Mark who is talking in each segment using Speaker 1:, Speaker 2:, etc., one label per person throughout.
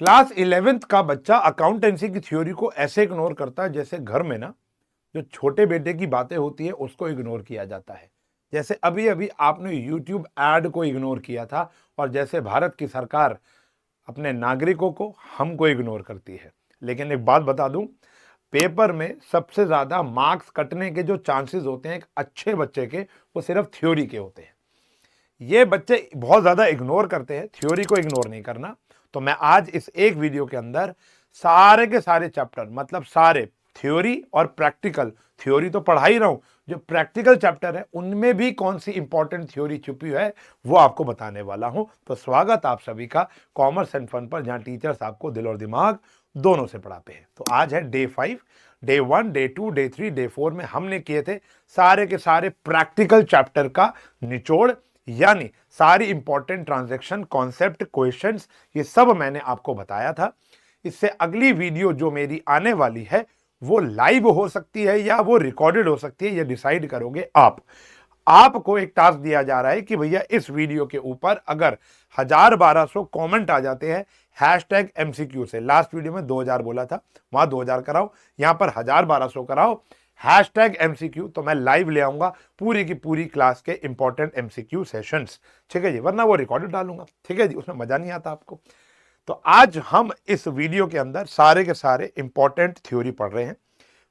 Speaker 1: Class 11th का बच्चा accountancy की थ्योरी को ऐसे इग्नोर करता है जैसे घर में ना जो छोटे बेटे की बातें होती है उसको इग्नोर किया जाता है। जैसे अभी अभी आपने यूट्यूब एड को इग्नोर किया था और जैसे भारत की सरकार अपने नागरिकों को हमको इग्नोर करती है। लेकिन एक बात बता दूं, पेपर में सबसे ज्यादा मार्क्स कटने के जो चांसेस होते हैं एक अच्छे बच्चे के, वो सिर्फ थ्योरी के होते हैं। ये बच्चे बहुत ज्यादा इग्नोर करते हैं, थ्योरी को इग्नोर नहीं करना। तो मैं आज इस एक वीडियो के अंदर सारे के सारे चैप्टर, मतलब सारे थ्योरी और प्रैक्टिकल, थ्योरी तो पढ़ा ही रहा हूं, जो प्रैक्टिकल चैप्टर है उनमें भी कौन सी इंपॉर्टेंट थ्योरी छुपी है वो आपको बताने वाला हूं। तो स्वागत आप सभी का कॉमर्स एंड फन पर, जहां टीचर्स आपको दिल और दिमाग दोनों से पढ़ाते हैं। तो आज है day 5। Day 1, day 2, day 3, day 4 में हमने किए थे सारे के सारे प्रैक्टिकल चैप्टर का निचोड़, यानी सारी इंपॉर्टेंट ट्रांजैक्शन, कॉन्सेप्ट, क्वेश्चंस, ये सब मैंने आपको बताया था। इससे अगली वीडियो जो मेरी आने वाली है वो लाइव हो सकती है या वो रिकॉर्डेड हो सकती है, ये डिसाइड करोगे आप। आपको एक टास्क दिया जा रहा है कि भैया इस वीडियो के ऊपर अगर 1000-1200 कमेंट आ जाते हैं हैशटैग एमसीक्यू से, लास्ट वीडियो में 2000 बोला था, वहां 2000 कराओ, यहां पर 1000-1200 कराओ हैशटैग एमसीक्यू, तो मैं लाइव ले आऊंगा पूरी की पूरी क्लास के इंपॉर्टेंट एमसीक्यू सेशंस। ठीक है जी, वरना वो रिकॉर्डेड डालूंगा। ठीक है जी, उसमें मजा नहीं आता आपको। तो आज हम इस वीडियो के अंदर सारे के सारे इंपॉर्टेंट थ्योरी पढ़ रहे हैं।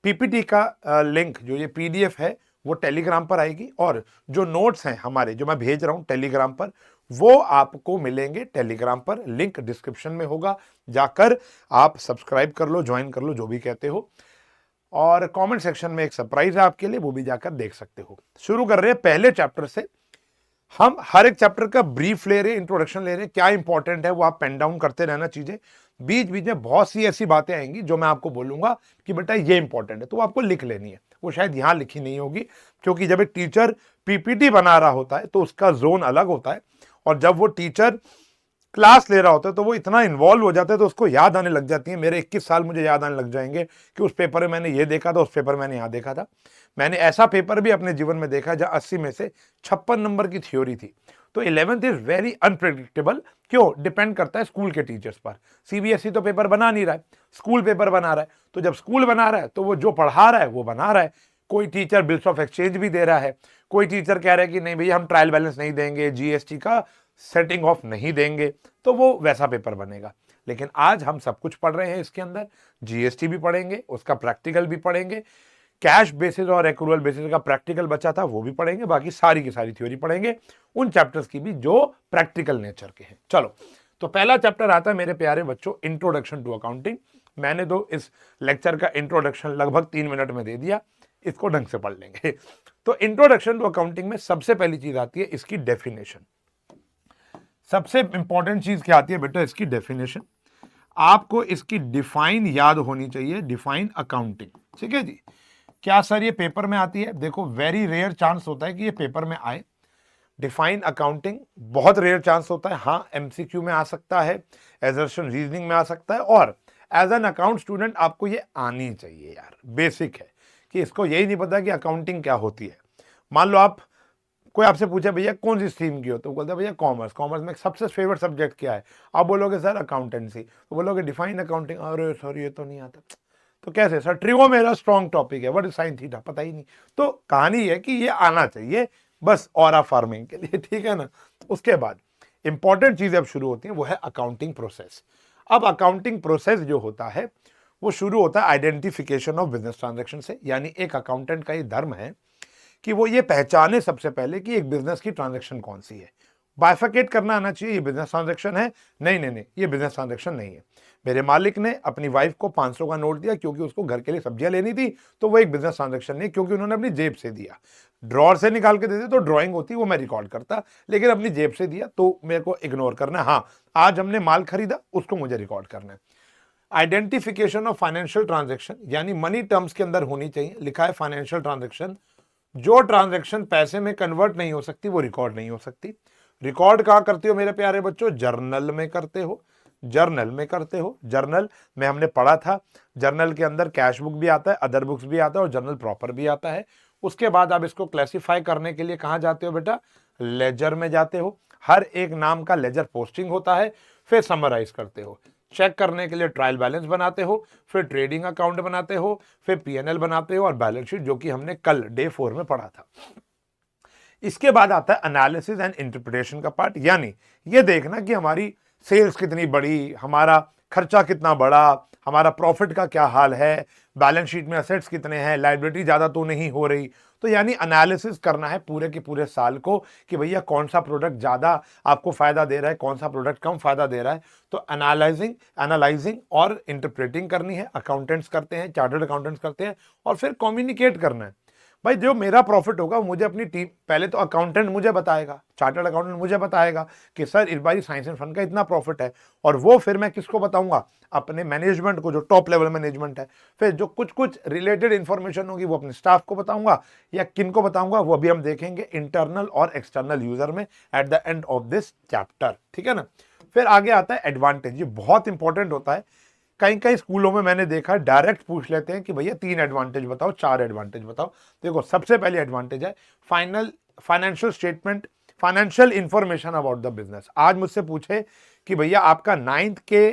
Speaker 1: पीपीटी का लिंक, जो ये पीडीएफ है, वो टेलीग्राम पर आएगी, और जो नोट्स हैं हमारे जो मैं भेज रहा हूं टेलीग्राम पर, वो आपको मिलेंगे टेलीग्राम पर। लिंक डिस्क्रिप्शन में होगा, जाकर आप सब्सक्राइब कर लो, ज्वाइन कर लो, जो भी कहते हो। और कमेंट सेक्शन में एक सरप्राइज है आपके लिए, वो भी जाकर देख सकते हो। शुरू कर रहे हैं पहले चैप्टर से। हम हर एक चैप्टर का ब्रीफ ले रहे हैं, इंट्रोडक्शन ले रहे हैं, क्या इंपॉर्टेंट है वो आप पेन डाउन करते रहना चीजें। बीच बीच में बहुत सी ऐसी बातें आएंगी जो मैं आपको बोलूंगा कि बेटा ये इंपॉर्टेंट है, तो आपको लिख लेनी है। वो शायद यहां लिखी नहीं होगी, क्योंकि जब एक टीचर पीपीटी बना रहा होता है तो उसका जोन अलग होता है, और जब वो टीचर क्लास ले रहा होता है तो वो इतना इन्वॉल्व हो जाता है तो उसको याद आने लग जाती है। मेरे 21 साल मुझे याद आने लग जाएंगे कि उस पेपर में मैंने ये देखा था, उस पेपर में मैंने यहाँ देखा था। मैंने ऐसा पेपर भी अपने जीवन में देखा जहां 80 में से 56 नंबर की थ्योरी थी। तो 11th इज वेरी अनप्रेडिक्टेबल। क्यों? डिपेंड करता है स्कूल के टीचर्स पर। सीबीएसई तो पेपर बना नहीं रहा है, स्कूल पेपर बना रहा है। तो जब स्कूल बना रहा है तो वो जो पढ़ा रहा है वो बना रहा है। कोई टीचर बिल्स ऑफ एक्सचेंज भी दे रहा है, कोई टीचर कह रहा है कि नहीं भैया हम ट्रायल बैलेंस नहीं देंगे, जीएसटी का सेटिंग ऑफ नहीं देंगे, तो वो वैसा पेपर बनेगा। लेकिन आज हम सब कुछ पढ़ रहे हैं इसके अंदर, जीएसटी भी पढ़ेंगे, उसका प्रैक्टिकल भी पढ़ेंगे, कैश बेसिस और एक्रूअल बेसिस का प्रैक्टिकल बचा था वो भी पढ़ेंगे, बाकी सारी की सारी थ्योरी पढ़ेंगे, उन चैप्टर्स की भी जो प्रैक्टिकल नेचर के हैं। चलो, तो पहला चैप्टर आता है मेरे प्यारे बच्चों, इंट्रोडक्शन टू अकाउंटिंग। मैंने तो इस लेक्चर का इंट्रोडक्शन लगभग 3 मिनट में दे दिया, इसको ढंग से पढ़ लेंगे। तो इंट्रोडक्शन टू अकाउंटिंग में सबसे पहली चीज आती है इसकी डेफिनेशन। सबसे इंपॉर्टेंट चीज क्या आती है बेटा? इसकी डेफिनेशन। आपको इसकी डिफाइन याद होनी चाहिए, डिफाइन अकाउंटिंग। ठीक है जी। क्या सर ये पेपर में आती है? देखो, वेरी रेयर चांस होता है कि ये पेपर में आए। डिफाइन अकाउंटिंग बहुत रेयर चांस होता है। हाँ, एमसीक्यू में आ सकता है, एजर्शन रीजनिंग में आ सकता है, और एज एन अकाउंट स्टूडेंट आपको ये आनी चाहिए यार। बेसिक है कि इसको यही नहीं पता कि अकाउंटिंग क्या होती है। मान लो आप, कोई आपसे पूछे भैया कौन सी स्ट्रीम की हो, तो बोलते हैं भैया कॉमर्स। कॉमर्स में सबसे फेवरेट सब्जेक्ट क्या है? आप बोलोगे सर अकाउंटेंसी, तो बोलोगे डिफाइन अकाउंटिंग, अरे सर ये तो नहीं आता। तो कैसे सर? ट्रिगो मेरा स्ट्रॉन्ग टॉपिक है, व्हाट इज साइन थीटा, पता ही नहीं। तो कहानी है कि ये आना चाहिए बस ऑरा फार्मिंग के लिए, ठीक है ना। उसके बाद इंपॉर्टेंट चीजें अब शुरू होती हैं, वो है अकाउंटिंग प्रोसेस। अब अकाउंटिंग प्रोसेस जो होता है वो शुरू होता है आइडेंटिफिकेशन ऑफ बिजनेस ट्रांजेक्शन से। यानी एक अकाउंटेंट का ये धर्म है कि वो ये पहचाने सबसे पहले कि एक बिजनेस की ट्रांजैक्शन कौन सी है। बाइफरकेट करना आना चाहिए, ये बिजनेस ट्रांजैक्शन है, नहीं नहीं नहीं ये बिजनेस ट्रांजैक्शन नहीं है। मेरे मालिक ने अपनी वाइफ को 500 का नोट दिया क्योंकि उसको घर के लिए सब्जियां लेनी थी, तो वो एक बिजनेस ट्रांजैक्शन नहीं, क्योंकि उन्होंने अपनी जेब से दिया। ड्रॉर से निकाल के देते तो ड्रॉइंग होती, वो मैं रिकॉर्ड करता, लेकिन अपनी जेब से दिया तो मेरे को इग्नोर करना है। हाँ, आज हमने माल खरीदा, उसको मुझे रिकॉर्ड करना है। आइडेंटिफिकेशन ऑफ फाइनेंशियल ट्रांजेक्शन, यानी मनी टर्म्स के अंदर होनी चाहिए। लिखा है फाइनेंशियल ट्रांजेक्शन, जो ट्रांजैक्शन पैसे में कन्वर्ट नहीं हो सकती वो रिकॉर्ड नहीं हो सकती। रिकॉर्ड कहां करते हो मेरे प्यारे बच्चों? जर्नल में करते हो, जर्नल में करते हो। जर्नल में हमने पढ़ा था, जर्नल के अंदर कैश बुक भी आता है, अदर बुक्स भी आता है, और जर्नल प्रॉपर भी आता है। उसके बाद आप इसको क्लासिफाई करने के लिए कहां जाते हो बेटा? लेजर में जाते हो। हर एक नाम का लेजर पोस्टिंग होता है, फिर समराइज करते हो। चेक करने के लिए ट्रायल बैलेंस बनाते हो, फिर ट्रेडिंग अकाउंट बनाते हो, फिर पीएनएल बनाते हो और बैलेंस शीट, जो कि हमने कल डे 4 में पढ़ा था। इसके बाद आता है एनालिसिस एंड इंटरप्रिटेशन का पार्ट, यानी ये देखना कि हमारी सेल्स कितनी बढ़ी, हमारा खर्चा कितना बढ़ा, हमारा प्रॉफिट का क्या हाल है, बैलेंस शीट में असेट्स कितने हैं, लायबिलिटी ज़्यादा तो नहीं हो रही। तो यानी एनालिसिस करना है पूरे के पूरे साल को कि भैया कौन सा प्रोडक्ट ज़्यादा आपको फ़ायदा दे रहा है, कौन सा प्रोडक्ट कम फ़ायदा दे रहा है। तो एनालाइजिंग और इंटरप्रेटिंग करनी है, अकाउंटेंट्स करते हैं, चार्टर्ड अकाउंटेंट्स करते हैं, और फिर कम्युनिकेट करना है। भाई जो मेरा प्रॉफिट होगा मुझे अपनी टीम, पहले तो अकाउंटेंट मुझे बताएगा, चार्टर्ड अकाउंटेंट मुझे बताएगा कि सर इस बार साइंस एंड फंड का इतना प्रॉफिट है, और वो फिर मैं किसको बताऊंगा, अपने मैनेजमेंट को, जो टॉप लेवल मैनेजमेंट है। फिर जो कुछ कुछ रिलेटेड इंफॉर्मेशन होगी वो अपने स्टाफ को बताऊंगा, या किन को बताऊंगा वो अभी हम देखेंगे इंटरनल और एक्सटर्नल यूजर में at the end of this chapter, ठीक है ना। फिर आगे आता है एडवांटेज, ये बहुत इंपॉर्टेंट होता है। कई कई स्कूलों में मैंने देखा डायरेक्ट पूछ लेते हैं कि भैया 3 एडवांटेज बताओ, 4 एडवांटेज बताओ। देखो सबसे पहले एडवांटेज है financial statement, financial information about the business. आज मुझसे पूछे कि भैया आपका 9th के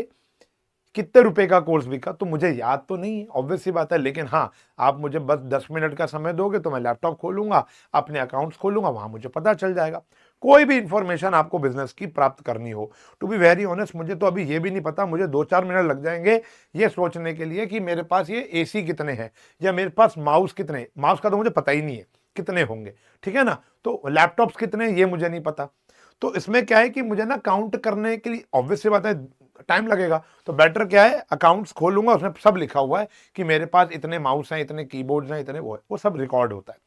Speaker 1: कितने रुपए का कोर्स बिका, तो मुझे याद तो नहीं, ऑब्वियस सी बात है, लेकिन हाँ आप मुझे बस 10 मिनट का समय दोगे तो मैं लैपटॉप खोलूंगा, अपने अकाउंट्स खोलूंगा, वहां मुझे पता चल जाएगा। कोई भी इंफॉर्मेशन आपको बिजनेस की प्राप्त करनी हो, टू बी वेरी ऑनेस्ट मुझे तो अभी ये भी नहीं पता, मुझे 2-4 मिनट लग जाएंगे ये सोचने के लिए कि मेरे पास ये एसी कितने हैं, या मेरे पास माउस कितने, माउस का तो मुझे पता ही नहीं है कितने होंगे, ठीक है ना। तो लैपटॉप्स कितने ये मुझे नहीं पता। तो इसमें क्या है कि मुझे ना काउंट करने के लिए ऑब्वियस सी बात है टाइम लगेगा, तो बेटर क्या है, अकाउंट्स खोलूंगा, उसमें सब लिखा हुआ है कि मेरे पास इतने माउस हैं, इतने कीबोर्ड्स हैं, इतने वो सब रिकॉर्ड होता है।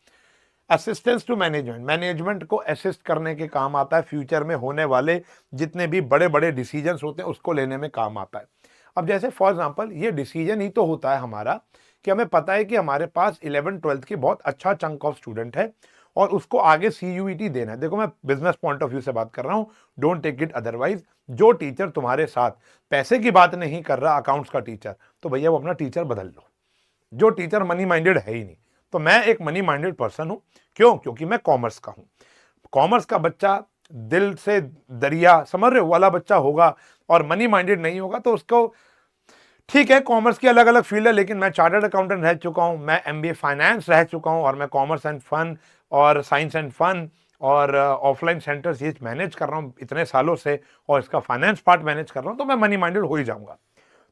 Speaker 1: असिस्टेंस टू मैनेजमेंट, मैनेजमेंट को असिस्ट करने के काम आता है, फ्यूचर में होने वाले जितने भी बड़े बड़े डिसीजंस होते हैं उसको लेने में काम आता है। अब जैसे फॉर एग्जांपल ये डिसीजन ही तो होता है हमारा कि हमें पता है कि हमारे पास 11th-12th की बहुत अच्छा चंक ऑफ स्टूडेंट है और उसको आगे CUET देना है। देखो मैं बिजनेस पॉइंट ऑफ व्यू से बात कर रहा हूँ, डोंट टेक इट अदरवाइज। जो टीचर तुम्हारे साथ पैसे की बात नहीं कर रहा, अकाउंट्स का टीचर, तो भैया वो अपना टीचर बदल लो। जो टीचर मनी माइंडेड है ही नहीं, तो मैं एक मनी माइंडेड पर्सन हूं। क्यों? क्योंकि मैं कॉमर्स का हूं। कॉमर्स का बच्चा दिल से दरिया, समझ रहे हो, वाला बच्चा होगा और मनी माइंडेड नहीं होगा तो उसको, ठीक है कॉमर्स की अलग अलग फील्ड है, लेकिन मैं चार्टर्ड अकाउंटेंट रह चुका हूं, मैं MBA फाइनेंस रह चुका हूं, और मैं कॉमर्स एंड फन और साइंस एंड फन और ऑफलाइन सेंटर्स ये मैनेज कर रहा हूं इतने सालों से, और इसका फाइनेंस पार्ट मैनेज कर रहा हूं, तो मैं मनी माइंडेड हो ही जाऊंगा।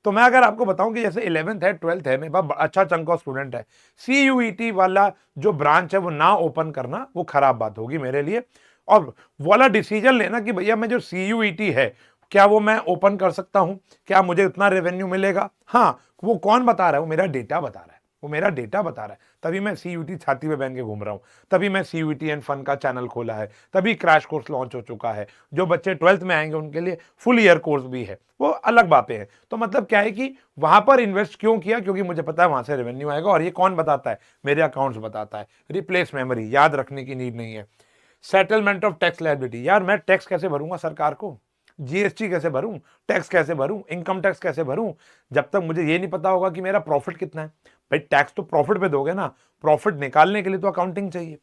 Speaker 1: तो मैं अगर आपको बताऊं कि जैसे 11th है, 12th है, मेरे पास अच्छा चंक ऑफ स्टूडेंट है, CUET वाला जो ब्रांच है वो ना ओपन करना वो खराब बात होगी मेरे लिए। और वाला डिसीजन लेना कि भैया मैं जो CUET है क्या वो मैं ओपन कर सकता हूं, क्या मुझे उतना रेवेन्यू मिलेगा। हाँ, वो कौन बता रहा है, वो मेरा डेटा बता रहा है, वो मेरा डेटा बता रहा है, तभी मैं CUET छाती पे पहन के घूम रहा हूं, तभी मैं CUET एंड फन का चैनल खोला है, तभी क्रैश कोर्स लॉन्च हो चुका है। जो बच्चे 12th में आएंगे उनके लिए फुल ईयर कोर्स भी है, वो अलग बातें हैं। तो मतलब क्या है कि वहां पर इन्वेस्ट क्यों किया, क्योंकि मुझे पता है वहां से रेवेन्यू आएगा, और ये कौन बताता है, मेरे अकाउंट्स बताता है। रिप्लेस मेमोरी, याद रखने की नीड नहीं है। सेटलमेंट ऑफ टैक्स लायबिलिटी, यार मैं टैक्स कैसे भरूंगा सरकार को, GST कैसे भरूं, टैक्स कैसे भरूं, इनकम टैक्स कैसे भरूं, जब तक मुझे ये नहीं पता होगा कि मेरा प्रॉफिट कितना है। भाई टैक्स तो प्रॉफिट पे दोगे ना, प्रॉफिट निकालने के लिए तो अकाउंटिंग चाहिए।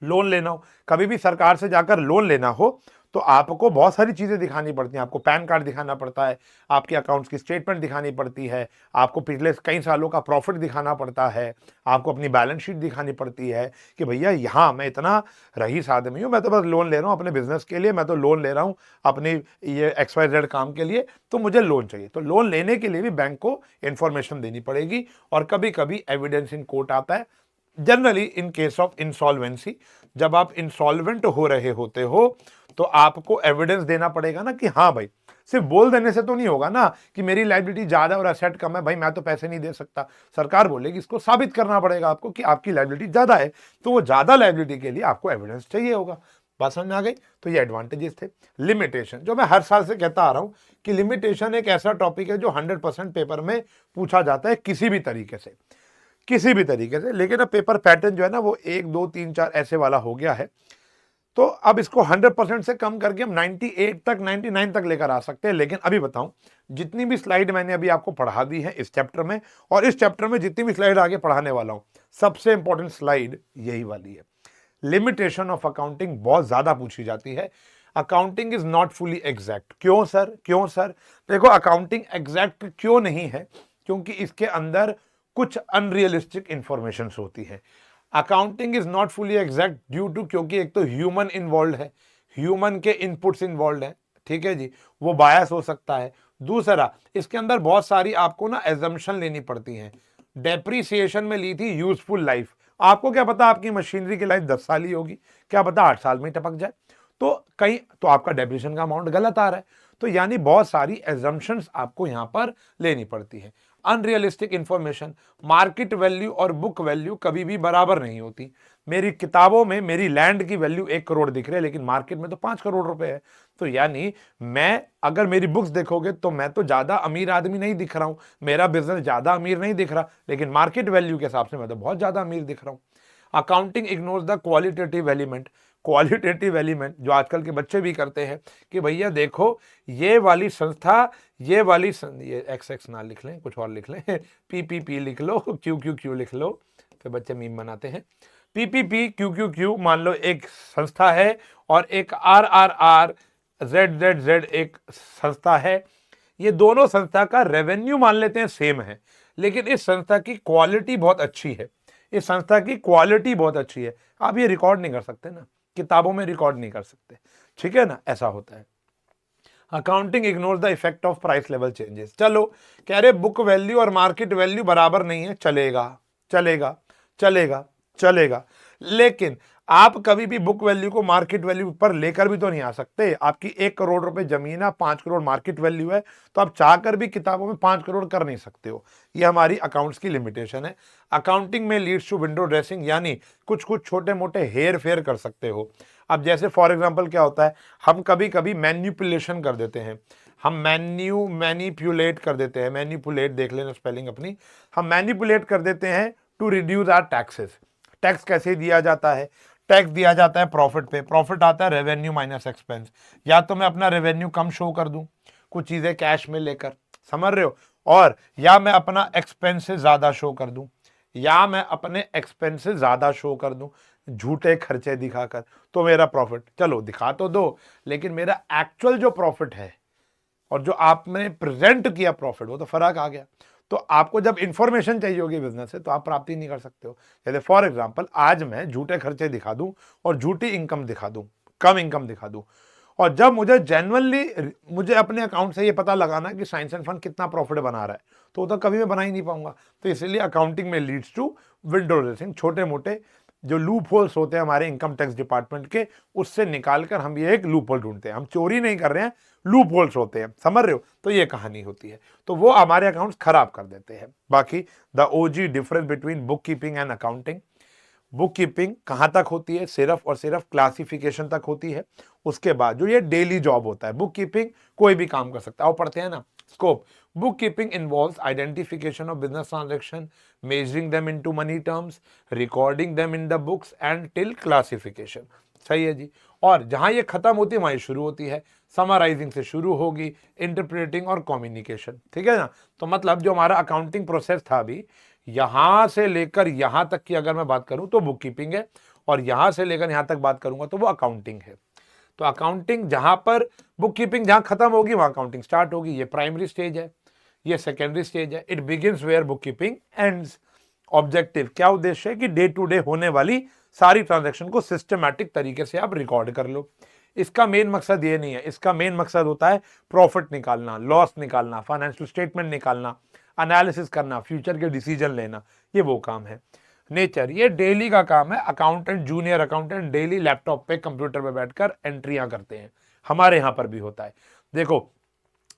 Speaker 1: लोन लेना हो, कभी भी सरकार से जाकर लोन लेना हो तो आपको बहुत सारी चीजें दिखानी पड़ती हैं। आपको पैन कार्ड दिखाना पड़ता है, आपके अकाउंट्स की स्टेटमेंट दिखानी पड़ती है, आपको पिछले कई सालों का प्रॉफिट दिखाना पड़ता है, आपको अपनी बैलेंस शीट दिखानी पड़ती है कि भैया यहाँ मैं इतना रईस आदमी हूँ, मैं तो बस लोन ले रहा हूँ अपने बिजनेस के लिए, मैं तो लोन ले रहा हूँ अपनी ये XYZ काम के लिए, तो मुझे लोन चाहिए। तो लोन लेने के लिए भी बैंक को इंफॉर्मेशन देनी पड़ेगी, और कभी कभी एविडेंस इन कोर्ट आता है। Generally in case of insolvency, जब आप इंसॉल्वेंट हो रहे होते हो तो आपको एविडेंस देना पड़ेगा ना कि हाँ भाई, सिर्फ बोल देने से तो नहीं होगा ना कि मेरी लायबिलिटी ज्यादा और एसेट कम है, भाई मैं तो पैसे नहीं दे सकता। सरकार बोलेगी इसको साबित करना पड़ेगा आपको कि आपकी लायबिलिटी ज्यादा है, तो वो ज्यादा लायबिलिटी के लिए आपको एविडेंस चाहिए होगा। बात समझ में आ गई? तो ये एडवांटेजेस थे। लिमिटेशन, जो मैं हर साल से कहता आ रहा हूं कि लिमिटेशन एक ऐसा टॉपिक है जो 100% पेपर में पूछा जाता है किसी भी तरीके से, किसी भी तरीके से, लेकिन अब पेपर पैटर्न जो है ना वो 1 2 3 4 ऐसे वाला हो गया है। तो अब इसको 100% से कम करके हम 98 तक, 99 तक लेकर आ सकते हैं। लेकिन अभी बताऊं, जितनी भी स्लाइड मैंने अभी आपको पढ़ा दी है इस चैप्टर में, और इस चैप्टर में जितनी भी स्लाइड आगे पढ़ाने वाला हूं, सबसे इंपॉर्टेंट स्लाइड यही वाली है। लिमिटेशन ऑफ अकाउंटिंग बहुत ज्यादा पूछी जाती है। Accounting is not fully exact. क्यों सर, क्यों सर? देखो, अकाउंटिंग एग्जैक्ट क्यों नहीं है? क्योंकि इसके अंदर कुछ अनरियलिस्टिक इंफॉर्मेशन होती है। Accounting is not fully exact due to, क्योंकि एक तो ह्यूमन इन्वॉल्व है, ह्यूमन के इनपुट्स इन्वॉल्व है, ठीक है जी, वो बायस हो सकता है। दूसरा, इसके अंदर बहुत सारी आपको ना एजम्पशन लेनी पड़ती हैं। डेप्रीसिएशन में ली थी यूजफुल लाइफ, आपको क्या पता आपकी मशीनरी की लाइफ 10 साल ही होगी, क्या पता 8 साल में टपक जाए, तो कहीं तो आपका डेप्रीसिएशन का अमाउंट गलत आ रहा है। तो यानी बहुत सारी एजम्पशंस आपको यहां पर लेनी पड़ती है। अनरियलिस्टिक इंफॉर्मेशन, मार्केट वैल्यू और बुक वैल्यू कभी भी बराबर नहीं होती। मेरी किताबों में मेरी लैंड की वैल्यू 1 करोड़ दिख रही है, लेकिन मार्केट में तो 5 करोड़ रुपए है। तो यानी मैं, अगर मेरी बुक्स देखोगे तो मैं तो ज्यादा अमीर आदमी नहीं दिख रहा हूं, मेरा बिजनेस ज्यादा अमीर नहीं दिख रहा, लेकिन मार्केट वैल्यू के हिसाब से मैं तो बहुत ज्यादा अमीर दिख रहा हूं। Accounting ignores the qualitative element. Qualitative element जो आजकल के बच्चे भी करते हैं कि भैया देखो ये वाली संस्था, ये एक्स एक्स ना लिख लें, कुछ और लिख लें, पी लिख लो, क्यू लिख लो, फिर बच्चे मीम बनाते हैं। पी क्यू मान लो एक संस्था है, और एक RRR ZZZ एक संस्था है। ये दोनों संस्था का रेवेन्यू मान लेते हैं सेम है, लेकिन इस संस्था की क्वालिटी बहुत अच्छी है, इस संस्था की क्वालिटी बहुत अच्छी है। आप ये रिकॉर्ड नहीं कर सकते ना, किताबों में रिकॉर्ड नहीं कर सकते, ठीक है ना, ऐसा होता है। Accounting ignore the effect of price level changes. चलो, कह रहे बुक वैल्यू और मार्केट वैल्यू बराबर नहीं है, चलेगा चलेगा चलेगा चलेगा, लेकिन आप कभी भी बुक वैल्यू को मार्केट वैल्यू पर लेकर भी तो नहीं आ सकते। आपकी 1 करोड़ रुपए जमीन है, 5 करोड़ मार्केट वैल्यू है, तो आप चाहकर भी किताबों में 5 करोड़ कर नहीं सकते हो। ये हमारी अकाउंट्स की लिमिटेशन है। अकाउंटिंग में लीड्स टू विंडो ड्रेसिंग, यानी कुछ कुछ छोटे मोटे हेर फेर कर सकते हो। अब जैसे फॉर एग्जांपल क्या होता है, हम कभी कभी मैन्युपुलेशन कर देते हैं, हम मैनिपुलेट कर देते हैं, मैनिपुलेट देख लेना स्पेलिंग अपनी, हम मैनिपुलेट कर देते हैं to reduce our taxes. Tax कैसे दिया जाता है? टैक्स दिया जाता है प्रॉफिट पे, प्रॉफिट आता है रेवेन्यू माइनस एक्सपेंस। या तो मैं अपना रेवेन्यू कम शो कर दूं कुछ चीजें कैश में लेकर, समझ रहे हो, और या मैं अपना एक्सपेंसेस ज्यादा शो कर दूं, या मैं अपने एक्सपेंसेस ज्यादा शो कर दूं झूठे खर्चे दिखाकर, तो मेरा प्रॉफिट, चलो दिखा तो दो, लेकिन मेरा एक्चुअल जो प्रॉफिट है और जो आपने प्रेजेंट किया प्रॉफिट, वो तो फर्क आ गया। तो आपको जब इंफॉर्मेशन चाहिए होगी बिजनेस से, तो आप प्राप्ति नहीं कर सकते हो। जैसे फॉर एग्जांपल आज मैं झूठे खर्चे दिखा दूं और झूठी इनकम दिखा दूं, कम इनकम दिखा दूं, और जब मुझे जेन्युइनली मुझे अपने अकाउंट से ये पता लगाना कि साइंस एंड फंड कितना प्रॉफिट बना रहा है, तो वो तो कभी मैं बना ही नहीं पाऊंगा। तो इसलिए अकाउंटिंग में लीड्स टू विंडो ड्रेसिंग, छोटे मोटे जो लूप होल्स होते हैं हमारे इनकम टैक्स डिपार्टमेंट के, उससे निकालकर हम ये एक लूप होल ढूंढते हैं। हम चोरी नहीं कर रहे हैं, लूप होल्स होते हैं, समझ रहे हो, तो ये कहानी होती है। तो वो हमारे अकाउंट्स खराब कर देते हैं। बाकी the OG difference between book keeping and accounting, book keeping कहाँ तक होती है? सिर्फ और सिर्फ क्लासिफिकेशन तक होती है। उसके बाद जो ये डेली जॉब होता है, बुक कीपिंग कोई भी काम कर सकता है, वो पढ़ते हैं ना scope. Book keeping involves identification of business transaction, measuring them into money terms, recording them in the books and till classification. सही है जी। और जहां ये खत्म होती है वहीं शुरू होती है, समराइजिंग से शुरू होगी, इंटरप्रेटिंग और कम्युनिकेशन, ठीक है ना। तो मतलब जो हमारा अकाउंटिंग प्रोसेस था अभी, यहां से लेकर यहां तक की अगर मैं बात करूं तो बुक कीपिंग है, और यहां से लेकर यहां तक बात करूंगा तो वो अकाउंटिंग है। तो अकाउंटिंग जहां पर, बुक कीपिंग जहां खत्म होगी वहां अकाउंटिंग स्टार्ट होगी। ये प्राइमरी स्टेज है, ये सेकेंडरी स्टेज है। It begins where book keeping ends. Objective क्या उद्देश्य है कि डे टू डे होने वाली सारी ट्रांजैक्शन को सिस्टमैटिक तरीके से आप रिकॉर्ड कर लो। इसका मेन मकसद ये नहीं है, इसका मेन मकसद होता है प्रॉफिट निकालना, लॉस निकालना, फाइनेंशियल स्टेटमेंट निकालना, एनालिसिस करना, फ्यूचर के डिसीजन लेना, ये वो काम है। नेचर, ये डेली का काम है। Accountant, junior accountant daily laptop पे कंप्यूटर पे बैठकर एंट्रियां करते हैं। हमारे यहां पर भी होता है। देखो,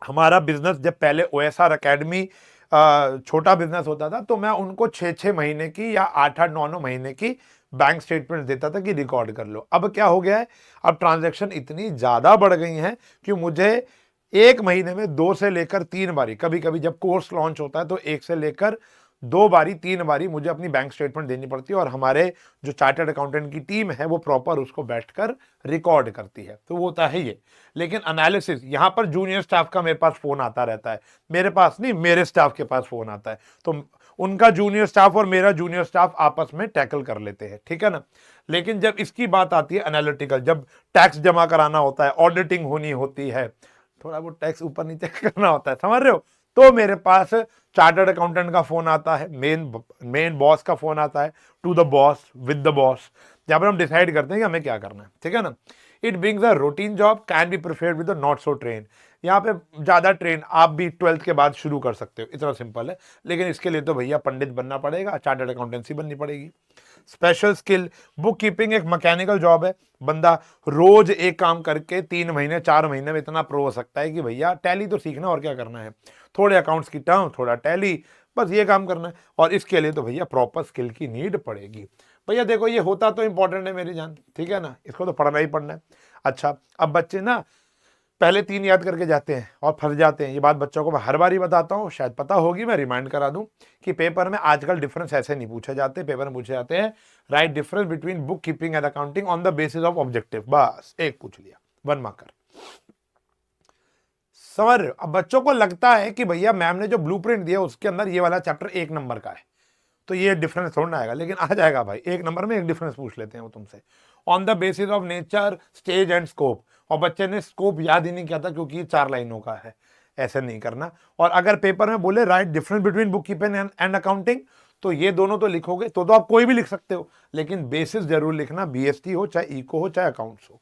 Speaker 1: हमारा बिजनेस जब पहले OSR अकेडमी छोटा बिजनेस होता था, तो मैं उनको 6-6 महीने की या 8-8 9-9 महीने की बैंक स्टेटमेंट देता था कि रिकॉर्ड कर लो। अब क्या हो गया है, अब ट्रांजैक्शन इतनी ज्यादा बढ़ गई हैं कि मुझे 1 महीने में 2 से लेकर 3 बारी, कभी कभी जब कोर्स लॉन्च होता है तो 1 से लेकर 2 बारी 3 बारी मुझे अपनी बैंक स्टेटमेंट देनी पड़ती है, और हमारे जो चार्टर्ड अकाउंटेंट की टीम है वो प्रॉपर उसको बैठकर रिकॉर्ड करती है। तो वो होता है ये। लेकिन एनालिसिस, यहां पर जूनियर स्टाफ का मेरे पास फोन आता रहता है, मेरे पास नहीं, मेरे स्टाफ के पास फोन आता है, तो उनका जूनियर स्टाफ और मेरा जूनियर स्टाफ आपस में टैकल कर लेते हैं, ठीक है ना। लेकिन जब इसकी बात आती है एनालिटिकल, जब टैक्स जमा कराना होता है, ऑडिटिंग होनी होती है, थोड़ा वो टैक्स ऊपर नीचे करना होता है, समझ रहे हो, तो मेरे पास चार्टर्ड अकाउंटेंट का फोन आता है, मेन बॉस का फोन आता है, to the boss, with the boss, जहां पर हम डिसाइड करते हैं कि हमें क्या करना है, ठीक है ना। It being a routine job can be preferred with not so train. यहाँ पे ज्यादा ट्रेन आप भी 12th के बाद शुरू कर सकते हो, इतना सिंपल है। लेकिन इसके लिए तो भैया पंडित बनना पड़ेगा, चार्टर्ड अकाउंटेंसी बननी पड़ेगी। स्पेशल स्किल, बुक कीपिंग एक मैकेनिकल जॉब है, बंदा रोज एक काम करके 3 महीने 4 महीने में इतना प्रो हो सकता है कि भैया टैली तो सीखना, और क्या करना है, थोड़े अकाउंट्स की टर्म, थोड़ा टैली, बस ये काम करना है। और इसके लिए तो भैया प्रॉपर स्किल की नीड पड़ेगी। भैया देखो ये होता तो इंपॉर्टेंट है मेरी जान, ठीक है ना, इसको तो पढ़ना ही पढ़ना है। अच्छा, अब बच्चे ना पहले 3 याद करके जाते हैं और फंस जाते हैं। ये बात बच्चों को मैं हर बार ही बताता हूँ, शायद पता होगी, मैं रिमाइंड करा दूं कि पेपर में आजकल डिफरेंस ऐसे नहीं पूछे जाते। पेपर में पूछे जाते हैं right difference between book keeping and accounting on the basis of objective, बस एक पूछ लिया, 1 मार्कर। समझ रहे हो? अब बच्चों को लगता है कि भैया मैम ने जो ब्लूप्रिंट दिया उसके अंदर ये वाला चैप्टर 1 नंबर का है, तो ये डिफरेंस थोड़ा ना आएगा, लेकिन आ जाएगा भाई। 1 नंबर में एक डिफरेंस पूछ लेते हैं वो तुमसे, on the basis of nature, stage and scope. और बच्चे ने स्कोप याद ही नहीं किया था क्योंकि ये 4 लाइनों का है, ऐसे नहीं करना। और अगर पेपर में बोले right difference between book keeping and accounting, तो ये दोनों तो लिखोगे तो आप कोई भी लिख सकते हो, लेकिन बेसिस जरूर लिखना, बीएसटी हो चाहे इको हो चाहे अकाउंट्स हो।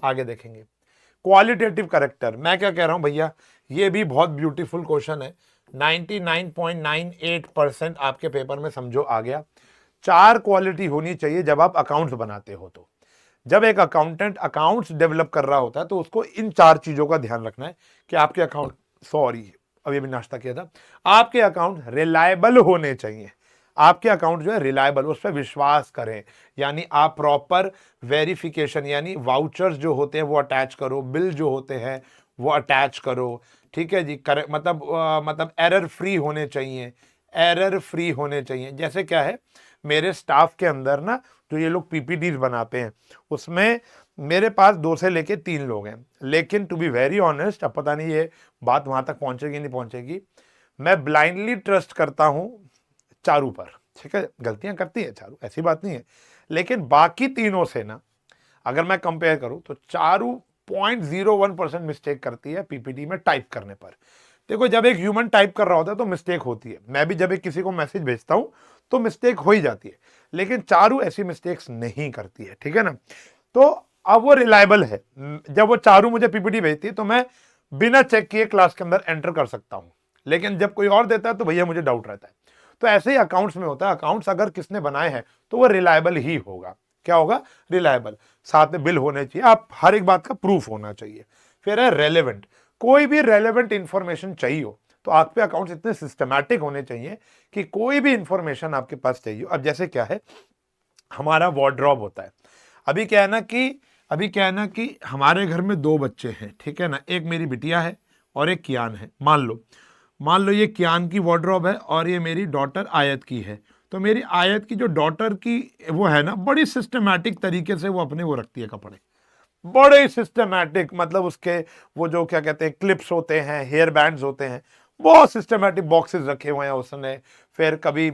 Speaker 1: आगे देखेंगे क्वालिटेटिव करेक्टर। मैं क्या कह रहा हूं भैया, ये भी बहुत ब्यूटीफुल क्वेश्चन है, 99.98% आपके पेपर में समझो आ गया। 4 क्वालिटी होनी चाहिए जब आप अकाउंट्स बनाते हो। तो जब एक अकाउंटेंट अकाउंट्स डेवलप कर रहा होता है तो उसको इन 4 चीजों का ध्यान रखना है कि आपके अकाउंट, सॉरी अभी भी नाश्ता किया था, आपके अकाउंट रिलायबल होने चाहिए। आपके अकाउंट जो है रिलायबल, उस पर विश्वास करें, यानी आप प्रॉपर वेरिफिकेशन, यानी वाउचर्स जो होते हैं वो अटैच करो, बिल जो होते हैं वो अटैच करो, ठीक है जी। करेक्ट, मतलब एरर फ्री होने चाहिए, एरर फ्री होने चाहिए। जैसे क्या है, मेरे स्टाफ के अंदर ना जो ये लोग पीपीटीज बनाते हैं, उसमें मेरे पास 2 से लेके 3 लोग हैं, लेकिन टू बी वेरी ऑनेस्ट, अब पता नहीं ये बात वहां तक पहुंचेगी नहीं पहुंचेगी, मैं ब्लाइंडली ट्रस्ट करता हूं चारू पर, ठीक है। गलतियां करती है चारू, ऐसी बात नहीं है, लेकिन बाकी तीनों से ना अगर मैं कंपेयर करूं तो चारू 0.01% मिस्टेक करती है पीपीटी में टाइप करने पर। देखो जब एक ह्यूमन टाइप कर रहा होता है तो मिस्टेक होती है, मैं भी जब एक किसी को मैसेज भेजता हूं तो मिस्टेक हो ही जाती है, लेकिन चारू ऐसी मिस्टेक्स नहीं करती है, ठीक है ना। तो अब वो रिलायबल है। जब वो चारू मुझे पीपीटी भेजती है तो मैं बिना चेक किए क्लास के अंदर एंटर कर सकता हूं, लेकिन जब कोई और देता है तो भैया मुझे डाउट रहता है। तो ऐसे ही अकाउंट्स में होता है, अकाउंट्स अगर किसने बनाए हैं तो वो रिलायबल ही होगा। क्या होगा? रिलायबल। साथ में बिल होने चाहिए, आप हर एक बात का प्रूफ होना चाहिए। फिर है रेलेवेंट, कोई भी रेलेवेंट इंफॉर्मेशन चाहिए हो तो आपके अकाउंट्स इतने सिस्टमैटिक होने चाहिए कि कोई भी इंफॉर्मेशन आपके पास चाहिए। अब जैसे क्या है, हमारा वार्डरोब होता है, अभी क्या है ना कि हमारे घर में 2 बच्चे हैं, ठीक है ना, एक मेरी बिटिया है और एक कियान है। मान लो ये कियान की वार्डरोब है और ये मेरी डॉटर आयत की है। तो मेरी आयत की जो डॉटर की वो है ना, बड़ी सिस्टमैटिक तरीके से वो अपने वो रखती है कपड़े, बड़े सिस्टमैटिक, मतलब उसके वो जो क्या कहते हैं क्लिप्स होते हैं, हेयर बैंड्स होते हैं, बहुत सिस्टमैटिक बॉक्सेस रखे हुए हैं उसने। फिर कभी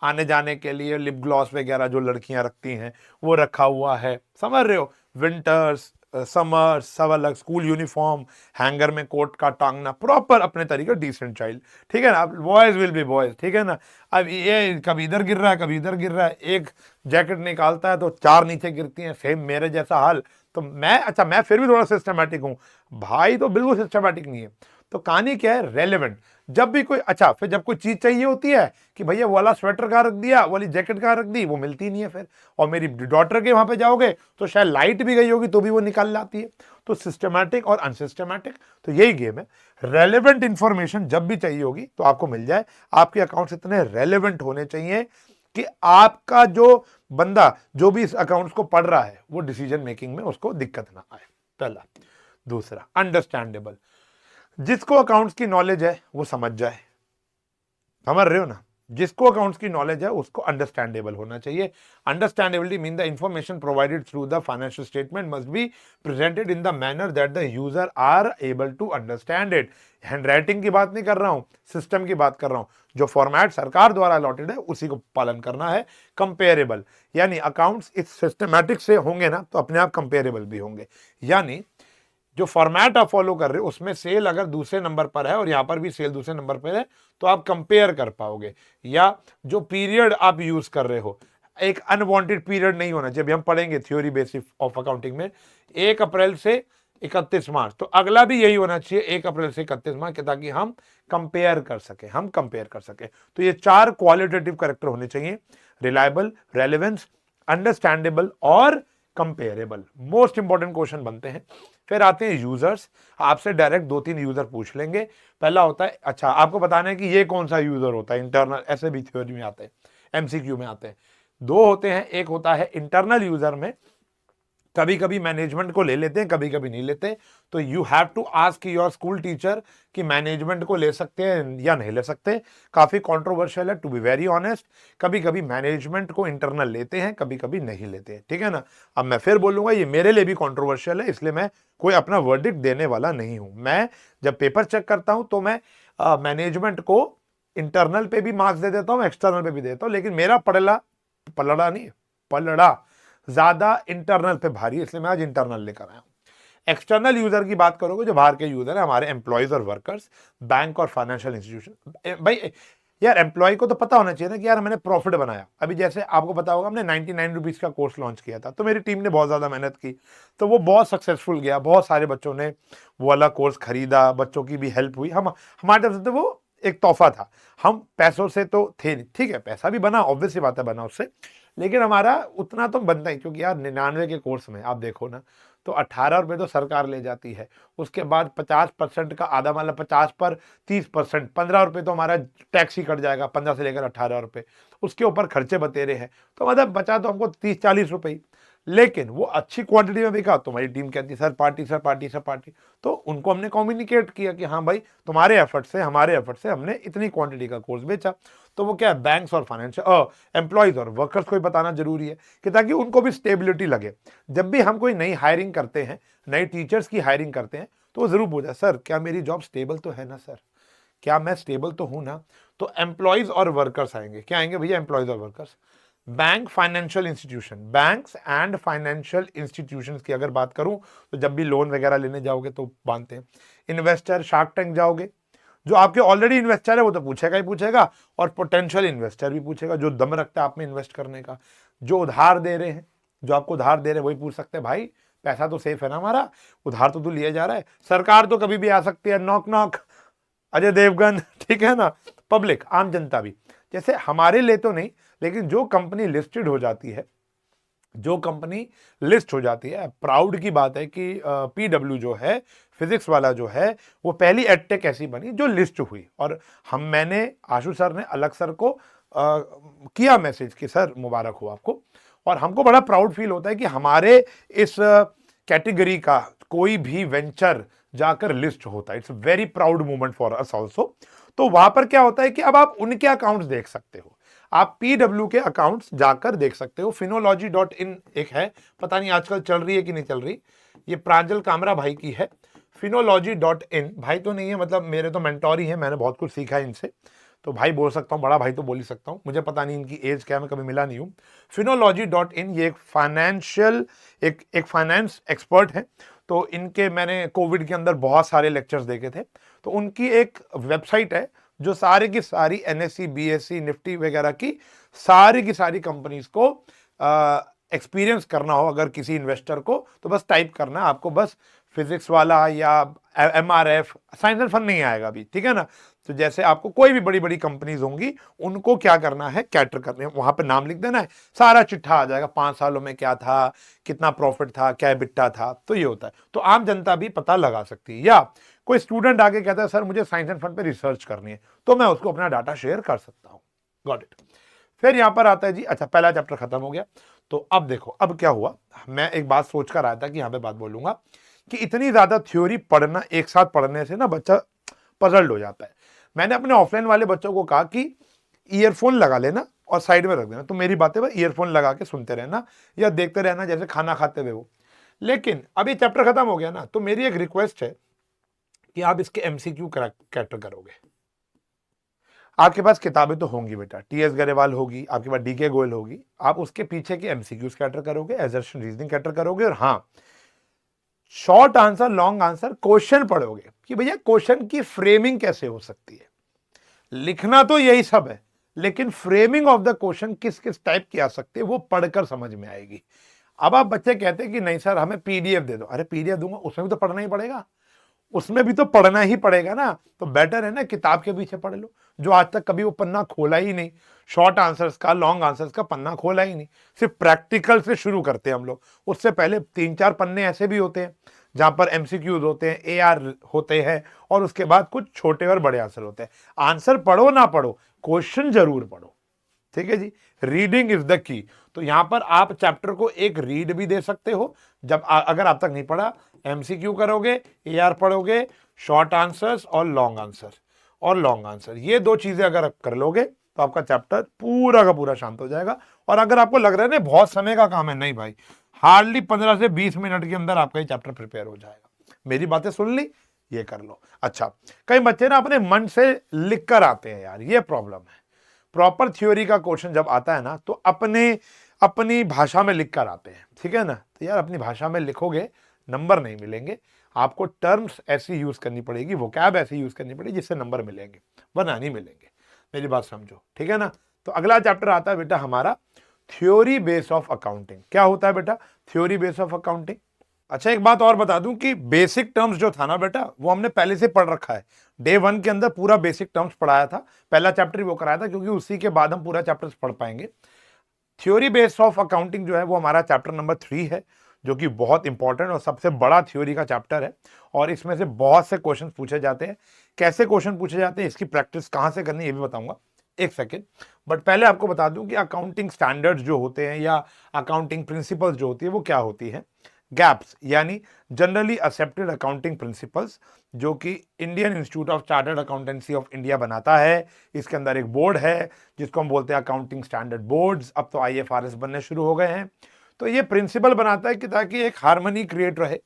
Speaker 1: आने जाने के लिए लिप ग्लॉस वगैरह जो लड़कियां रखती हैं वो रखा हुआ है, समझ रहे हो। विंटर्स, समर्स, सब अलग, स्कूल यूनिफॉर्म, हैंगर में कोट का टांगना, प्रॉपर अपने तरीके, डिसेंट चाइल्ड, ठीक है ना। बॉयज विल बी बॉयज, ठीक है ना। अब ये कभी इधर गिर रहा है कभी इधर गिर रहा है, एक जैकेट निकालता है तो 4 नीचे गिरती हैं, सेम मेरे जैसा हाल। तो मैं फिर भी थोड़ा सिस्टमैटिक हूं, भाई तो बिल्कुल सिस्टमैटिक नहीं है। तो कहानी क्या है, रेलेवेंट। जब भी कोई, अच्छा फिर जब कोई चीज चाहिए होती है कि भैया वो वाला स्वेटर कहाँ रख दिया, वाली जैकेट कहाँ रख दी, वो मिलती नहीं है फिर। और मेरी डॉटर के वहां पे जाओगे तो शायद लाइट भी गई होगी तो भी वो निकाल लाती है। तो सिस्टमैटिक और अनसिस्टमैटिक, तो यही गेम है। रेलेवेंट इंफॉर्मेशन जब भी चाहिए होगी तो आपको मिल जाए। आपके अकाउंट्स इतने रेलेवेंट होने चाहिए कि आपका जो बंदा जो भी इस अकाउंट्स को पढ़ रहा है वो डिसीजन मेकिंग में उसको दिक्कत ना आए, पहला। दूसरा, अंडरस्टैंडेबल, जिसको अकाउंट्स की नॉलेज है वो समझ जाए, समझ रहे हो ना। जिसको अकाउंट्स की नॉलेज है उसको अंडरस्टैंडेबल होना चाहिए। Understandability mean the information provided through the financial statement must be presented in the manner that the user are able to understand it. Handwriting की बात नहीं कर रहा हूं, सिस्टम की बात कर रहा हूं। जो फॉर्मेट सरकार द्वारा अलॉटेड है उसी को पालन करना है। कंपेरेबल यानी अकाउंट्स इस सिस्टमैटिक से होंगे ना तो अपने आप कंपेरेबल भी होंगे। यानी जो फॉर्मेट आप फॉलो कर रहे हो उसमें सेल अगर दूसरे नंबर पर है और यहां पर भी सेल दूसरे नंबर पर है तो आप कंपेयर कर पाओगे। या जो पीरियड आप यूज कर रहे हो, एक अनवांटेड पीरियड नहीं होना चाहिए। अभी हम पढ़ेंगे थ्योरी बेसिस ऑफ अकाउंटिंग में 1 अप्रैल से 31 मार्च, तो अगला भी यही होना चाहिए 1 अप्रैल से 31 मार्च, ताकि हम कंपेयर कर सके। तो ये 4 क्वालिटेटिव कैरेक्टर होने चाहिए: रिलायबल, रेलेवेंस, अंडरस्टैंडेबल और कंपेरेबल। मोस्ट इंपॉर्टेंट क्वेश्चन बनते हैं। फिर आते हैं यूजर्स। आपसे डायरेक्ट 2-3 यूजर पूछ लेंगे। पहला होता है, अच्छा आपको बताना है कि ये कौन सा यूजर होता है इंटरनल, ऐसे भी थ्योरी में आते हैं, एमसीक्यू में आते हैं। 2 होते हैं, एक होता है इंटरनल यूजर में कभी कभी मैनेजमेंट को ले लेते हैं, कभी कभी नहीं लेते। तो you have to ask your school teacher कि मैनेजमेंट को ले सकते हैं या नहीं ले सकते। काफी कंट्रोवर्शियल है टू बी वेरी ऑनेस्ट। कभी कभी मैनेजमेंट को इंटरनल लेते हैं, कभी कभी नहीं लेते हैं, ठीक है ना। अब मैं फिर बोलूंगा ये मेरे लिए भी कंट्रोवर्शियल है, इसलिए मैं कोई अपना वर्डिक्ट देने वाला नहीं हूं। मैं जब पेपर चेक करता हूं तो मैं मैनेजमेंट को इंटरनल पे भी मार्क्स दे देता हूं, एक्सटर्नल पे भी देता हूं, लेकिन मेरा पलड़ा ज्यादा इंटरनल पे भारी है, इसलिए मैं आज इंटरनल लेकर आया हूं। एक्सटर्नल यूजर की बात करोगे, जो बाहर के यूजर है, हमारे एम्प्लॉयज और वर्कर्स, बैंक और फाइनेंशियल इंस्टीट्यूशन। भाई यार एम्प्लॉय को तो पता होना चाहिए ना कि यार मैंने प्रॉफिट बनाया। अभी जैसे आपको पता होगा हमने 99 रुपीज का कोर्स लॉन्च किया था, तो मेरी टीम ने बहुत ज्यादा मेहनत की, तो वो बहुत सक्सेसफुल गया। बहुत सारे बच्चों ने वो वाला कोर्स खरीदा, बच्चों की भी हेल्प हुई। हम हमारे तरफ से तो वो एक तोहफा था। हम पैसों से तो थे नहीं, ठीक है पैसा भी बना, ऑब्वियस सी बात है बना उससे, लेकिन हमारा उतना तो बनता ही, क्योंकि यार 99 के कोर्स में आप देखो ना तो 18 रुपए तो सरकार ले जाती है। उसके बाद 50% का आधा, मतलब 50 पर 30%, 15 रुपए तो हमारा टैक्स ही कट जाएगा, 15 से लेकर 18 रुपए। उसके ऊपर खर्चे बतेरे हैं, तो मतलब बचा तो हमको 30-40 रुपए ही। लेकिन वो अच्छी क्वांटिटी में बिका तो हमारी टीम कहती सर पार्टी। तो उनको हमने कम्युनिकेट किया कि हाँ भाई तुम्हारे एफर्ट से, हमारे एफर्ट से हमने इतनी क्वांटिटी का कोर्स बेचा। तो वो क्या है, बैंक्स और फाइनेंशियल एम्प्लॉयज और वर्कर्स को भी बताना जरूरी है कि ताकि उनको भी स्टेबिलिटी लगे। जब भी हम कोई नई हायरिंग करते हैं, नए टीचर्स की हायरिंग करते हैं, तो वो जरूर पूछा सर क्या मेरी जॉब स्टेबल तो है ना, सर क्या मैं स्टेबल तो हूं ना। तो एम्प्लॉयज और वर्कर्स आएंगे, क्या आएंगे भैया, एम्प्लॉयज और workers. Bank financial institution, banks and financial institutions की अगर बात करूं तो जब भी लोन वगैरह लेने जाओगे तो बांधते हैं। इन्वेस्टर, शार्क टैंक जाओगे, जो आपके ऑलरेडी इन्वेस्टर है वो तो पूछेगा ही पूछेगा, और पोटेंशियल इन्वेस्टर भी पूछेगा, जो दम रखता है आप में इन्वेस्ट करने का। जो उधार दे रहे हैं, जो आपको उधार दे रहे हैं वही पूछ सकते हैं भाई पैसा तो सेफ है ना हमारा, उधार तो तू लिया जा रहा है। सरकार तो कभी भी आ सकती है, नॉक नॉक, अजय देवगन, ठीक है ना। पब्लिक, आम जनता भी, जैसे हमारे लिए तो नहीं, लेकिन जो कंपनी लिस्टेड हो जाती है, जो कंपनी लिस्ट हो जाती है, प्राउड की बात है कि पीडब्ल्यू जो है, फिजिक्स वाला जो है, वो पहली एडटेक ऐसी बनी जो लिस्ट हुई। और मैंने आशु सर ने अलग सर को किया मैसेज कि सर मुबारक हो आपको। और हमको बड़ा प्राउड फील होता है कि हमारे इस कैटेगरी का कोई भी वेंचर जाकर लिस्ट होता है। It's very proud moment for us also. तो वहां पर क्या होता है कि अब आप उनके अकाउंट्स देख सकते हो, आप पीडब्ल्यू के अकाउंट्स जाकर देख सकते हो। फिनोलॉजी.इन एक है, पता नहीं आजकल चल रही है कि नहीं चल रही, ये प्रांजल कामरा भाई की है। फिनोलॉजी.इन, भाई तो नहीं है, मतलब मेरे तो मेंटोर ही है, मैंने बहुत कुछ सीखा है इनसे, तो भाई बोल सकता हूँ, बड़ा भाई तो बोल ही सकता हूँ। मुझे पता नहीं इनकी एज क्या है, मैं कभी मिला नहीं हूँ। फिनोलॉजी.इन ये एक फाइनेंशियल, एक फाइनेंस एक्सपर्ट है। तो इनके मैंने कोविड के अंदर बहुत सारे लेक्चर्स देखे थे। तो उनकी एक वेबसाइट है जो सारी की सारी एनएससी, बीएससी, निफ्टी वगैरह की सारी कंपनीज को एक्सपीरियंस करना हो अगर किसी इन्वेस्टर को, तो बस टाइप करना है आपको, बस फिजिक्स वाला या एमआरएफ, साइंस एंड फन नहीं आएगा अभी, ठीक है ना। तो जैसे आपको कोई भी बड़ी बड़ी कंपनीज होंगी, उनको क्या करना है, कैटर करने, वहां पे नाम लिख देना है, सारा चिट्ठा आ जाएगा, 5 सालों में क्या था, कितना प्रॉफिट था, क्या बिट्टा था। तो ये होता है, तो आम जनता भी पता लगा सकती है। या कोई स्टूडेंट आके कहता है सर मुझे साइंस एंड फन पे रिसर्च करनी है, तो मैं उसको अपना डाटा शेयर कर सकता हूं। Got it. फिर यहां पर आता है जी, अच्छा पहला चैप्टर खत्म हो गया। तो अब देखो अब क्या हुआ, मैं एक बात सोच कर आया था कि यहां पे बात बोलूंगा कि इतनी ज्यादा थ्योरी पढ़ना, एक साथ पढ़ने से ना बच्चा पजल्ड हो जाता है। मैंने अपने ऑफलाइन वाले बच्चों को कहा कि ईयरफोन लगा लेना और साइड में रख देना, तो मेरी बातें बस ईयरफोन लगा के सुनते रहना या देखते रहना जैसे खाना खाते हुए हो। लेकिन अभी चैप्टर खत्म हो गया ना, तो मेरी एक रिक्वेस्ट है कि आप इसके एमसीक्यू कैटर करोगे। आपके पास किताबें तो होंगी बेटा, टीएस गरेवाल होगी, आपके पास डीके गोयल होगी, आप उसके पीछे के एमसीक्यूज कैटर करोगे, एजर्शन रीजनिंग कैटर करोगे, और हाँ, short answer long answer question पढ़ोगे कि भैया क्वेश्चन की फ्रेमिंग कैसे हो सकती है। लिखना तो यही सब है, लेकिन फ्रेमिंग ऑफ द क्वेश्चन किस किस टाइप की आ सकती है वो पढ़कर समझ में आएगी। अब आप बच्चे कहते हैं कि नहीं सर हमें पीडीएफ दे दो, अरे पीडीएफ दूंगा, उसमें भी तो पढ़ना ही पड़ेगा, उसमें भी तो पढ़ना ही पड़ेगा ना। तो बेटर है ना किताब के पीछे पढ़ लो, जो आज तक कभी वो पन्ना खोला ही नहीं, शॉर्ट आंसर्स का लॉन्ग आंसर्स का पन्ना खोला ही नहीं, सिर्फ प्रैक्टिकल से शुरू करते हैं हम लोग। उससे पहले 3-4 पन्ने ऐसे भी होते हैं जहां पर एमसीक्यूज होते हैं, एआर होते हैं, और उसके बाद कुछ छोटे और बड़े आंसर होते हैं। आंसर पढ़ो ना पढ़ो, क्वेश्चन जरूर पढ़ो, ठीक है जी। Reading is the key. तो यहां पर आप चैप्टर को एक रीड भी दे सकते हो, जब अगर आप तक नहीं पढ़ा, एमसीक्यू करोगे, एआर पढ़ोगे, शॉर्ट आंसर्स और लॉन्ग आंसर, ये दो चीजें अगर आप कर लोगे तो आपका चैप्टर पूरा का पूरा शांत हो जाएगा। और अगर आपको लग रहा है ना बहुत समय का काम है, नहीं भाई, हार्डली 15 से 20 मिनट के अंदर आपका ये चैप्टर प्रिपेयर हो जाएगा। मेरी बातें सुन ली, ये कर लो। अच्छा, कई बच्चे ना अपने मन से लिख कर आते हैं यार, ये प्रॉब्लम है। प्रॉपर थ्योरी का क्वेश्चन जब आता है ना, तो अपनी भाषा में लिख कर आते हैं, ठीक है ना। तो यार अपनी भाषा में लिखोगे, नंबर नहीं मिलेंगे, आपको टर्म्स ऐसी यूज करनी पड़ेगी, वोकैब ऐसी यूज करनी पड़ेगी जिससे नंबर मिलेंगे, वरना नहीं मिलेंगे। मेरी बात समझो, ठीक है ना। तो अगला चैप्टर आता है बेटा हमारा थ्योरी बेस ऑफ अकाउंटिंग। क्या होता है बेटा थ्योरी बेस ऑफ अकाउंटिंग? अच्छा, एक बात और बता दूं कि बेसिक टर्म्स जो था ना बेटा, वो हमने पहले से पढ़ रखा है। डे 1 के अंदर पूरा बेसिक टर्म्स पढ़ाया था, पहला चैप्टर ही वो कराया था, क्योंकि उसी के बाद हम पूरा चैप्टर पढ़ पाएंगे। थ्योरी बेस ऑफ अकाउंटिंग जो है वो हमारा चैप्टर नंबर 3 है, जो कि बहुत इंपॉर्टेंट और सबसे बड़ा थ्योरी का चैप्टर है। और इसमें से बहुत से क्वेश्चन पूछे जाते हैं। कैसे क्वेश्चन पूछे जाते हैं, इसकी प्रैक्टिस कहां से करनी है, ये भी बताऊंगा, एक सेकेंड। बट पहले आपको बता दूं कि अकाउंटिंग स्टैंडर्ड्स जो होते हैं या अकाउंटिंग प्रिंसिपल्स जो होती है वो क्या होती है। गैप्स यानी जनरली एक्सेप्टेड अकाउंटिंग प्रिंसिपल्स, जो कि Indian institute of chartered accountancy of India बनाता है। इसके अंदर एक बोर्ड है जिसको हम बोलते हैं अकाउंटिंग स्टैंडर्ड बोर्ड्स। अब तो आईएफआरएस बनने शुरू हो गए हैं। तो ये प्रिंसिपल बनाता है कि ताकि एक हार्मनी क्रिएट रहे,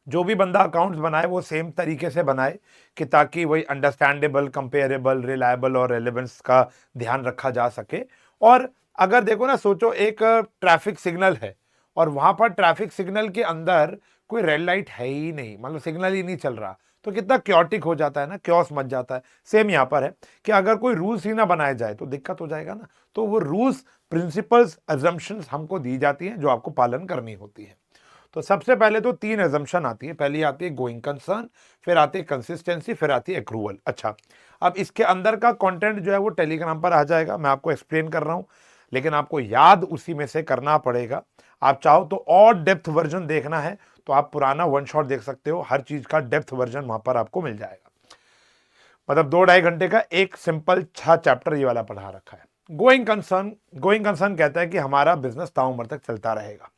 Speaker 1: जो भी बंदा अकाउंट्स बनाए वो सेम तरीके से बनाए, कि ताकि वही अंडरस्टैंडेबल, कंपेरेबल, रिलायबल और रेलेवेंस का ध्यान रखा जा सके। और अगर देखो ना, सोचो एक ट्रैफिक सिग्नल है और वहां पर ट्रैफिक सिग्नल के अंदर कोई रेड लाइट है ही नहीं, मतलब सिग्नल ही नहीं चल रहा, तो कितना क्योटिक हो जाता है ना, क्योस मच जाता है। सेम यहाँ पर है कि अगर कोई रूल्स ही ना बनाया जाए तो दिक्कत हो जाएगा ना। तो वो रूल्स, प्रिंसिपल्स, अजम्पशंस हमको दी जाती हैं जो आपको पालन करनी होती है। तो सबसे पहले तो 3 एजम्पशन आती है। पहली आती है गोइंग कंसर्न, फिर आती है कंसिस्टेंसी, फिर आती है एक्रूवल। अच्छा, अब इसके अंदर का कंटेंट जो है वो टेलीग्राम पर आ जाएगा, मैं आपको एक्सप्लेन कर रहा हूं, लेकिन आपको याद उसी में से करना पड़ेगा। आप चाहो तो और डेप्थ वर्जन देखना है तो आप पुराना वन शॉट देख सकते हो, हर चीज का डेप्थ वर्जन वहां पर आपको मिल जाएगा। मतलब 2-2.5 घंटे का एक सिंपल 6 चैप्टर ये वाला पढ़ा रखा है। गोइंग कंसर्न कहता है कि हमारा बिजनेस ताऊ उम्र तक चलता रहेगा।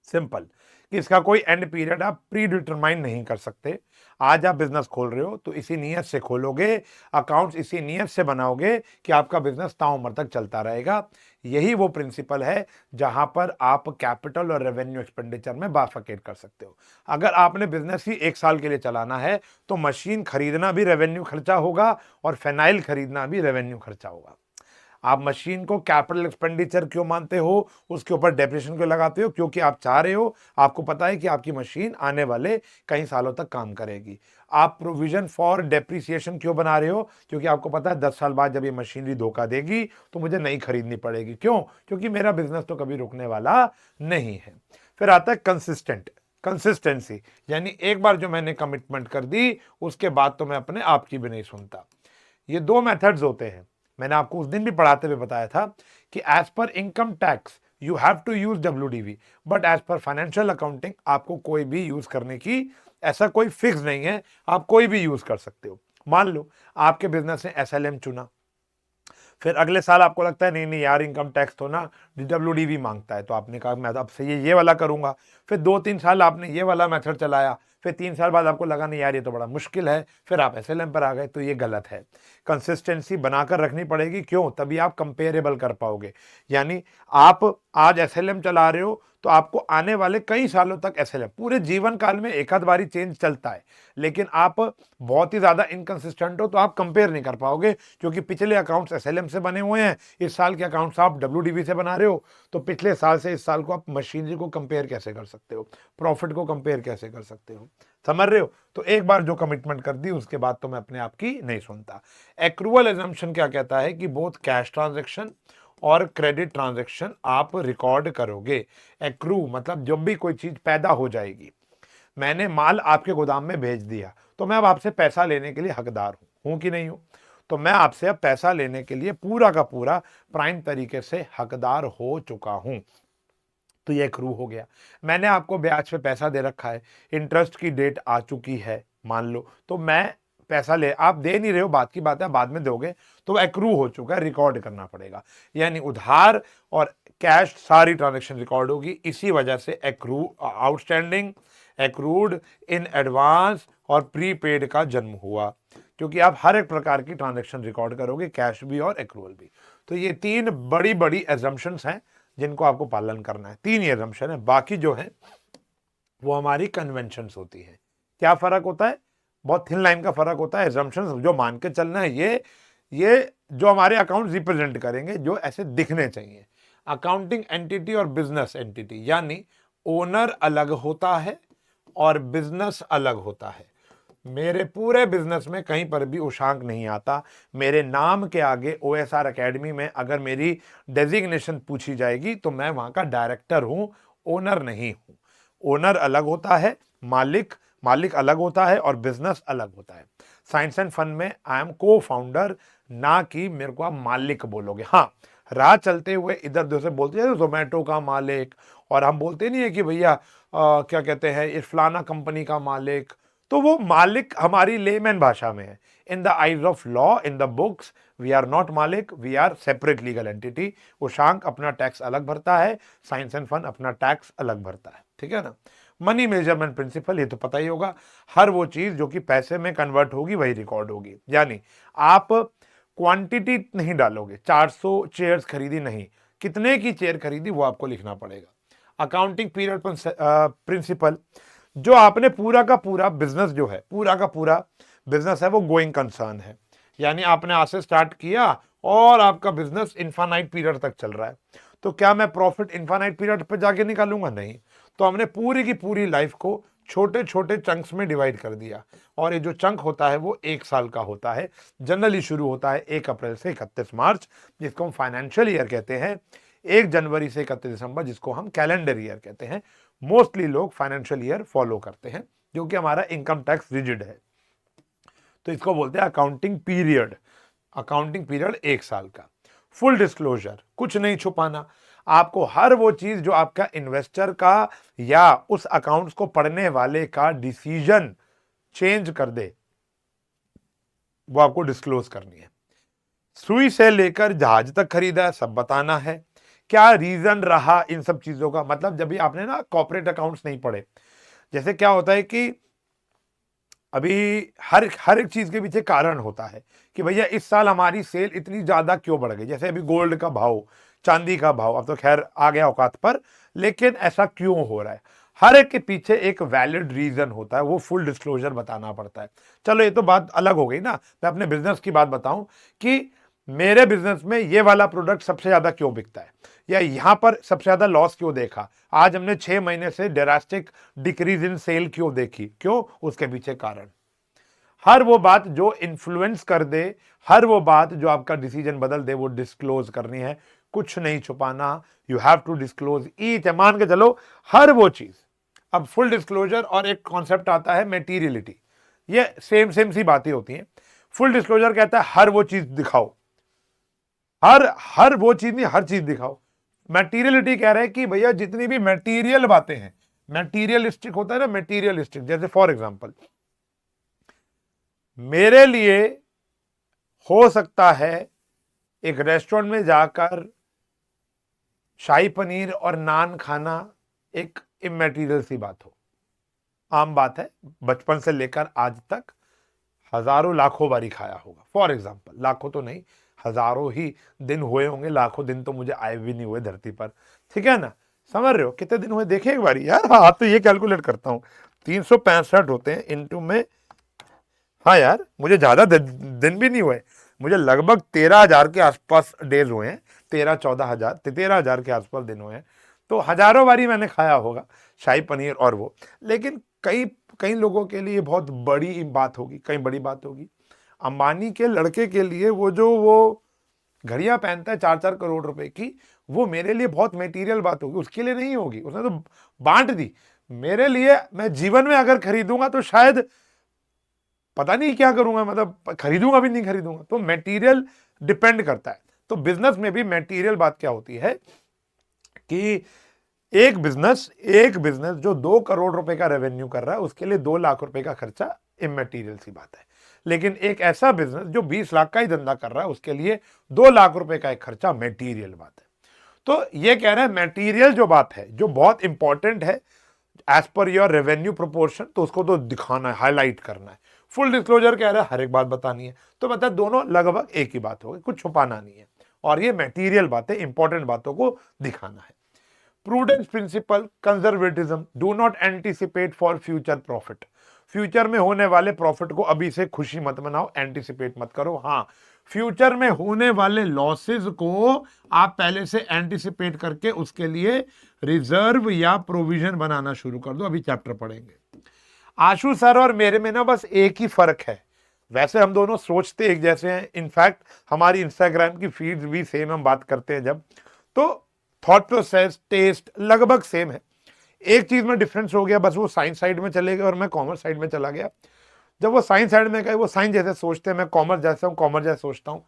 Speaker 1: सिंपल, कि इसका कोई एंड पीरियड आप प्री डिटरमाइन नहीं कर सकते। आज आप बिजनेस खोल रहे हो तो इसी नीयत से खोलोगे, अकाउंट्स इसी नीयत से बनाओगे कि आपका बिजनेस ताउम्र तक चलता रहेगा। यही वो प्रिंसिपल है जहां पर आप कैपिटल और रेवेन्यू एक्सपेंडिचर में बाफकेट कर सकते हो। अगर आपने बिजनेस ही 1 साल के लिए चलाना है तो मशीन खरीदना भी रेवेन्यू खर्चा होगा और फेनाइल खरीदना भी रेवेन्यू खर्चा होगा। आप मशीन को कैपिटल एक्सपेंडिचर क्यों मानते हो, उसके ऊपर डेप्रिसिएशन क्यों लगाते हो? क्योंकि आप चाह रहे हो, आपको पता है कि आपकी मशीन आने वाले कई सालों तक काम करेगी। आप प्रोविजन फॉर डेप्रिसिएशन क्यों बना रहे हो? क्योंकि आपको पता है 10 साल बाद जब ये मशीनरी धोखा देगी तो मुझे नई खरीदनी पड़ेगी। क्यों? क्योंकि मेरा बिजनेस तो कभी रुकने वाला नहीं है। फिर आता है कंसिस्टेंसी, यानी एक बार जो मैंने कमिटमेंट कर दी उसके बाद तो मैं अपने आप की भी नहीं सुनता। ये 2 मेथड्स होते हैं। मैंने आपको उस दिन भी पढ़ाते हुए बताया था कि as per income tax you have to use WDV, but as per financial accounting आपको कोई भी यूज करने की ऐसा कोई फिक्स नहीं है, आप कोई भी यूज कर सकते हो। मान लो आपके बिजनेस ने SLM चुना, फिर अगले साल आपको लगता है नहीं नहीं यार इनकम टैक्स तो ना DWDV मांगता है, तो आपने कहा मैं अब से ये वाला करूंगा। फिर 2-3 साल आपने ये वाला मेथड चलाया, फिर 3 साल बाद आपको लगा नहीं यार ये तो बड़ा मुश्किल है, फिर आप एसएलएम पर आ गए, तो ये गलत है। कंसिस्टेंसी बनाकर रखनी पड़ेगी, क्यों? तभी आप कंपेरेबल कर पाओगे। यानी आप आज एसएलएम चला रहे हो तो आपको आने वाले कई सालों तक एसएलएम, पूरे जीवन काल में एक आध बारी चेंज चलता है, लेकिन आप बहुत ही ज्यादा इनकंसिस्टेंट हो तो आप कंपेयर नहीं कर पाओगे, क्योंकि पिछले अकाउंट्स एसएलएम से बने हुए हैं, इस साल के अकाउंट्स आप डब्ल्यूडीबी से बना रहे हो, तो पिछले साल से इस साल को आप मशीनरी को कंपेयर कैसे कर सकते हो, प्रॉफिट को कंपेयर कैसे कर सकते हो? समझ रहे हो? तो एक बार जो कमिटमेंट कर दी उसके बाद तो मैं अपने आप की नहीं सुनता। एक्रूअल एजम्पशन क्या कहता है कि बोथ कैश ट्रांजेक्शन और क्रेडिट ट्रांजैक्शन आप रिकॉर्ड करोगे। एक्रू मतलब जब भी कोई चीज पैदा हो जाएगी, मैंने माल आपके गोदाम में भेज दिया, तो मैं अब आपसे पैसा लेने के लिए हकदार हूं कि नहीं हूं? तो मैं आपसे अब पैसा लेने के लिए पूरा का पूरा प्राइम तरीके से हकदार हो चुका हूं, तो ये एक्रू हो गया। मैंने आपको ब्याज पे पैसा दे रखा है, इंटरेस्ट की डेट आ चुकी है मान लो, तो मैं पैसा ले, आप दे नहीं रहे हो, बात की बात है, बाद में दोगे, तो एक्रू हो चुका है, रिकॉर्ड करना पड़ेगा। यानी उधार और कैश सारी ट्रांजेक्शन रिकॉर्ड होगी, इसी वजह से accrue, outstanding, accrued, in advance और प्रीपेड का जन्म हुआ, क्योंकि आप हर एक प्रकार की ट्रांजेक्शन रिकॉर्ड करोगे, कैश भी और एक्रूअल भी। तो ये तीन बड़ी बड़ी एजम्पशंस हैं जिनको आपको पालन करना है। तीन ही एजम्पशन है, बाकी जो है वो हमारी कन्वेंशंस होती है। क्या फर्क होता है? बहुत थिन लाइन का फर्क होता है। एजम्पशंस जो मान के चलना है, ये जो हमारे अकाउंट रिप्रेजेंट करेंगे, जो ऐसे दिखने चाहिए। अकाउंटिंग एंटिटी और बिजनेस एंटिटी, यानी ओनर अलग होता है और बिजनेस अलग होता है। मेरे पूरे बिजनेस में कहीं पर भी उशांक नहीं आता। मेरे नाम के आगे ओएसआर एकेडमी में अगर मेरी डेजिग्नेशन पूछी जाएगी तो मैं वहां का डायरेक्टर हूं, ओनर नहीं हूं। ओनर अलग होता है, मालिक अलग होता है और बिजनेस अलग होता है। साइंस एंड फन में आई एम को फाउंडर, ना कि मेरे को आप मालिक बोलोगे। हाँ, राह चलते हुए इधर उधर से बोलते हैं जोमेटो का मालिक, और हम बोलते नहीं है कि भैया क्या कहते हैं, इस फलाना कंपनी का मालिक, तो वो मालिक हमारी लेमैन भाषा में है। In the eyes of law, in the books, we are not मालिक, we are separate legal entity. Ushank अपना टैक्स अलग भरता है, साइंस एंड फन अपना टैक्स अलग भरता है, ठीक है ना। मनी मेजरमेंट प्रिंसिपल, ये तो पता ही होगा, हर वो चीज जो कि पैसे में कन्वर्ट होगी वही रिकॉर्ड होगी। यानी आप क्वांटिटी नहीं डालोगे, 400 चेयर्स खरीदी नहीं, कितने की चेयर खरीदी वो आपको लिखना पड़ेगा। अकाउंटिंग पीरियड प्रिंसिपल, जो आपने पूरा का पूरा बिजनेस जो है, पूरा का पूरा बिजनेस है वो गोइंग कंसर्न है, यानी आपने आज से स्टार्ट किया और आपका बिजनेस इन्फानाइट पीरियड तक चल रहा है, तो क्या मैं प्रॉफिट इन्फानाइट पीरियड पे जाके निकालूंगा? नहीं। तो हमने पूरी की पूरी लाइफ को छोटे छोटे चंक्स में डिवाइड कर दिया, और ये जो चंक होता है वो 1 साल का होता है। जनरली शुरू होता है 1 अप्रैल से 31 मार्च, जिसको हम फाइनेंशियल ईयर कहते हैं, 1 जनवरी से 31 दिसंबर, जिसको हम कैलेंडर ईयर कहते हैं। मोस्टली लोग फाइनेंशियल ईयर फॉलो करते हैं, क्योंकि हमारा इनकम टैक्स रिजिड है, तो इसको बोलते हैं अकाउंटिंग पीरियड। अकाउंटिंग पीरियड 1 साल का। फुल डिस्क्लोजर, कुछ नहीं छुपाना। आपको हर वो चीज जो आपका इन्वेस्टर का या उस अकाउंट्स को पढ़ने वाले का डिसीजन चेंज कर दे, वो आपको डिस्क्लोज करनी है। सुई से लेकर जहाज तक खरीदा है, सब बताना है। क्या रीजन रहा इन सब चीजों का? मतलब जब भी आपने ना कॉर्पोरेट अकाउंट्स नहीं पढ़े, जैसे क्या होता है कि अभी हर एक चीज के पीछे कारण होता है कि भैया इस साल हमारी सेल इतनी ज्यादा क्यों बढ़ गई। जैसे अभी गोल्ड का भाव, चांदी का भाव, अब तो खैर आ गया औकात पर, लेकिन ऐसा क्यों हो रहा है? हर एक के पीछे एक वैलिड रीजन होता है, वो फुल डिस्क्लोजर बताना पड़ता है। चलो ये तो बात अलग हो गई ना, मैं अपने बिजनेस की बात बताऊं कि मेरे बिजनेस में ये वाला प्रोडक्ट सबसे ज्यादा क्यों बिकता है, या यहां पर सबसे ज्यादा लॉस क्यों देखा, आज हमने 6 महीने से ड्रास्टिक डिक्रीज इन सेल क्यों देखी, क्यों? उसके पीछे कारण। हर वो बात जो इन्फ्लुएंस कर दे, हर वो बात जो आपका डिसीजन बदल दे, वो डिस्क्लोज करनी है, कुछ नहीं छुपाना। You have to disclose each, मान के चलो हर वो चीज। अब फुल डिस्क्लोजर और एक कॉन्सेप्ट आता है मेटीरियलिटी, ये सेम सेम सी बातें होती हैं। फुल डिस्क्लोजर कहता है हर वो चीज दिखाओ, हर वो चीज नहीं, हर चीज दिखाओ। मटेरियलिटी कह रहा है कि भैया जितनी भी मटेरियल बातें हैं, मटेरियलिस्टिक होता है ना, मटेरियलिस्टिक, जैसे फॉर एग्जांपल मेरे लिए हो सकता है एक रेस्टोरेंट में जाकर शाही पनीर और नान खाना एक इमेटीरियल सी बात हो, आम बात है, बचपन से लेकर आज तक हजारों लाखों बारी खाया होगा। फॉर एग्जाम्पल, लाखों तो नहीं, हजारों ही दिन हुए होंगे, लाखों दिन तो मुझे आए भी नहीं हुए धरती पर, ठीक है ना। समझ रहे हो कितने दिन हुए, देखे एक बारी यार। हाँ तो ये कैलकुलेट करता हूँ, 365 होते हैं इंटू में, हाँ यार मुझे ज्यादा दिन भी नहीं हुए, मुझे लगभग 13,000 के आसपास डेज हुए हैं, 13-14,000, 13,000 के आसपास दिन हुए हैं। तो हजारों बारी मैंने खाया होगा शाही पनीर और वो। लेकिन कई कई लोगों के लिए बहुत बड़ी बात होगी, कई बड़ी बात होगी। अंबानी के लड़के के लिए वो घड़ियां पहनता है 4-4 करोड़ रुपए की, वो मेरे लिए बहुत मेटीरियल बात होगी, उसके लिए नहीं होगी, उसने तो बांट दी। मेरे लिए, मैं जीवन में अगर खरीदूंगा तो शायद पता नहीं क्या करूंगा, मतलब खरीदूंगा भी नहीं खरीदूंगा। तो मटेरियल डिपेंड करता है। तो बिजनेस में भी मटेरियल बात क्या होती है कि एक बिजनेस जो 2 करोड़ रुपए का रेवेन्यू कर रहा है, उसके लिए 2 लाख रुपए का खर्चा इमेटीरियल सी बात है। लेकिन एक ऐसा बिजनेस जो 20 लाख का ही धंधा कर रहा है, उसके लिए 2 लाख रुपए का एक खर्चा मटेरियल बात है। तो ये कह रहे हैं मटेरियल जो बात है, जो बहुत इंपॉर्टेंट है as per your revenue proportion, तो उसको तो दिखाना है, हाईलाइट करना है। फुल डिस्क्लोजर कह रहा है हर एक बात बतानी है, तो मतलब दोनों लगभग एक ही बात होगी, कुछ छुपाना नहीं है। और ये मटेरियल बातें, इंपॉर्टेंट बातों को दिखाना है। Prudence principle, conservatism, do not anticipate for future profit. Future में होने वाले प्रॉफिट को अभी से खुशी मत मनाओ, एंटिसिपेट मत करो। हाँ, फ्यूचर में होने वाले लॉसेस को आप पहले से एंटिसिपेट करके उसके लिए रिजर्व या प्रोविजन बनाना शुरू कर दो। अभी चैप्टर पढ़ेंगे। आशु सर और मेरे में ना बस एक ही फर्क है, वैसे हम दोनों सोचते एक जैसे हैं, इनफैक्ट हमारी इंस्टाग्राम की फीड भी सेम, हम बात करते हैं जब, तो थॉट प्रोसेस, टेस्ट लगभग सेम है। एक चीज में डिफरेंस हो गया, बस वो साइंस साइड में चले गए और मैं कॉमर्स साइड में चला गया। जब वो साइंस साइड में गए, वो साइंस जैसे सोचते हैं, मैं कॉमर्स जैसे हूँ, कॉमर्स जैसे सोचता हूँ।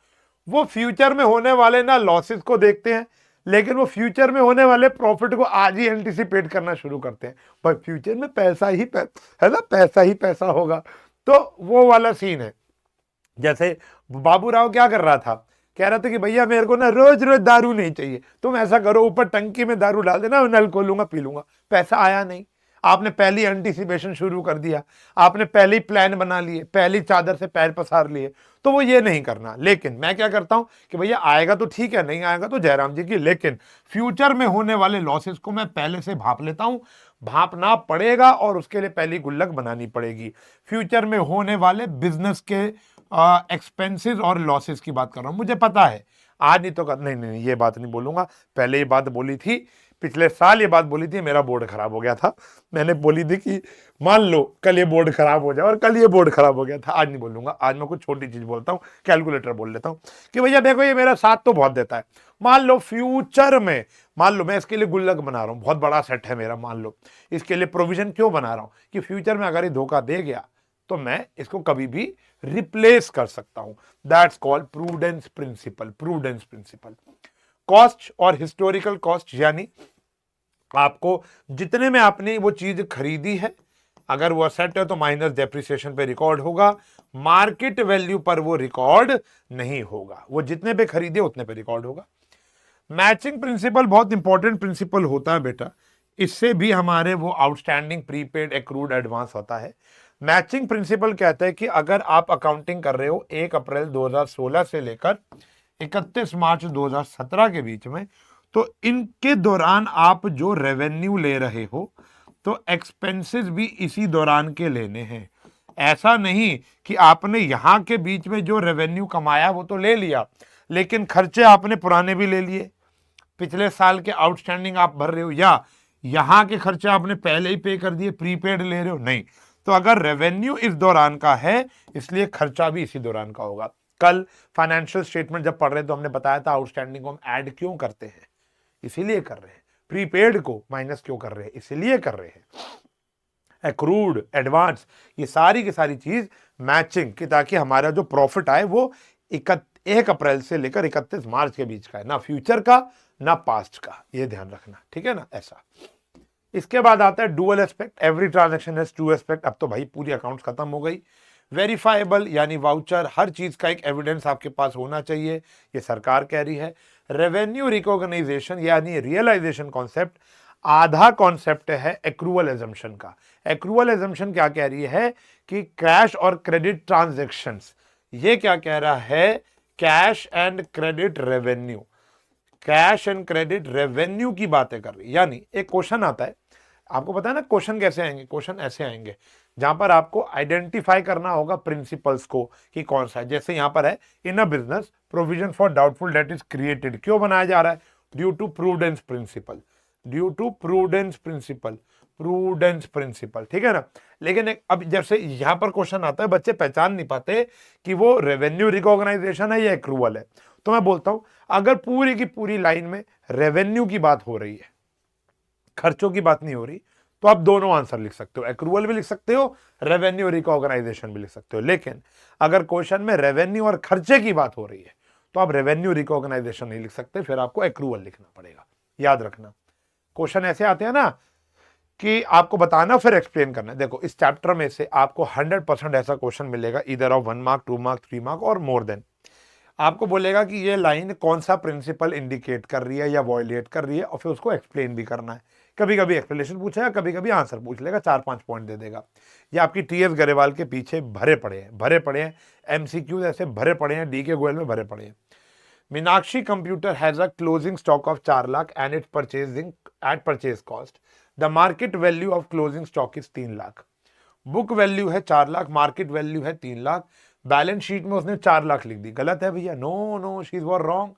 Speaker 1: वो फ्यूचर में होने वाले ना लॉसेस को देखते हैं, लेकिन वो फ्यूचर में होने वाले प्रॉफिट को आज ही एंटिसिपेट करना शुरू करते हैं। भाई फ्यूचर में पैसा ही है ना, पैसा ही पैसा होगा। तो वो वाला सीन है। जैसे बाबू राव क्या कर रहा था, कह रहा था कि भैया मेरे को ना रोज रोज दारू नहीं चाहिए, तुम ऐसा करो ऊपर टंकी में दारू डाल देना, नल खोलूंगा पी लूंगा। पैसा आया नहीं, आपने पहली एंटिसिपेशन शुरू कर दिया, आपने पहली प्लान बना लिए, पहली चादर से पैर पसार लिए। तो वो ये नहीं करना। लेकिन मैं क्या करता हूं कि भैया आएगा तो ठीक है, नहीं आएगा तो जयराम जी की, लेकिन फ्यूचर में होने वाले लॉसेस को मैं पहले से भाप लेता हूं। भापना पड़ेगा और उसके लिए पहली गुल्लक बनानी पड़ेगी। फ्यूचर में होने वाले बिजनेस के एक्सपेंसेस और लॉसेस की बात कर रहा हूं। मुझे पता है आज नहीं तो नहीं, नहीं नहीं ये बात नहीं बोलूंगा, पहले ये बात बोली थी, पिछले साल ये बात बोली थी, मेरा बोर्ड खराब हो गया था। मैंने बोली थी कि मान लो कल ये बोर्ड खराब हो जाए, और कल ये बोर्ड खराब हो गया था। आज नहीं बोलूंगा, आज मैं कुछ छोटी चीज बोलता हूँ, कैलकुलेटर बोल लेता हूँ कि भैया देखो ये मेरा साथ तो बहुत देता है। मान लो फ्यूचर में, मान लो मैं इसके लिए गुल्लक बना रहा हूँ, बहुत बड़ा सेट है मेरा, मान लो इसके लिए प्रोविजन क्यों बना रहा हूँ कि फ्यूचर में अगर ये धोखा दे गया तो मैं इसको कभी भी रिप्लेस कर सकता हूं। That's called prudence principle. Prudence principle, cost और हिस्टोरिकल कॉस्ट, यानी आपको जितने में आपने वो चीज खरीदी है, अगर वो असेट है तो माइनस डेप्रिसिएशन पे रिकॉर्ड होगा, मार्केट वैल्यू पर वो रिकॉर्ड नहीं होगा, वो जितने पे खरीदे उतने पे रिकॉर्ड होगा। मैचिंग प्रिंसिपल बहुत इंपॉर्टेंट प्रिंसिपल होता है बेटा, इससे भी हमारे वो आउटस्टैंडिंग, प्रीपेड, एक्रूड, एडवांस होता है। मैचिंग प्रिंसिपल कहता है कि अगर आप अकाउंटिंग कर रहे हो 1 अप्रैल 2016 से लेकर 31 मार्च 2017 के बीच में, तो इनके दौरान आप जो रेवेन्यू ले रहे हो तो एक्सपेंसेस भी इसी दौरान के लेने हैं। ऐसा नहीं कि आपने यहां के बीच में जो रेवेन्यू कमाया वो तो ले लिया, लेकिन खर्चे आपने पुराने भी ले लिए, पिछले साल के आउटस्टैंडिंग आप भर रहे हो, या यहां के खर्चे आपने पहले ही पे कर दिए, प्रीपेड ले रहे हो, नहीं। तो अगर रेवेन्यू इस दौरान का है, इसलिए खर्चा भी इसी दौरान का होगा। कल फाइनेंशियल स्टेटमेंट जब पढ़ रहे तो हमने बताया था आउटस्टैंडिंग को हम ऐड क्यों करते हैं, इसीलिए कर रहे हैं। प्रीपेड को माइनस क्यों कर रहे हैं, इसीलिए कर रहे हैं। एक्रूड, एडवांस, ये सारी की सारी चीज मैचिंग की, ताकि हमारा जो प्रॉफिट आए वो 1 अप्रैल से लेकर 31 मार्च के बीच का है, ना फ्यूचर का ना पास्ट का, ये ध्यान रखना, ठीक है ना। ऐसा इसके बाद आता है dual aspect, every transaction has to aspect. अब तो भाई पूरी अकाउंट्स खत्म हो गई। वेरीफाइबल यानी वाउचर, हर चीज का एक एविडेंस आपके पास होना चाहिए, ये सरकार कह रही है। रेवेन्यू रिकॉग्नाइजेशन यानी रियलाइजेशन कॉन्सेप्ट, आधा कॉन्सेप्ट है एक्रूवल एजम्पशन का। एक्रूवल एजम्पशन क्या कह रही है कि कैश और क्रेडिट ट्रांजैक्शंस, ये क्या कह रहा है, cash and credit revenue, cash and credit revenue की बातें कर रही है। यानी एक क्वेश्चन आता है, आपको पता है ना क्वेश्चन कैसे आएंगे, क्वेश्चन ऐसे आएंगे जहां पर आपको आइडेंटिफाई करना होगा प्रिंसिपल्स को कि कौन सा है। जैसे यहां पर है, in a business provision for doubtful debt is created, क्यों बनाया जा रहा है, due to prudence principle, due to prudence principle, prudence principle, ठीक है ना। लेकिन अब जैसे यहां पर क्वेश्चन आता है, बच्चे पहचान नहीं पाते कि वो रेवेन्यू रिकॉग्नाइजेशन है या एक्रूवल है। तो मैं बोलता हूं, अगर पूरी की पूरी लाइन में रेवेन्यू की बात हो रही है, खर्चों की बात नहीं हो रही, तो आप दोनों आंसर लिख सकते हो, एक्रूवल भी लिख सकते हो, रेवेन्यू रिकॉग्नाइजेशन भी लिख सकते हो। लेकिन अगर क्वेश्चन में रेवेन्यू और खर्चे की बात हो रही है तो आप रेवेन्यू रिकॉग्नाइजेशन नहीं लिख सकते, फिर आपको एक्रूवल लिखना पड़ेगा। याद रखना, क्वेश्चन ऐसे आते हैं ना कि आपको बताना फिर एक्सप्लेन करना है। देखो इस चैप्टर में से आपको 100% ऐसा क्वेश्चन मिलेगा, इधर ऑफ 1 मार्क, 2 मार्क, 3 मार्क और मोर देन। आपको बोलेगा कि ये लाइन कौन सा प्रिंसिपल इंडिकेट कर रही है या वॉयलेट कर रही है, और फिर उसको एक्सप्लेन भी करना है। कभी कभी एक्सप्लेनेशन पूछेगा, कभी कभी आंसर पूछ लेगा, 4-5 पॉइंट दे देगा। ये आपकी टीएस गरेवाल के पीछे भरे पड़े हैं, एमसीक्यूज ऐसे भरे पड़े हैं, डी के गोयल में भरे पड़े हैं। Meenakshi computer has a closing stock of 4 lakh and it purchasing at purchase cost, the market value of closing stock is 3 lakh. Book value है 4 लाख, मार्केट वैल्यू है 3 लाख, बैलेंस शीट में उसने 4 लाख लिख दी। गलत है भैया, no no, she is were wrong.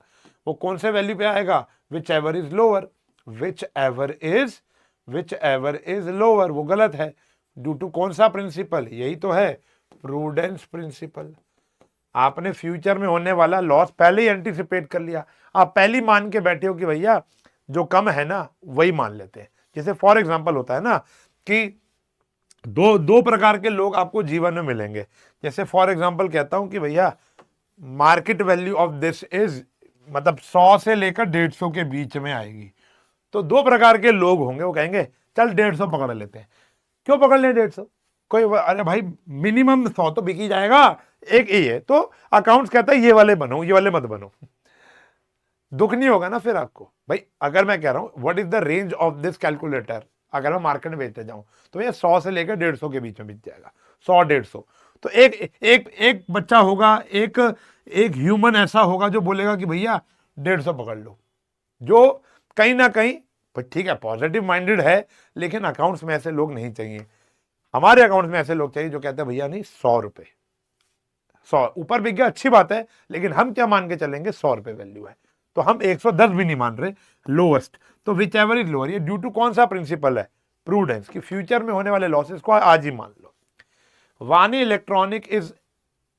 Speaker 1: वो कौन से वैल्यू पे आएगा, whichever is lower, whichever is lower, वो गलत है। ड्यू टू कौन सा प्रिंसिपल, यही तो है, प्रूडेंस प्रिंसिपल। आपने फ्यूचर में होने वाला लॉस पहले ही एंटीसिपेट कर लिया, आप पहले ही मान के बैठे हो कि भैया जो कम है ना वही मान लेते हैं। जैसे फॉर एग्जांपल होता है ना कि दो प्रकार के लोग आपको जीवन में मिलेंगे। जैसे फॉर एग्जांपल कहता हूं कि भैया market value of this is, मतलब 100 से लेकर 150 के बीच में आएगी, तो दो प्रकार के लोग होंगे, वो कहेंगे चल 150 पकड़ लेते हैं। क्यों पकड़ लें 150, कोई अरे भाई मिनिमम 100 तो बिक ही जाएगा, एक ये है। तो अकाउंट्स कहता है ये वाले बनो, ये वाले मत बनो, दुख नहीं होगा ना फिर आपको। भाई अगर मैं कह रहा हूं what is the range of this calculator, अगर मैं मार्केट में बेचते जाऊं तो ये 100 से लेकर 150 के बीच में बिक जाएगा, 100-150। तो एक बच्चा होगा, एक ह्यूमन ऐसा होगा जो बोलेगा कि भैया 150 पकड़ लो, जो कहीं ना कहीं ठीक है पॉजिटिव माइंडेड है, लेकिन अकाउंट्स में ऐसे लोग नहीं चाहिए। हमारे अकाउंट्स में ऐसे लोग चाहिए जो कहते हैं भैया नहीं 100 रुपए, 100 ऊपर बिक गया अच्छी बात है, लेकिन हम क्या मान के चलेंगे, 100 रुपए वैल्यू है, तो हम 110 भी नहीं मान रहे, लोएस्ट। तो विच एवर इज लोअर, ये ड्यू टू कौन सा प्रिंसिपल है, प्रूडेंस, कि फ्यूचर में होने वाले लॉसेस को आज ही मान लो। वानी electronic is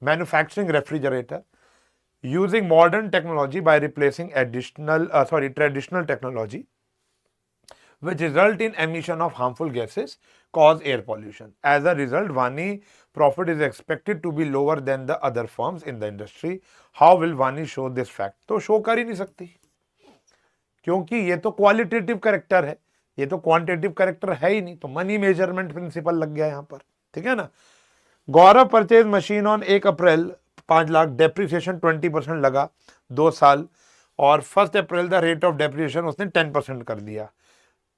Speaker 1: manufacturing refrigerator using modern technology by replacing traditional technology, which result in emission of harmful gases, cause air pollution. As a result, Vani profit is expected to be lower than the other firms in the industry. How will Vani show this fact? तो show कर ही नहीं सकती, क्योंकि ये तो qualitative character है, ये तो क्वांटिटेटिव कैरेक्टर है ही नहीं, तो मनी मेजरमेंट प्रिंसिपल लग गया यहां पर, ठीक है ना। Gaurav purchase machine on 1 April 5 lakh, depreciation 20% लगा 2 साल, और 1 अप्रैल द रेट ऑफ डेप्रिसिएशन उसने 10% कर दिया।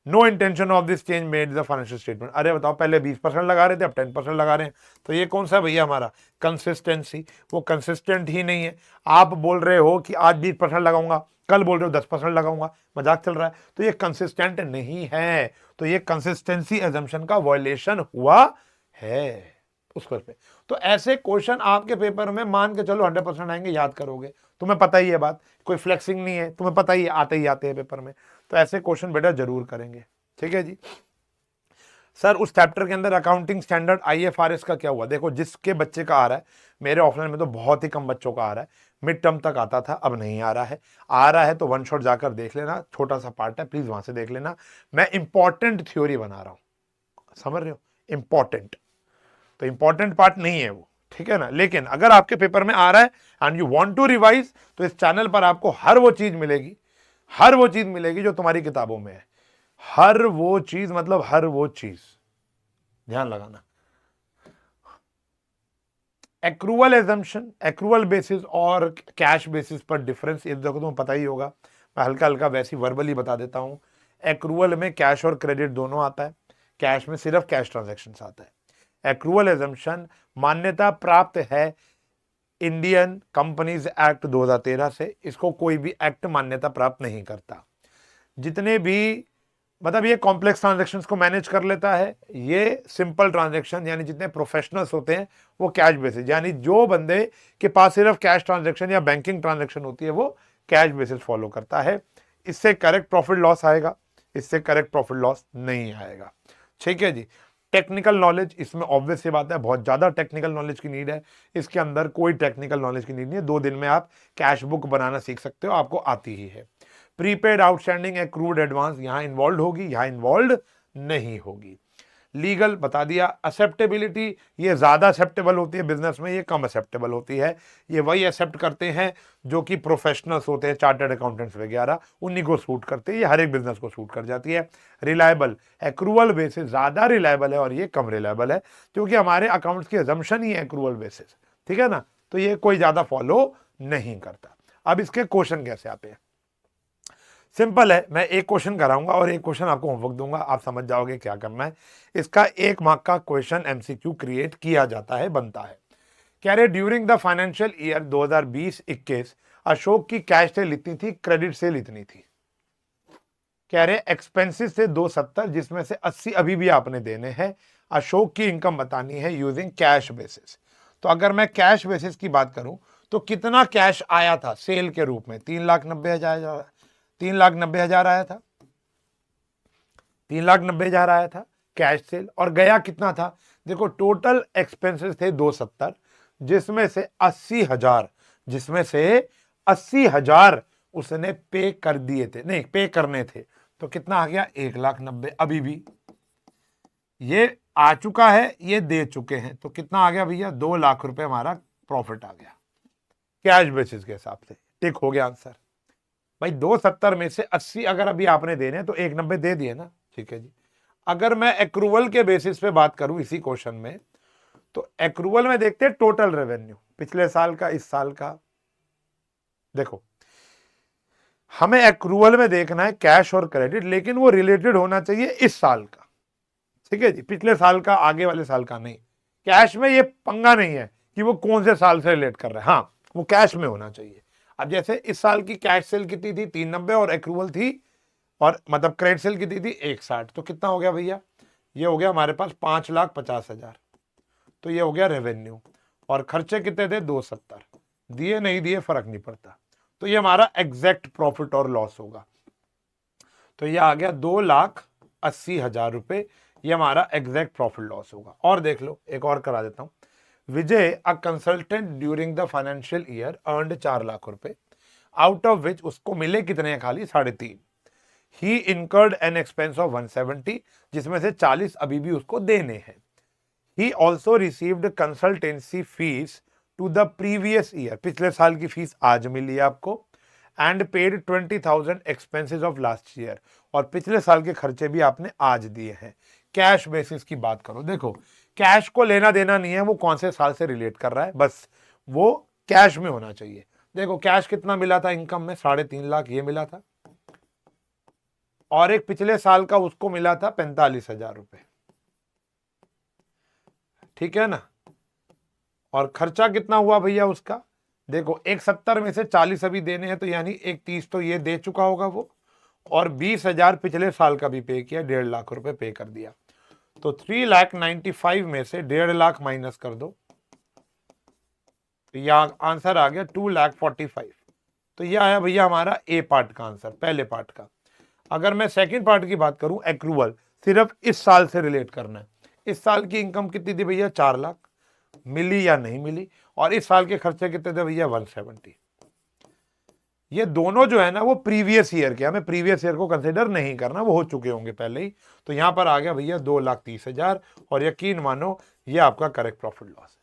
Speaker 1: No intention of this change made the financial statement. अरे बताओ, पहले 20% लगा रहे थे, अब 10% लगा रहे हैं, तो ये कौन सा भैया हमारा कंसिस्टेंसी, वो कंसिस्टेंट ही नहीं है। आप बोल रहे हो कि आज 20% लगाऊंगा, कल बोल रहे हो 10% लगाऊंगा, मजाक चल रहा है, तो ये कंसिस्टेंट नहीं है, तो ये कंसिस्टेंसी एजम्पशन का वायलेशन हुआ है उस पे। तो ऐसे क्वेश्चन आपके पेपर में मान के चलो 100% आएंगे, याद करोगे, तुम्हें पता ही है बात, कोई फ्लेक्सिंग नहीं है, तुम्हें पता ही आते हैं पेपर में, तो ऐसे क्वेश्चन बेटा जरूर करेंगे, ठीक है जी। सर उस चैप्टर के अंदर अकाउंटिंग स्टैंडर्ड IFRS का क्या हुआ, देखो जिसके बच्चे का आ रहा है, मेरे ऑफलाइन में तो बहुत ही कम बच्चों का आ रहा है, मिड टर्म तक आता था, अब नहीं आ रहा है तो वन शॉट जाकर देख लेना, छोटा सा पार्ट है, प्लीज वहां से देख लेना। मैं इंपॉर्टेंट थ्योरी बना रहा हूं, समझ रहे हो, इंपॉर्टेंट, तो इंपॉर्टेंट पार्ट नहीं है वो, ठीक है ना। लेकिन अगर आपके पेपर में आ रहा है and you want to revise, तो इस चैनल पर आपको हर वो चीज मिलेगी जो तुम्हारी किताबों में है, हर वो चीज, मतलब हर वो चीज, ध्यान लगाना। एक्रूवल एजम्पशन, एक्रूवल बेसिस और कैश बेसिस पर डिफरेंस, ये देखो तुम्हें पता ही होगा, मैं हल्का हल्का वैसे वर्बली बता देता हूं। एक्रूअल में कैश और क्रेडिट दोनों आता है, कैश में सिर्फ कैश ट्रांजैक्शन आता है। एक्रूअल एजम्पशन मान्यता प्राप्त है इंडियन कंपनीज एक्ट 2013 से, इसको कोई भी एक्ट मान्यता प्राप्त नहीं करता। जितने भी मतलब ये कॉम्प्लेक्स ट्रांजैक्शंस को मैनेज कर लेता है, ये सिंपल ट्रांजैक्शन यानी जितने प्रोफेशनल्स होते हैं वो कैश बेसिस, यानी जो बंदे के पास सिर्फ कैश ट्रांजैक्शन या बैंकिंग ट्रांजैक्शन होती है वो कैश बेसिस फॉलो करता है। इससे करेक्ट प्रॉफिट लॉस आएगा, इससे करेक्ट प्रॉफिट लॉस नहीं आएगा। ठीक है जी। टेक्निकल नॉलेज, इसमें ऑब्वियस सी बात है बहुत ज्यादा टेक्निकल नॉलेज की नीड है, इसके अंदर कोई टेक्निकल नॉलेज की नीड नहीं है। 2 दिन में आप कैश बुक बनाना सीख सकते हो, आपको आती ही है। प्रीपेड आउटस्टैंडिंग एक्रूड एडवांस यहां इन्वॉल्व होगी, यहां इन्वॉल्व नहीं होगी। लीगल बता दिया। एक्सेप्टेबिलिटी, ये ज्यादा एक्सेप्टेबल होती है बिजनेस में, ये कम एक्सेप्टेबल होती है। ये वही एक्सेप्ट करते हैं जो कि प्रोफेशनल्स होते हैं, चार्टर्ड अकाउंटेंट्स वगैरह, उन्हीं को सूट करते हैं, ये हर एक बिजनेस को सूट कर जाती है। रिलायबल, एक्रूअल बेसिस ज्यादा रिलायबल है और ये कम रिलायबल है, क्योंकि हमारे अकाउंट्स की एजम्पशन ही है एक्रूअल बेसिस, ठीक है ना, तो ये कोई ज्यादा फॉलो नहीं करता। अब इसके क्वेश्चन कैसे आते हैं, सिंपल है, मैं एक क्वेश्चन कराऊंगा और एक क्वेश्चन आपको होमवर्क दूंगा, आप समझ जाओगे क्या करना है। इसका 1 मार्क का क्वेश्चन एमसीक्यू क्रिएट किया जाता है, बनता है। कह रहे during the financial year 2020-21 Ashok की कैश सेल इतनी थी, क्रेडिट सेल इतनी थी। कह रहे एक्सपेंसिस से 270, जिसमें से 80 अभी भी आपने देने हैं। अशोक की इनकम बतानी है यूजिंग कैश बेसिस। तो अगर मैं कैश बेसिस की बात करूं तो कितना कैश आया था सेल के रूप में, 3,90,000, 3,90,000 आया था, 3,90,000 आया था कैश सेल। और गया कितना था, देखो टोटल एक्सपेंसेस थे 270, जिसमें से 80,000, जिसमें से 80,000 उसने पे कर दिए थे, नहीं पे करने थे, तो कितना आ गया 1,90,000। अभी भी ये आ चुका है, ये दे चुके हैं, तो कितना आ गया भैया 2 लाख रुपए हमारा प्रॉफिट आ गया कैश बेसिस के हिसाब से। टिक हो गया आंसर। भाई 270 में से 80 अगर अभी आपने देने तो 190 दे दिए ना, ठीक है जी। अगर मैं एक्रूवल के बेसिस पे बात करूं इसी क्वेश्चन में, तो एक्रूवल में देखते हैं टोटल रेवेन्यू पिछले साल का, इस साल का। देखो हमें एक्रूवल में देखना है कैश और क्रेडिट, लेकिन वो रिलेटेड होना चाहिए इस साल का, ठीक है जी, पिछले साल का, आगे वाले साल का नहीं। कैश में ये पंगा नहीं है कि वो कौन से साल से रिलेट कर रहा है, हाँ वो कैश में होना चाहिए। अब जैसे इस साल की कैश सेल कितनी थी 390 और एक्रूवल थी, और मतलब क्रेडिट सेल कितनी थी 160, तो कितना हो गया भैया, ये हो गया हमारे पास 5,50,000। तो ये हो गया रेवेन्यू, और खर्चे कितने थे 270, दिए नहीं दिए फर्क नहीं पड़ता, तो ये हमारा एग्जैक्ट प्रॉफिट और लॉस होगा। तो ये आ गया 2,80,000 रुपए, ये हमारा एग्जैक्ट प्रॉफिट लॉस होगा। और देख लो एक और करा देता हूं। Vijay a consultant during the financial year earned 4 lakh रुपए, आउट ऑफ विच उसको मिले कितने हैं, खाली 3.5। He incurred an expense of 170, जिसमें से 40 अभी भी उसको देने हैं। He also received consultancy fees to the previous year, पिछले साल की फीस आज मिली है आपको, and paid 20,000 expenses of last year, और पिछले साल के खर्चे भी आपने आज दिए हैं। कैश बेसिस की बात करो, देखो कैश को लेना देना नहीं है वो कौन से साल से रिलेट कर रहा है, बस वो कैश में होना चाहिए। देखो कैश कितना मिला था इनकम में, 3.5 लाख ये मिला था, और एक पिछले साल का उसको मिला था 45,000 रुपए, ठीक है ना। और खर्चा कितना हुआ भैया उसका, देखो 170 में से 40 अभी देने हैं, तो यानी 130 तो ये दे चुका होगा वो, और 20,000 पिछले साल का भी पे किया, 1.5 लाख रुपए पे कर दिया। तो 3,95,000 में से 1.5 लाख माइनस कर दो, तो यह आंसर आ गया 2,45,000। तो यह आया भैया हमारा ए पार्ट का आंसर, पहले पार्ट का। अगर मैं सेकंड पार्ट की बात करूं, एक्रूवल सिर्फ इस साल से रिलेट करना है। इस साल की इनकम कितनी थी भैया 4 लाख, मिली या नहीं मिली, और इस साल के खर्चे कितने थे भैया 170। ये दोनों जो है ना वो प्रीवियस ईयर के, हमें प्रीवियस ईयर को कंसिडर नहीं करना, वो हो चुके होंगे पहले ही। तो यहां पर आ गया भैया 2,30,000, और यकीन मानो ये आपका करेक्ट प्रॉफिट लॉस है।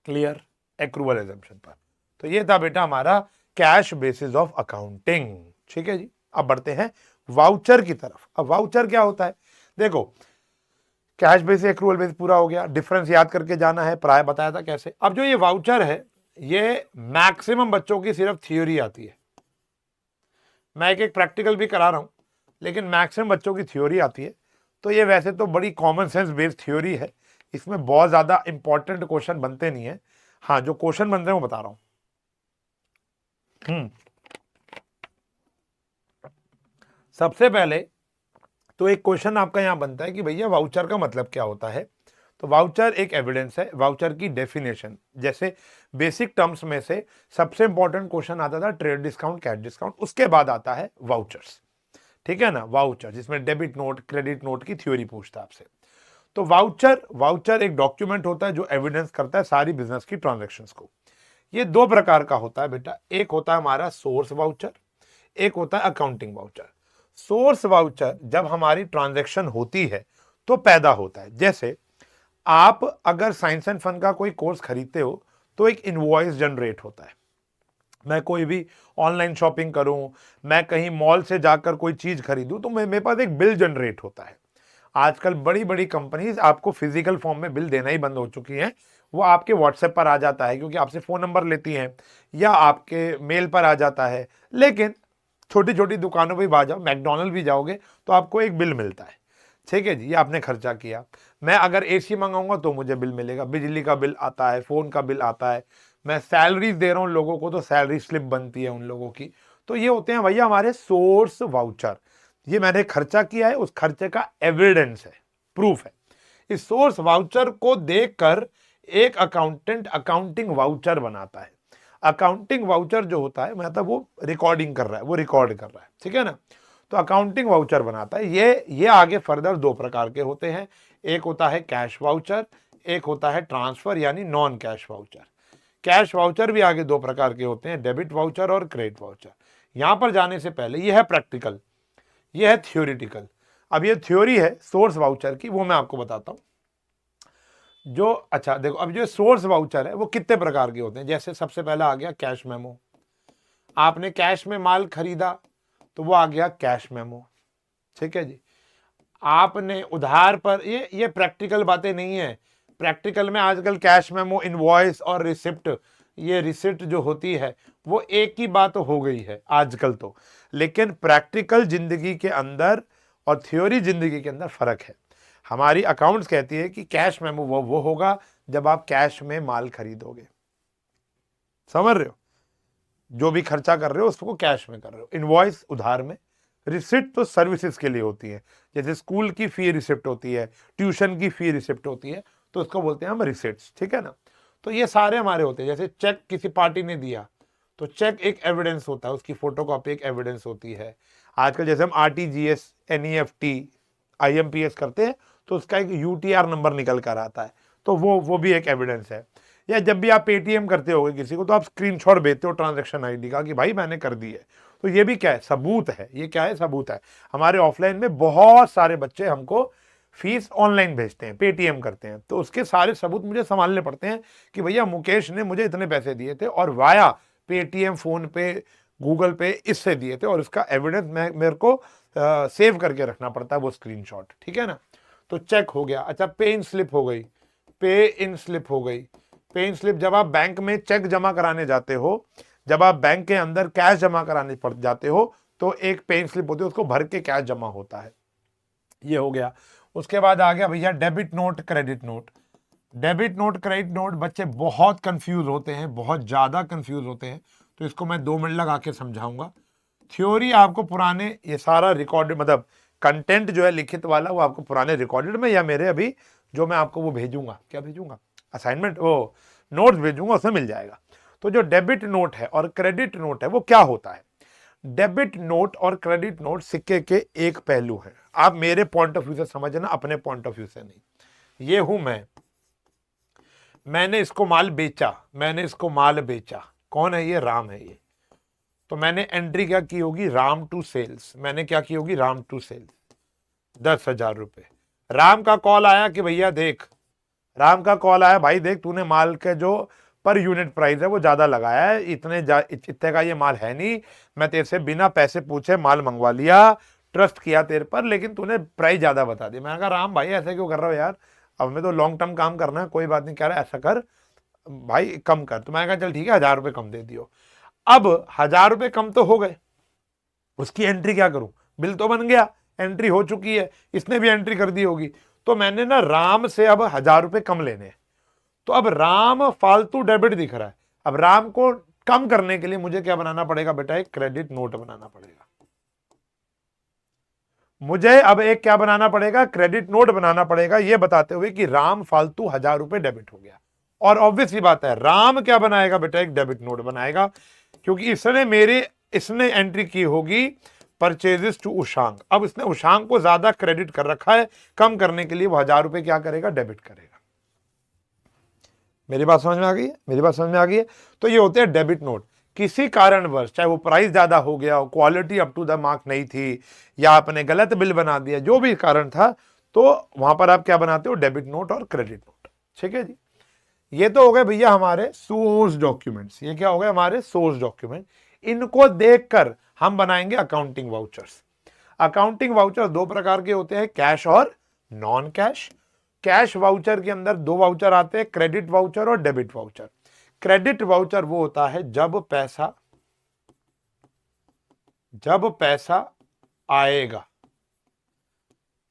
Speaker 1: क्लियर, एक्रूवल एजम्पशन पर। तो ये था बेटा हमारा कैश बेसिस ऑफ अकाउंटिंग, ठीक है जी। अब बढ़ते हैं वाउचर की तरफ। अब वाउचर क्या होता है, देखो कैश बेसिस एक्रूवल बेसिस पूरा हो गया, डिफरेंस याद करके जाना है, प्राय बताया था कैसे। अब जो ये वाउचर है ये मैक्सिमम बच्चों की सिर्फ थ्योरी आती है, मैं एक प्रैक्टिकल भी करा रहा हूं। लेकिन मैक्सिमम बच्चों की थ्योरी आती है। तो ये वैसे तो बड़ी कॉमन सेंस बेस्ड थ्योरी है, इसमें बहुत ज़्यादा इंपॉर्टेंट क्वेश्चन बनते नहीं है। हाँ, जो क्वेश्चन बनते हैं वो बता रहा हूँ। सबसे पहले तो एक क्वेश्चन आपका यहां बनता है कि भैया वाउचर का मतलब क्या होता है। तो वाउचर एक एविडेंस है। वाउचर की डेफिनेशन, जैसे बेसिक टर्म्स में से सबसे इंपॉर्टेंट क्वेश्चन आता था ट्रेड डिस्काउंट, कैश डिस्काउंट, उसके बाद आता है वाउचर्स। ठीक है ना, वाउचर जिसमें डेबिट नोट, क्रेडिट नोट की थ्योरी पूछता है आपसे। तो वाउचर वाउचर एक डॉक्यूमेंट होता है जो एविडेंस करता है सारी बिजनेस की ट्रांजेक्शन्स को। ये दो प्रकार का होता है बेटा, एक होता है हमारा सोर्स वाउचर, एक होता है अकाउंटिंग वाउचर। सोर्स वाउचर जब हमारी ट्रांजैक्शन होती है तो पैदा होता है। जैसे आप अगर साइंस एंड फन का कोई कोर्स खरीदते हो तो एक इनवॉइस जनरेट होता है। मैं कोई भी ऑनलाइन शॉपिंग करूं, मैं कहीं मॉल से जाकर कोई चीज खरीदूं, तो मेरे पास एक बिल जनरेट होता है। आजकल बड़ी बड़ी कंपनीज आपको फिजिकल फॉर्म में बिल देना ही बंद हो चुकी हैं। वो आपके व्हाट्सएप पर आ जाता है क्योंकि आपसे फोन नंबर लेती हैं, या आपके मेल पर आ जाता है। लेकिन छोटी छोटी दुकानों पे भी आ जाओ, मैकडोनल्ड भी जाओगे तो आपको एक बिल मिलता है। ठीक है जी, ये आपने खर्चा किया। मैं अगर एसी मंगाऊंगा तो मुझे बिल मिलेगा, बिजली का बिल आता है, फोन का बिल आता है। मैं सैलरीज दे रहा हूं लोगों को तो सैलरी स्लिप बनती है उन लोगों की। तो ये होते हैं भैया हमारे सोर्स वाउचर। ये मैंने खर्चा किया है, उस खर्चे का एविडेंस है, प्रूफ है। इस सोर्स वाउचर को देखकर एक अकाउंटेंट अकाउंटिंग वाउचर बनाता है। अकाउंटिंग वाउचर जो होता है मतलब वो रिकॉर्डिंग कर रहा है, वो रिकॉर्ड कर रहा है, ठीक है ना। तो अकाउंटिंग वाउचर बनाता है। ये आगे फर्दर दो प्रकार के होते हैं, एक होता है कैश वाउचर, एक होता है ट्रांसफर यानी non cash voucher. Cash voucher भी आगे दो प्रकार के होते हैं, डेबिट वाउचर और क्रेडिट वाउचर। यहां पर जाने से पहले यह है प्रैक्टिकल, यह है थ्योरिटिकल। अब ये थ्योरी है सोर्स वाउचर की, वो मैं आपको बताता हूं। जो अच्छा देखो, अब जो सोर्स वाउचर है वो कितने प्रकार के होते हैं। जैसे सबसे पहला आ गया कैश मेमो। आपने कैश में माल खरीदा तो वो आ गया कैश मेमो। ठीक है जी। आपने उधार पर, ये प्रैक्टिकल बातें नहीं है। प्रैक्टिकल में आजकल कैश मेमो, इनवॉइस और रिसिप्ट, ये रिसिप्ट जो होती है वो एक ही बात हो गई है आजकल तो। लेकिन प्रैक्टिकल जिंदगी के अंदर और थ्योरी जिंदगी के अंदर फर्क है। हमारी अकाउंट्स कहती है कि कैश मेमो वो होगा जब आप कैश में माल खरीदोगे। समझ रहे हो, जो भी खर्चा कर रहे हो उसको कैश में कर रहे हो। इनवॉइस उधार में, रिसिप्ट तो सर्विसेज के लिए होती है। जैसे स्कूल की फी रिसिप्ट होती है, ट्यूशन की फी रिसिप्ट होती है, तो उसको बोलते हैं हम रिसिप्ट्स। ठीक है ना। तो ये सारे हमारे होते हैं। जैसे चेक किसी पार्टी ने दिया तो चेक एक एविडेंस होता है, उसकी फोटोकॉपी एक एविडेंस होती है। आजकल जैसे हम आरटीजीएस, एनईएफटी, आईएमपीएस करते हैं तो उसका एक यूटीआर नंबर निकल कर आता है, तो वो भी एक एविडेंस है। या जब भी आप पेटीएम करते होगे किसी को तो आप स्क्रीनशॉट भेजते हो ट्रांजैक्शन आईडी का कि भाई मैंने कर दी है, तो ये भी क्या है, सबूत है। ये क्या है, सबूत है। हमारे ऑफलाइन में बहुत सारे बच्चे हमको फीस ऑनलाइन भेजते हैं, पेटीएम करते हैं, तो उसके सारे सबूत मुझे संभालने पड़ते हैं कि भैया मुकेश ने मुझे इतने पैसे दिए थे और वाया पेटीएम, फोन पे, गूगल पे इससे दिए थे, और इसका एविडेंस मेरे को सेव करके रखना पड़ता है, वो स्क्रीनशॉट। ठीक है ना। तो चेक हो गया। अच्छा, पे इन स्लिप हो गई, पे इन स्लिप हो गई। पे इन स्लिप जब आप बैंक में चेक जमा कराने जाते हो, जब आप बैंक के अंदर कैश जमा कराने पड़ जाते हो तो एक पे इन स्लिप होती है, उसको भर के कैश जमा होता है। ये हो गया। उसके बाद आ गया भैया debit note, credit note. Debit note, credit note, बच्चे बहुत कंफ्यूज होते हैं, बहुत ज्यादा कंफ्यूज होते हैं। तो इसको मैं 2 मिनट लगा के समझाऊंगा। थ्योरी आपको पुराने, ये सारा रिकॉर्डेड मतलब कंटेंट जो है लिखित वाला वो आपको पुराने रिकॉर्डेड में, या मेरे अभी जो मैं आपको वो भेजूंगा, क्या भेजूंगा, असाइनमेंट, वो नोट्स भेजूंगा, उसमें मिल जाएगा। तो जो डेबिट नोट है और क्रेडिट नोट है वो क्या होता है। डेबिट नोट और क्रेडिट नोट सिक्के के एक पहलू है। आप मेरे पॉइंट ऑफ व्यू से समझना, अपने पॉइंट ऑफ व्यू से नहीं। ये हूं मैंने इसको माल बेचा, मैंने इसको माल बेचा। कौन है ये, राम है ये। तो मैंने एंट्री क्या की होगी, राम टू सेल्स। मैंने क्या की होगी, राम टू सेल्स, 10,000 रुपए। राम का कॉल आया कि भैया देख, राम का कॉल आया, भाई देख तूने माल के जो पर यूनिट प्राइस है वो ज्यादा लगाया है, इतने का ये माल है नहीं। मैं तेरे से बिना पैसे पूछे माल मंगवा लिया, ट्रस्ट किया तेरे पर, लेकिन तूने प्राइस ज्यादा बता दी। मैंने कहा राम भाई ऐसे क्यों कर रहे हो यार, अब हमें तो लॉन्ग टर्म काम करना है, कोई बात नहीं, कह रहा ऐसा कर भाई, कम कर। तो मैंने कहा चल ठीक है, 1,000 रुपए कम दे दियो। अब 1,000 रुपए कम तो हो गए, उसकी एंट्री क्या करूं, बिल तो बन गया, एंट्री हो चुकी है, इसने भी एंट्री कर दी होगी। तो मैंने ना राम से अब 1000 रुपए कम लेने हैं, तो अब राम फालतू डेबिट दिख रहा है। अब राम को कम करने के लिए मुझे क्या बनाना पड़ेगा बेटा, एक क्रेडिट नोट बनाना पड़ेगा। मुझे अब एक क्या बनाना पड़ेगा, क्रेडिट नोट बनाना पड़ेगा, ये बताते हुए कि राम फालतू 1000 रुपए डेबिट हो गया। और ऑब्वियस ही बात है, राम क्या बनाएगा बेटा, एक डेबिट नोट बनाएगा, क्योंकि इसने एंट्री की होगी परचेजेस टू उशांग। अब इसने उशांग को ज्यादा क्रेडिट कर रखा है, कम करने के लिए वो 1000 रुपए क्या करेगा, डेबिट करेगा। मेरी बात समझ में आ गई है, मेरी बात समझ में आ गई है। तो ये होते हैं डेबिट नोट। किसी कारणवश, चाहे वो प्राइस ज्यादा हो गया हो, quality up to the mark नहीं थी, या आपने गलत बिल बना दिया, जो भी कारण था, तो वहां पर आप क्या बनाते हो, डेबिट नोट और क्रेडिट नोट। ठीक है जी, ये तो हो गए भैया हमारे सोर्स डॉक्यूमेंट्स। ये क्या हो गए, हमारे सोर्स डॉक्यूमेंट। इनको देखकर हम बनाएंगे अकाउंटिंग वाउचर्स। अकाउंटिंग वाउचर दो प्रकार के होते हैं, कैश और नॉन कैश। कैश वाउचर के अंदर दो वाउचर आते हैं, क्रेडिट वाउचर और डेबिट वाउचर। क्रेडिट वाउचर वो होता है जब पैसा आएगा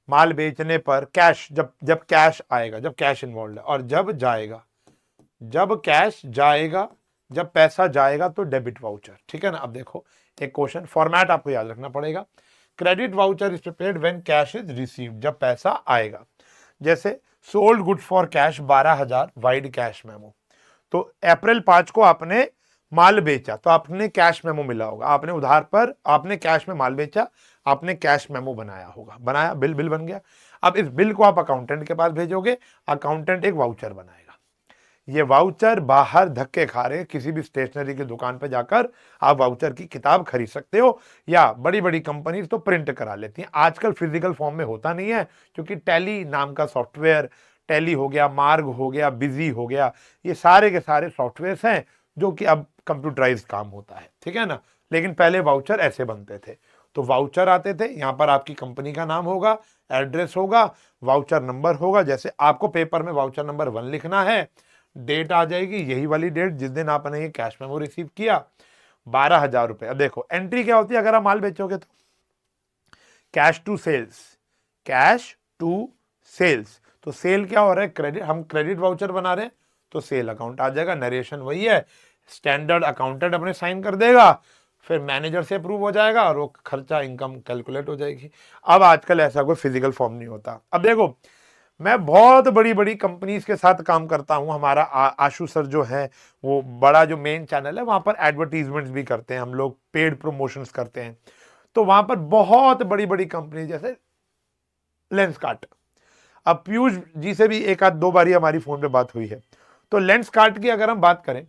Speaker 1: माल बेचने पर, कैश जब कैश आएगा, जब कैश इन्वॉल्व है, और जब कैश जाएगा, जब पैसा जाएगा तो डेबिट वाउचर। ठीक है ना। अब देखो एक क्वेश्चन, फॉर्मेट आपको याद रखना पड़ेगा। Credit voucher is prepared when cash is received, जब पैसा आएगा। जैसे sold good for cash 12,000 wide cash memo. तो अप्रैल 5 को आपने माल बेचा, तो आपने कैश मेमो मिला होगा। आपने उधार पर आपने कैश में माल बेचा, आपने कैश मेमो बनाया होगा, बनाया, बिल बन गया। अब इस बिल को आप अकाउंटेंट के पास भेजोगे, अकाउंटेंट एक वाउचर बनाएगा। ये वाउचर बाहर धक्के खा रहे, किसी भी स्टेशनरी की दुकान पर जाकर आप वाउचर की किताब खरीद सकते हो, या बड़ी बड़ी कंपनीज तो प्रिंट करा लेती हैं। आजकल फिजिकल फॉर्म में होता नहीं है, क्योंकि टैली नाम का सॉफ्टवेयर, टैली हो गया, मार्ग हो गया, बिजी हो गया, ये सारे के सारे सॉफ्टवेयर हैं जो कि अब कंप्यूटराइज्ड काम होता है। ठीक है ना। लेकिन पहले वाउचर ऐसे बनते थे। तो वाउचर आते थे, यहां पर आपकी कंपनी का नाम होगा, एड्रेस होगा, वाउचर नंबर होगा। जैसे आपको पेपर में वाउचर नंबर 1 लिखना है, डेट आ जाएगी यही वाली डेट जिस दिन आपने ये कैश मेमो रिसीव किया, 12,000 रुपए। अब देखो एंट्री क्या होती है अगर आप माल बेचोगे तो, कैश टू सेल्स। तो सेल क्या हो रहा है, क्रेडिट, हम क्रेडिट वाउचर बना रहे हैं, तो सेल अकाउंट आ जाएगा। नरेशन वही है, स्टैंडर्ड अकाउंटेंट अपने साइन कर देगा, फिर मैनेजर से अप्रूव हो जाएगा और वो खर्चा इनकम कैलकुलेट हो जाएगी। अब आजकल ऐसा कोई फिजिकल फॉर्म नहीं होता। अब देखो मैं बहुत बड़ी बड़ी कंपनीज के साथ काम करता हूं। हमारा आशु सर जो है, वो बड़ा जो मेन चैनल है, वहां पर एडवर्टीजमेंट्स भी करते हैं हम लोग, पेड प्रमोशंस करते हैं। तो वहां पर बहुत बड़ी बड़ी कंपनी जैसे लेंसकार्ट, अब पीयूष जी से भी एक आध दो बारी हमारी फोन पे बात हुई है। तो लेंसकार्ट की अगर हम बात करें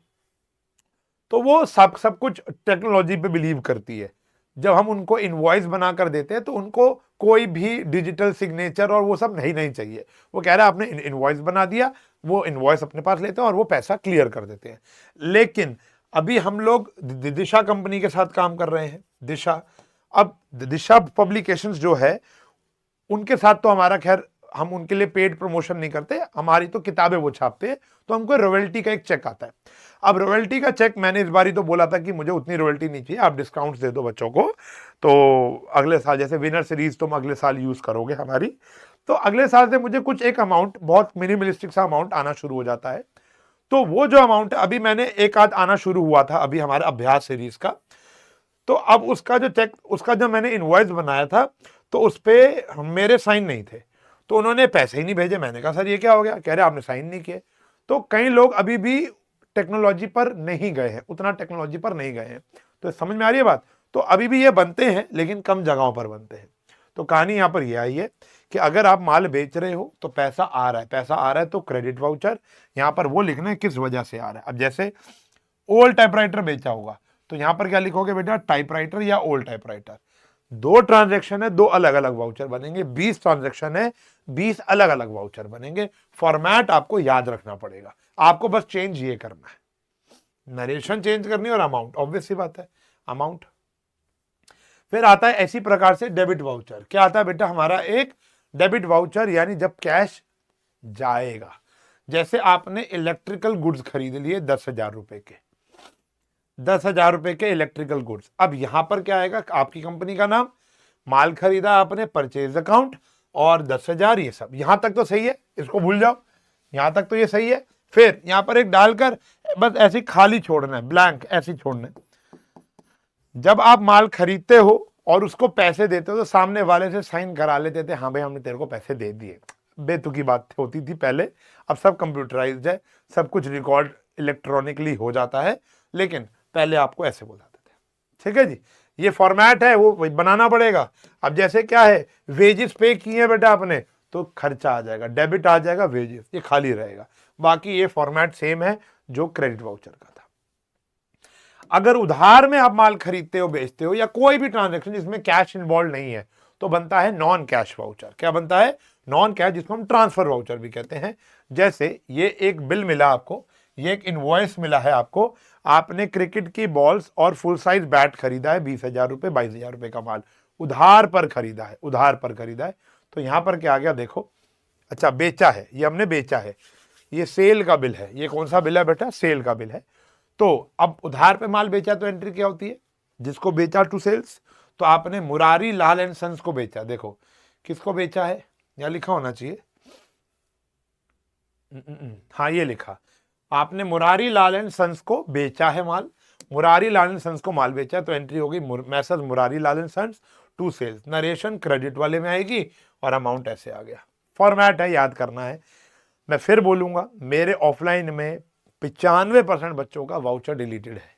Speaker 1: तो वो सब कुछ टेक्नोलॉजी पे बिलीव करती है। जब हम उनको इनवॉइस बनाकर देते हैं तो उनको कोई भी डिजिटल सिग्नेचर और वो सब नहीं चाहिए। वो कह रहा है आपने इनवॉइस बना दिया, वो इनवॉइस अपने पास लेते हैं और वो पैसा क्लियर कर देते हैं। लेकिन अभी हम लोग दिशा कंपनी के साथ काम कर रहे हैं, दिशा। अब दिशा पब्लिकेशंस जो है उनके साथ तो हमारा, खैर हम उनके लिए पेड प्रमोशन नहीं करते, हमारी तो किताबें वो छापते हैं, तो हमको रॉयल्टी का एक चेक आता है। अब रॉयल्टी का चेक मैंने इस बारी तो बोला था कि मुझे उतनी रॉयल्टी नहीं चाहिए, आप डिस्काउंट्स दे दो बच्चों को, तो अगले साल जैसे विनर सीरीज तुम अगले साल यूज करोगे हमारी, तो अगले साल से मुझे कुछ एक अमाउंट, बहुत मिनिमलिस्टिक सा अमाउंट आना शुरू हो जाता है। तो वो जो अमाउंट है, अभी मैंने एक आध आना शुरू हुआ था अभी हमारे अभ्यास सीरीज का, तो अब उसका जो चेक, उसका जो मैंने इनवॉइस बनाया था, तो उस पर मेरे साइन नहीं थे, तो उन्होंने पैसे ही नहीं भेजे। मैंने कहा सर ये क्या हो गया, कह रहे आपने साइन नहीं किए। तो कई लोग अभी भी टेक्नोलॉजी पर नहीं गए हैं, उतना टेक्नोलॉजी पर नहीं गए हैं। तो समझ में आ रही है बात। तो अभी भी ये बनते हैं लेकिन कम जगहों पर बनते हैं। तो कहानी यहां पर यह आई है कि अगर आप माल बेच रहे हो तो पैसा आ रहा है तो क्रेडिट वाउचर, यहां पर वो लिखना है किस वजह से आ रहा है। अब जैसे ओल्ड टाइपराइटर बेचा होगा तो यहां पर क्या लिखोगे बेटा, टाइपराइटर या ओल्ड टाइपराइटर। 2 ट्रांजैक्शन है, 2 अलग अलग वाउचर बनेंगे। 20 ट्रांजैक्शन है, 20 अलग अलग वाउचर बनेंगे। फॉर्मेट आपको याद रखना पड़ेगा, आपको बस चेंज ये करना है, नरेशन चेंज करनी और अमाउंट, ऑब्वियस सी बात है, अमाउंट। फिर आता है ऐसी प्रकार से डेबिट वाउचर। क्या आता है बेटा हमारा, एक डेबिट वाउचर, यानी जब कैश जाएगा। जैसे आपने इलेक्ट्रिकल गुड्स खरीद लिए 10,000 रुपए के, 10,000 रुपए के इलेक्ट्रिकल गुड्स। अब यहां पर क्या आएगा, आपकी कंपनी का नाम, माल खरीदा आपने परचेज अकाउंट और 10,000 ये सब, यहां तक तो सही है, इसको भूल जाओ, यहां तक तो ये सही है। फिर यहां पर एक डालकर बस ऐसे खाली छोड़ना है, ब्लैंक ऐसे छोड़ना है। जब आप माल खरीदते हो और उसको पैसे देते हो तो सामने वाले से साइन करा लेते थे, हाँ भाई हमने तेरे को पैसे दे दिए। बेतुकी बात होती थी पहले, अब सब कंप्यूटराइज्ड है, सब कुछ रिकॉर्ड इलेक्ट्रॉनिकली हो जाता है, लेकिन पहले आपको ऐसे बुलाते थे। ठीक है जी, ये फॉर्मेट है वो बनाना पड़ेगा। अब जैसे क्या है, वेजेस पे किए हैं बेटा आपने तो खर्चा आ जाएगा, डेबिट आ जाएगा, वेजेस ये खाली रहेगा। बाकी ये फॉर्मेट सेम है जो क्रेडिट वाउचर का था। अगर उधार में आप माल खरीदते हो बेचते हो या कोई भी ट्रांजैक्शन जिसमें कैश इन्वॉल्व नहीं है तो बनता है नॉन कैश वाउचर। क्या बनता है? नॉन कैश, जिसको हम ट्रांसफर वाउचर भी कहते हैं। जैसे ये एक बिल मिला आपको, ये एक इनवॉइस मिला है आपको, आपने क्रिकेट की बॉल्स और फुल साइज बैट खरीदा है 20,000 रुपए 22,000 रुपए का माल उधार पर खरीदा है, उधार पर खरीदा है। तो यहां पर क्या आ गया देखो, अच्छा बेचा है, ये हमने बेचा है, ये सेल का बिल है। ये कौन सा बिल है बेटा? सेल का बिल है। तो अब उधार पे माल बेचा तो एंट्री क्या होती है? जिसको बेचा टू सेल्स। तो आपने मुरारी लाल एंड सन्स को बेचा, देखो किसको बेचा है, या लिखा होना चाहिए, हाँ ये लिखा, आपने मुरारी लाल एंड सन्स को बेचा है माल, मुरारी लाल एंड सन्स को माल बेचा है, तो एंट्री होगी messrs Murari Lal and sons to sales. Narration credit वाले में आएगी और अमाउंट ऐसे आ गया। फॉर्मेट है, याद करना है। मैं फिर बोलूंगा, मेरे ऑफलाइन में 95% बच्चों का वाउचर डिलीटेड है,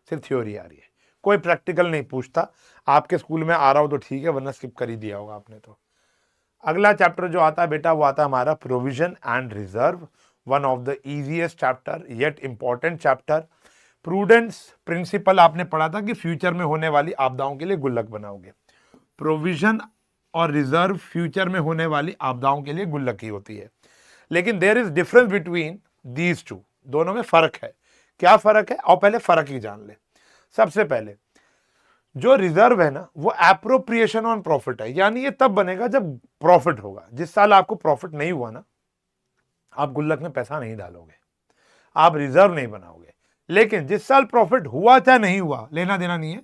Speaker 1: सिर्फ थ्योरी आ रही है, कोई प्रैक्टिकल नहीं पूछता। आपके स्कूल में आ रहा हो तो ठीक है, वरना स्किप कर ही दिया होगा आपने। तो अगला चैप्टर जो आता है बेटा वो आता है हमारा provision and reserve, one of the easiest chapter yet important chapter. Prudence principle आपने पढ़ा था कि फ्यूचर में होने वाली आपदाओं के लिए गुल्लक बनाओगे। प्रोविजन और रिजर्व फ्यूचर में होने वाली आपदाओं के लिए गुल्लक ही होती है, लेकिन there is difference between these two, दोनों में फर्क है। क्या फर्क है? और पहले फर्क ही जान ले। सबसे पहले जो रिजर्व है ना वो एप्रोप्रिएशन ऑन प्रॉफिट है, यानी ये तब बनेगा जब प्रॉफिट होगा। जिस साल आपको प्रॉफिट नहीं हुआ ना, आप गुल्लक में पैसा नहीं डालोगे, आप रिजर्व नहीं बनाओगे। लेकिन जिस साल प्रॉफिट हुआ चाहे नहीं हुआ, लेना देना नहीं है,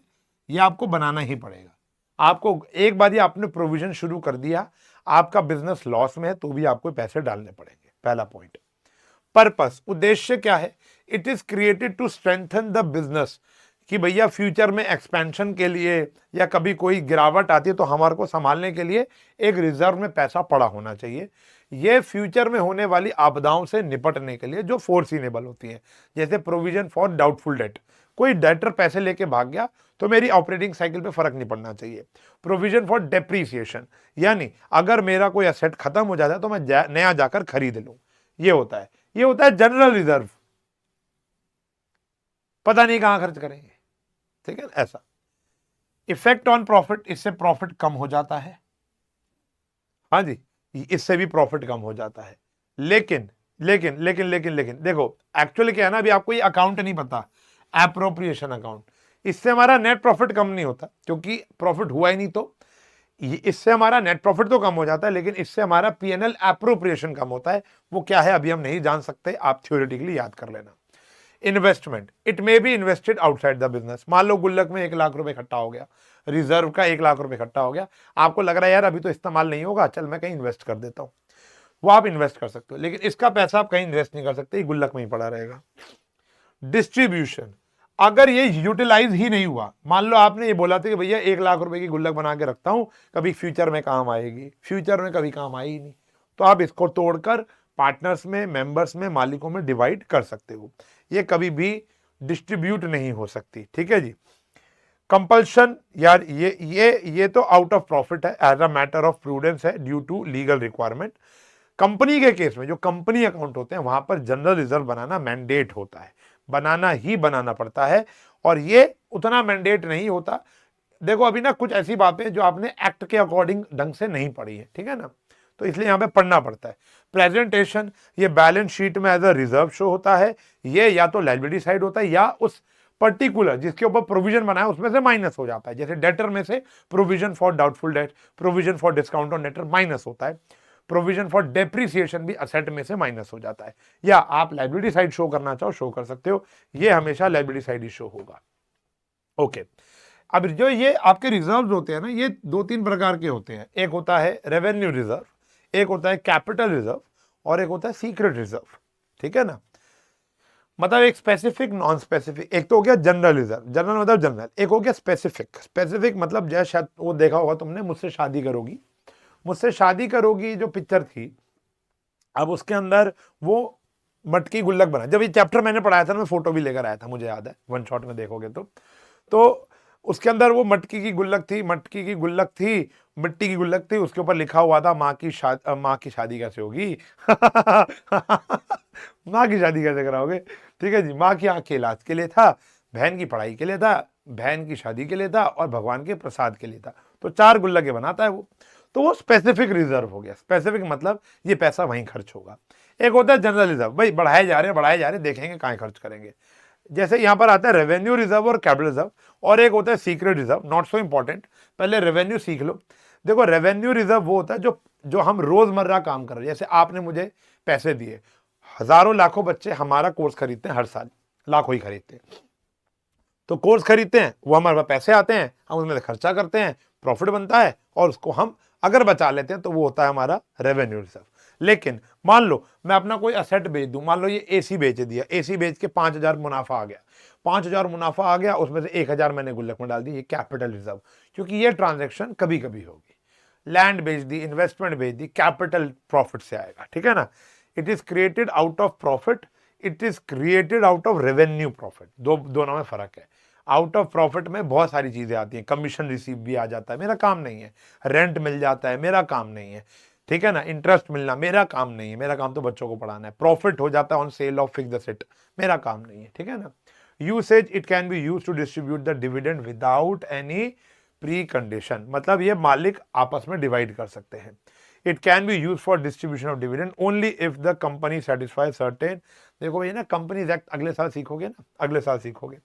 Speaker 1: ये आपको बनाना ही पड़ेगा। आपको एक बार ये आपने प्रोविजन शुरू कर दिया, आपका बिजनेस लॉस में है तो भी आपको पैसे डालने पड़ेंगे। पहला पॉइंट। पर्पस, उद्देश्य क्या है? It is created to strengthen the business, कि भैया फ्यूचर में एक्सपेंशन के लिए या कभी कोई गिरावट आती है तो हमारे को संभालने के लिए एक रिजर्व में पैसा पड़ा होना चाहिए। ये फ्यूचर में होने वाली आपदाओं से निपटने के लिए जो फोर्सिनेबल होती है, जैसे प्रोविजन फॉर डाउटफुल डेट, कोई डेटर पैसे लेके भाग गया तो मेरी ऑपरेटिंग साइकिल पे फर्क नहीं पड़ना चाहिए। प्रोविजन फॉर डेप्रीसिएशन, यानी अगर मेरा कोई एसेट खत्म हो जाता है तो मैं नया जाकर खरीद लूं, ये होता है। ये होता है जनरल रिजर्व, पता नहीं कहां खर्च करेंगे, ठीक है ऐसा। इफेक्ट ऑन प्रॉफिट, इससे प्रॉफिट कम हो जाता है, हाँ जी, इससे भी प्रॉफिट कम हो जाता है। लेकिन लेकिन लेकिन लेकिन लेकिन देखो एक्चुअली क्या है ना, अभी आपको ये अकाउंट नहीं पता, एप्रोप्रिएशन अकाउंट, इससे हमारा नेट प्रॉफिट कम नहीं होता क्योंकि प्रॉफिट हुआ ही नहीं। तो इससे हमारा नेट प्रॉफिट तो कम हो जाता है, लेकिन इससे हमारा पीएनएल एप्रोप्रिएशन कम होता है। वो क्या है अभी हम नहीं जान सकते, आप थ्योरेटिकली याद कर लेना। Investment, it may be invested outside the business. मान लो गुल्लक में 1 लाख रुपए इकट्ठा हो गया, रिजर्व का 1 लाख रुपए इकट्ठा हो गया, आपको लग रहा है यार अभी तो इस्तेमाल नहीं होगा, चल मैं कहीं इन्वेस्ट कर देता हूं, वो आप इन्वेस्ट कर सकते हो, लेकिन इसका पैसा आप कहीं इन्वेस्ट नहीं कर सकते, ये गुल्लक में ही पड़ा रहेगा। डिस्ट्रीब्यूशन, अगर ये यूटिलाइज ही नहीं हुआ, मान लो आपने ये बोला था कि भैया 1 लाख रुपए की गुल्लक बना के रखता हूं, कभी फ्यूचर में काम आएगी, फ्यूचर में कभी काम आई ही नहीं, तो आप इसको तोड़कर पार्टनर्स में, मेंबर्स में, मालिकों में डिवाइड कर सकते हो। ये कभी भी डिस्ट्रीब्यूट नहीं हो सकती, ठीक है जी। कंपल्शन, यार ये तो आउट ऑफ प्रॉफिट है, as a matter of prudence है, due to legal requirement. Company के केस में जो कंपनी अकाउंट होते हैं वहां पर जनरल रिजर्व बनाना मैंडेट होता है, बनाना ही बनाना पड़ता है, और ये उतना मैंडेट नहीं होता। देखो अभी ना कुछ ऐसी बातें जो आपने एक्ट के अकॉर्डिंग ढंग से नहीं पढ़ी है, ठीक है ना, तो इसलिए यहां पे पढ़ना पड़ता है। प्रेजेंटेशन, ये बैलेंस शीट में एज अ रिजर्व शो होता है, ये या तो लायबिलिटी साइड होता है या उस पर्टिकुलर जिसके ऊपर प्रोविजन बनाया उसमें से माइनस हो जाता है। जैसे डेटर में से provision for doubtful date, provision for discount on debtor minus होता है, प्रोविजन फॉर डेप्रीसिएशन भी असेट में से माइनस हो जाता है। या आप लायबिलिटी साइड शो करना चाहो शो कर सकते हो, ये हमेशा लायबिलिटी साइड ही शो होगा। ओके, अब जो ये आपके रिजर्व्स होते हैं ना, ये 2-3 प्रकार के होते हैं। एक होता है रेवेन्यू रिजर्व, एक होता है कैपिटल रिजर्व और एक होता है सीक्रेट रिजर्व। ठीक है ना, मतलब एक स्पेसिफिक, नॉन स्पेसिफिक। एक तो हो गया जनरल रिजर्व, जनरल मतलब जनरल। एक हो गया स्पेसिफिक, स्पेसिफिक मतलब जैसे शायद वो देखा होगा तुमने, मुझसे शादी करोगी, मुझसे शादी करोगी जो पिक्चर थी, अब उसके अंदर वो मटकी गुल्लक बना। जब ये चैप्टर मैंने पढ़ाया था ना, मैं फोटो भी लेकर आया था, मुझे याद है, वन शॉट में देखोगे तो उसके अंदर वो मटकी की गुल्लक थी, मटकी की गुल्लक थी, मिट्टी की गुल्लक थी, उसके ऊपर लिखा हुआ था माँ की शादी कैसे होगी। माँ की शादी कैसे कराओगे, ठीक है जी। माँ की आंख के इलाज के लिए था, बहन की पढ़ाई के लिए था, बहन की शादी के लिए था और भगवान के प्रसाद के लिए था। तो 4 गुल्लकें बनाता है वो। तो वो स्पेसिफिक रिजर्व हो गया। स्पेसिफिक मतलब ये पैसा वहीं खर्च होगा। एक होता है जनरल रिजर्व, भाई बढ़ाए जा रहे हैं, देखेंगे कहाँ खर्च करेंगे। जैसे यहां पर आता है रेवेन्यू रिजर्व और कैपिटल रिजर्व, और एक होता है secret reserve, not so important. पहले रेवेन्यू सीख लो। देखो रेवेन्यू रिजर्व वो होता है जो हम रोजमर्रा काम कर रहे हैं। जैसे आपने मुझे पैसे दिए, हजारों लाखों बच्चे हमारा कोर्स खरीदते हैं हर साल, लाखों ही खरीदते हैं। तो कोर्स खरीदते हैं, वो हमारे पास पैसे आते हैं, हम उसमें से खर्चा करते हैं, प्रॉफिट बनता है और उसको हम अगर बचा लेते हैं तो वो होता है हमारा रेवेन्यू रिजर्व। लेकिन मान लो मैं अपना कोई असेट बेच दूं, मान लो ये एसी बेच दिया, एसी बेच के 5,000 मुनाफा आ गया, 5,000 मुनाफा आ गया, उसमें से 1,000 मैंने गुल्लक में डाल दी, ये कैपिटल रिजर्व, क्योंकि ये ट्रांजेक्शन कभी कभी होगी। लैंड बेच दी, इन्वेस्टमेंट बेच दी, कैपिटल प्रॉफिट से आएगा, ठीक है ना। It is created out of profit, it is created out of revenue profit. दोनों में फर्क है। आउट ऑफ प्रॉफिट में बहुत सारी चीजें आती हैं, कमीशन रिसीव भी आ जाता है, मेरा काम नहीं है। रेंट मिल जाता है, मेरा काम नहीं है, ठीक है ना। इंटरेस्ट मिलना मेरा काम नहीं है, मेरा काम तो बच्चों को पढ़ाना है। प्रॉफिट हो जाता है on sale of fixed asset, मेरा काम नहीं है, ठीक है ना। Usage, it can be used to distribute the dividend without any pre condition, मतलब ये मालिक आपस में डिवाइड कर सकते हैं। It can be use for distribution of dividend only if the company satisfy certain. देखो भाई ना, कंपनीज एक्ट अगले साल सीखोगे ना, अगले साल सीखोगे।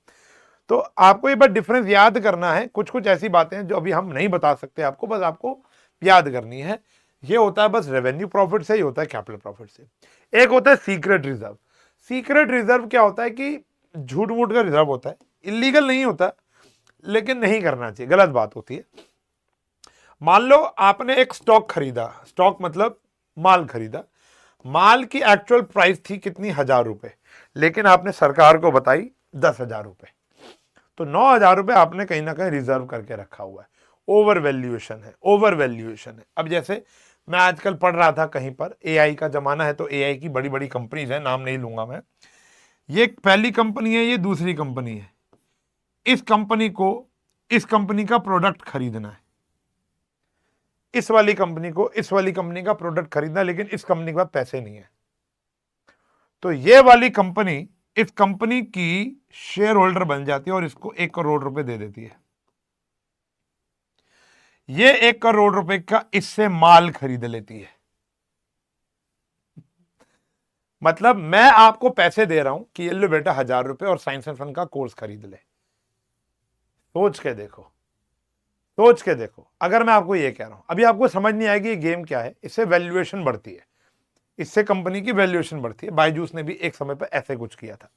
Speaker 1: तो आपको ये बात डिफरेंस याद करना है। कुछ कुछ ऐसी बातें हैं जो अभी हम नहीं बता सकते आपको, बस आपको याद करनी है। ये होता है बस रेवेन्यू प्रॉफिट से, ही होता है कैपिटल प्रॉफिट से। एक होता है सीक्रेट रिजर्व। सीक्रेट रिजर्व क्या होता है कि झूठ मूठ का रिजर्व होता है, इलीगल नहीं होता, लेकिन नहीं करना चाहिए, गलत बात होती है। मान लो आपने एक स्टॉक खरीदा, स्टॉक मतलब माल खरीदा, माल की एक्चुअल प्राइस थी कितनी, 1,000 रुपए, लेकिन आपने सरकार को बताई 10,000 रुपए। तो 9,000 रुपए आपने कहीं ना कहीं रिजर्व करके रखा हुआ है। ओवर वैल्यूएशन है, ओवर वैल्यूएशन है। अब जैसे मैं आजकल पढ़ रहा था कहीं पर, एआई का जमाना है, तो एआई की बड़ी बड़ी कंपनीज है, नाम नहीं लूंगा मैं। ये पहली कंपनी है, ये दूसरी कंपनी है। इस कंपनी को, इस कंपनी का प्रोडक्ट खरीदना है, इस वाली कंपनी को इस वाली कंपनी का प्रोडक्ट खरीदना है, लेकिन इस कंपनी के पास पैसे नहीं है। तो ये वाली कंपनी इस कंपनी की शेयर होल्डर बन जाती है और इसको 1 करोड़ रुपए दे देती है। ये 1 करोड़ रुपए का इससे माल खरीद लेती है। मतलब मैं आपको पैसे दे रहा हूं कि ये लो बेटा 1,000 रुपए और साइंस एंड फन का कोर्स खरीद ले। सोच के देखो, सोच के देखो। अगर मैं आपको ये कह रहा हूं, अभी आपको समझ नहीं आएगी ये गेम क्या है। इससे वैल्यूएशन बढ़ती है, इससे कंपनी की वैल्यूएशन बढ़ती है। बायजूस ने भी एक समय पर ऐसे कुछ किया था।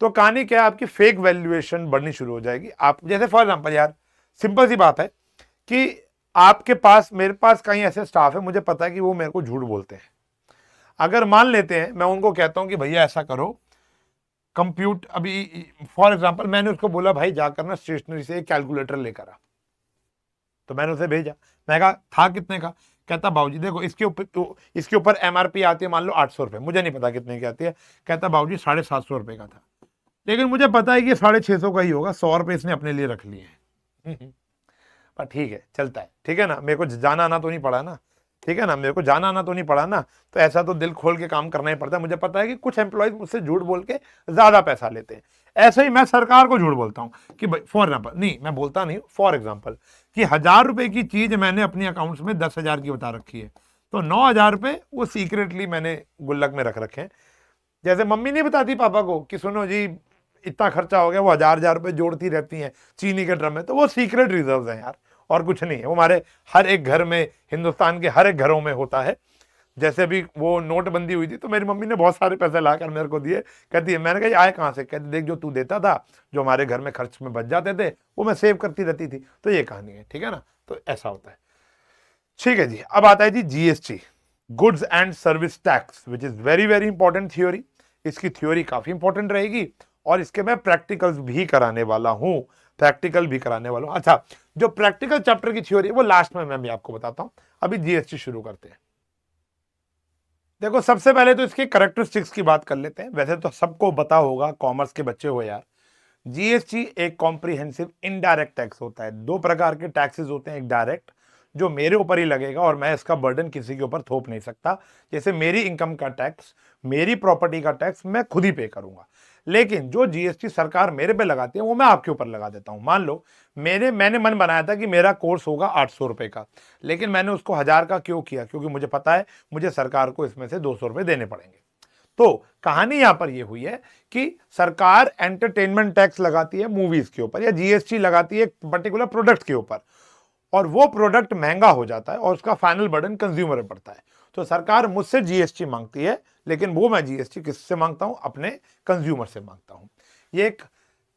Speaker 1: तो कहानी क्या है, आपकी फेक वैल्यूएशन बढ़नी शुरू हो जाएगी। आप जैसे फॉर एग्जांपल, यार सिंपल सी बात है कि आपके पास, मेरे पास कहीं ऐसे स्टाफ है, मुझे पता है कि वो मेरे को झूठ बोलते हैं। अगर मान लेते हैं मैं उनको कहता हूं कि भैया ऐसा करो, कंप्यूटर, अभी फॉर एग्जांपल मैंने उसको बोला भाई जाकर ना स्टेशनरी से एक कैलकुलेटर लेकर आ। तो मैंने उसे भेजा, मैं कहा था कितने का, कहता बाबूजी देखो इसके ऊपर एमआरपी आती है मान लो 800 रुपए, मुझे नहीं पता कितने की आती है। कहता बाबूजी 750 रुपए का था, लेकिन मुझे पता है कि 650 का ही होगा, 100 रुपए इसने अपने लिए रख लिए हैं। पर ठीक है, चलता है, ठीक है ना। मेरे को जाना आना तो नहीं पड़ा ना, ठीक है ना, मेरे को जाना आना तो नहीं पड़ा ना। तो ऐसा तो दिल खोल के काम करना ही पड़ता है। मुझे पता है कि कुछ एम्प्लॉयज मुझसे झूठ बोल के ज्यादा पैसा लेते हैं। ऐसे ही मैं सरकार को झूठ बोलता हूं कि भाई, फॉर एग्जाम्पल, नहीं मैं बोलता नहीं, फॉर एग्जाम्पल कि 1,000 रुपए की चीज मैंने अपनी अकाउंट्स में 10,000 की बता रखी है, तो 9,000 रुपए वो सीक्रेटली मैंने गुल्लक में रख रखे हैं। जैसे मम्मी नहीं बताती पापा को कि सुनो जी इतना खर्चा हो गया, वो 1,000 रुपए जोड़ती रहती हैं चीनी के ड्रम में, तो वो सीक्रेट रिजर्व है यार, और कुछ नहीं है। वो हमारे हर एक घर में, हिंदुस्तान के हर एक घरों में होता है। जैसे अभी वो नोटबंदी हुई थी तो मेरी मम्मी ने बहुत सारे पैसे लाकर मेरे को दिए, कहती है, मैंने कहा ये आए कहाँ से, कहती देख जो तू देता था, जो हमारे घर में खर्च में बच जाते थे वो मैं सेव करती रहती थी। तो ये कहानी है, ठीक है ना, तो ऐसा होता है। ठीक है जी, अब आता है जी GST, goods and service tax, which is very very important theory. इसकी थ्योरी काफी इंपॉर्टेंट रहेगी और इसके मैं प्रैक्टिकल्स भी कराने वाला हूं, प्रैक्टिकल भी कराने वाला हूं। अच्छा, जो प्रैक्टिकल चैप्टर की थ्योरी है वो लास्ट में मैं भी आपको बताता हूं, अभी जीएसटी शुरू करते हैं। देखो सबसे पहले तो इसके कैरेक्टरिस्टिक्स की बात कर लेते हैं। वैसे तो सबको पता होगा, कॉमर्स के बच्चे हो यार, जीएसटी एक कॉम्प्रिहेंसिव इनडायरेक्ट टैक्स होता है। दो प्रकार के टैक्सेस होते हैं, एक डायरेक्ट जो मेरे ऊपर ही लगेगा और मैं इसका बर्डन किसी के ऊपर थोप नहीं सकता, जैसे मेरी इनकम का टैक्स, मेरी प्रॉपर्टी का टैक्स मैं खुद ही पे करूंगा। लेकिन जो जीएसटी सरकार मेरे पे लगाती है वो मैं आपके ऊपर लगा देता हूं। मान लो मैंने मन बनाया था कि मेरा कोर्स होगा 800 रुपए का, लेकिन मैंने उसको 1000 का क्यों किया, क्योंकि मुझे पता है मुझे सरकार को इसमें से 200 रुपए देने पड़ेंगे। तो कहानी यहां पर यह हुई है कि सरकार एंटरटेनमेंट टैक्स लगाती है मूवीज के ऊपर, या जीएसटी लगाती है पर्टिकुलर प्रोडक्ट के ऊपर, और वो प्रोडक्ट महंगा हो जाता है और उसका फाइनल बर्डन कंज्यूमर पे पड़ता है। तो सरकार मुझसे जीएसटी मांगती है, लेकिन वो मैं जीएसटी किससे मांगता हूं, अपने कंज्यूमर से मांगता हूं।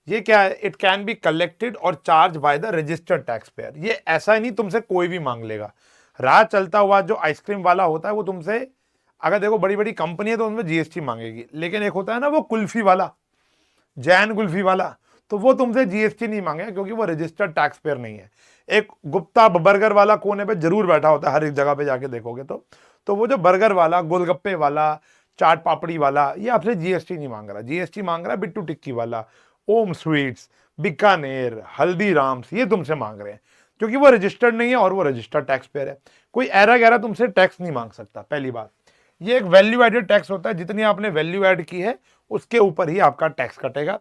Speaker 1: ये क्या है, इट कैन बी कलेक्टेड और charge by the registered tax payer. ये ऐसा ही नहीं तुमसे कोई भी मांग लेगा। राह चलता हुआ जो आइसक्रीम वाला होता है वो तुमसे, अगर देखो बड़ी बड़ी कंपनी है तो उनमें जीएसटी मांगेगी, लेकिन एक होता है ना वो कुल्फी वाला, जैन कुल्फी वाला, तो वो तुमसे जीएसटी नहीं मांगेगा क्योंकि वो रजिस्टर्ड टैक्स पेयर नहीं है। एक गुप्ता बर्गर वाला कोने पे जरूर बैठा होता है, हर एक जगह पे जाके देखोगे तो वो जो बर्गर वाला, गोलगप्पे वाला, चाट पापड़ी वाला, ये आपसे जीएसटी नहीं मांग रहा। जीएसटी मांग रहा है बिट्टू टिक्की वाला, ओम स्वीट्स, बीकानेर, हल्दीराम्स, ये तुमसे मांग रहे हैं क्योंकि वो रजिस्टर्ड नहीं है और वो रजिस्टर्ड टैक्स पेयर है। कोई ऐरा गैरा तुमसे टैक्स नहीं मांग सकता, पहली बात। ये एक वैल्यू एडेड टैक्स होता है, जितनी आपने वैल्यू ऐड की है उसके ऊपर ही आपका टैक्स कटेगा।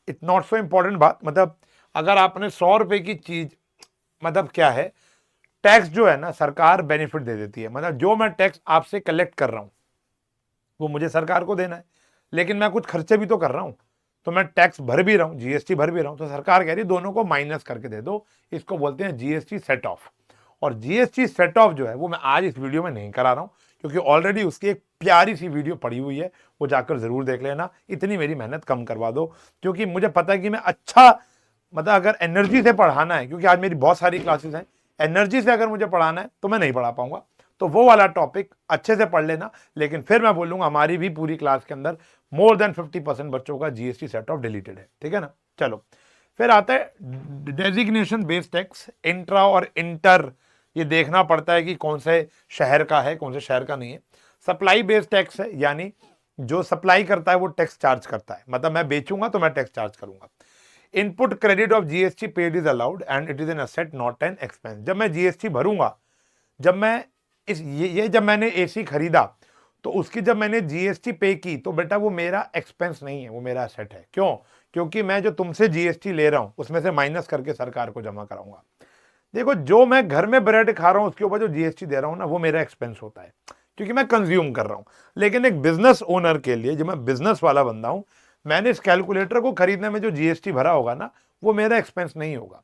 Speaker 1: इट नॉट सो इंपॉर्टेंट बात, मतलब अगर आपने 100 रुपए की चीज, मतलब क्या है, टैक्स जो है ना सरकार बेनिफिट दे देती है, मतलब जो मैं टैक्स आपसे कलेक्ट कर रहा हूं वो मुझे सरकार को देना है, लेकिन मैं कुछ खर्चे भी तो कर रहा हूं, तो मैं टैक्स भर भी रहा हूं, जीएसटी भर भी रहा हूं, तो सरकार कह रही है दोनों को माइनस करके दे दो। इसको बोलते हैं जीएसटी सेट ऑफ। और जीएसटी सेट ऑफ जो है वो मैं आज इस वीडियो में नहीं करा रहा हूं, क्योंकि ऑलरेडी उसकी एक प्यारी सी वीडियो पड़ी हुई है, वो जाकर जरूर देख लेना। इतनी मेरी मेहनत कम करवा दो, क्योंकि मुझे पता है कि मैं अच्छा, मतलब अगर एनर्जी से पढ़ाना है, क्योंकि आज मेरी बहुत सारी क्लासेस हैं, एनर्जी से अगर मुझे पढ़ाना है तो मैं नहीं पढ़ा पाऊंगा। तो वो वाला टॉपिक अच्छे से पढ़ लेना, लेकिन फिर मैं बोलूंगा हमारी भी पूरी क्लास के अंदर मोर देन 50% बच्चों का जीएसटी सेट ऑफ डिलीटेड है, ठीक है ना। चलो फिर आता है डेजिग्नेशन बेस्ड टैक्स, इंट्रा और इंटर, ये देखना पड़ता है कि कौन से शहर का है, कौन से शहर का नहीं है। सप्लाई बेस्ड टैक्स है, यानी जो सप्लाई करता है वो टैक्स चार्ज करता है, मतलब मैं बेचूंगा तो मैं टैक्स चार्ज करूंगा। Input credit of GST paid is allowed and it is an asset not an expense. जब मैं जीएसटी भरूंगा, जब मैं जब मैंने एसी खरीदा तो उसकी जब मैंने जीएसटी पे की तो बेटा वो मेरा एक्सपेंस नहीं है, वो मेरा एसेट है। क्यों? क्योंकि मैं जो तुमसे जीएसटी ले रहा हूं उसमें से माइनस करके सरकार को जमा कराऊंगा। देखो जो मैं घर में ब्रेड खा रहा हूं उसके ऊपर जो जीएसटी दे रहा हूं ना, वो मेरा एक्सपेंस होता है क्योंकि मैं कंज्यूम कर रहा हूं। लेकिन एक बिजनेस ओनर के लिए, जो मैं बिजनेस वाला बंदा हूं, मैंने इस कैलकुलेटर को खरीदने में जो जीएसटी भरा होगा ना, वो मेरा एक्सपेंस नहीं होगा।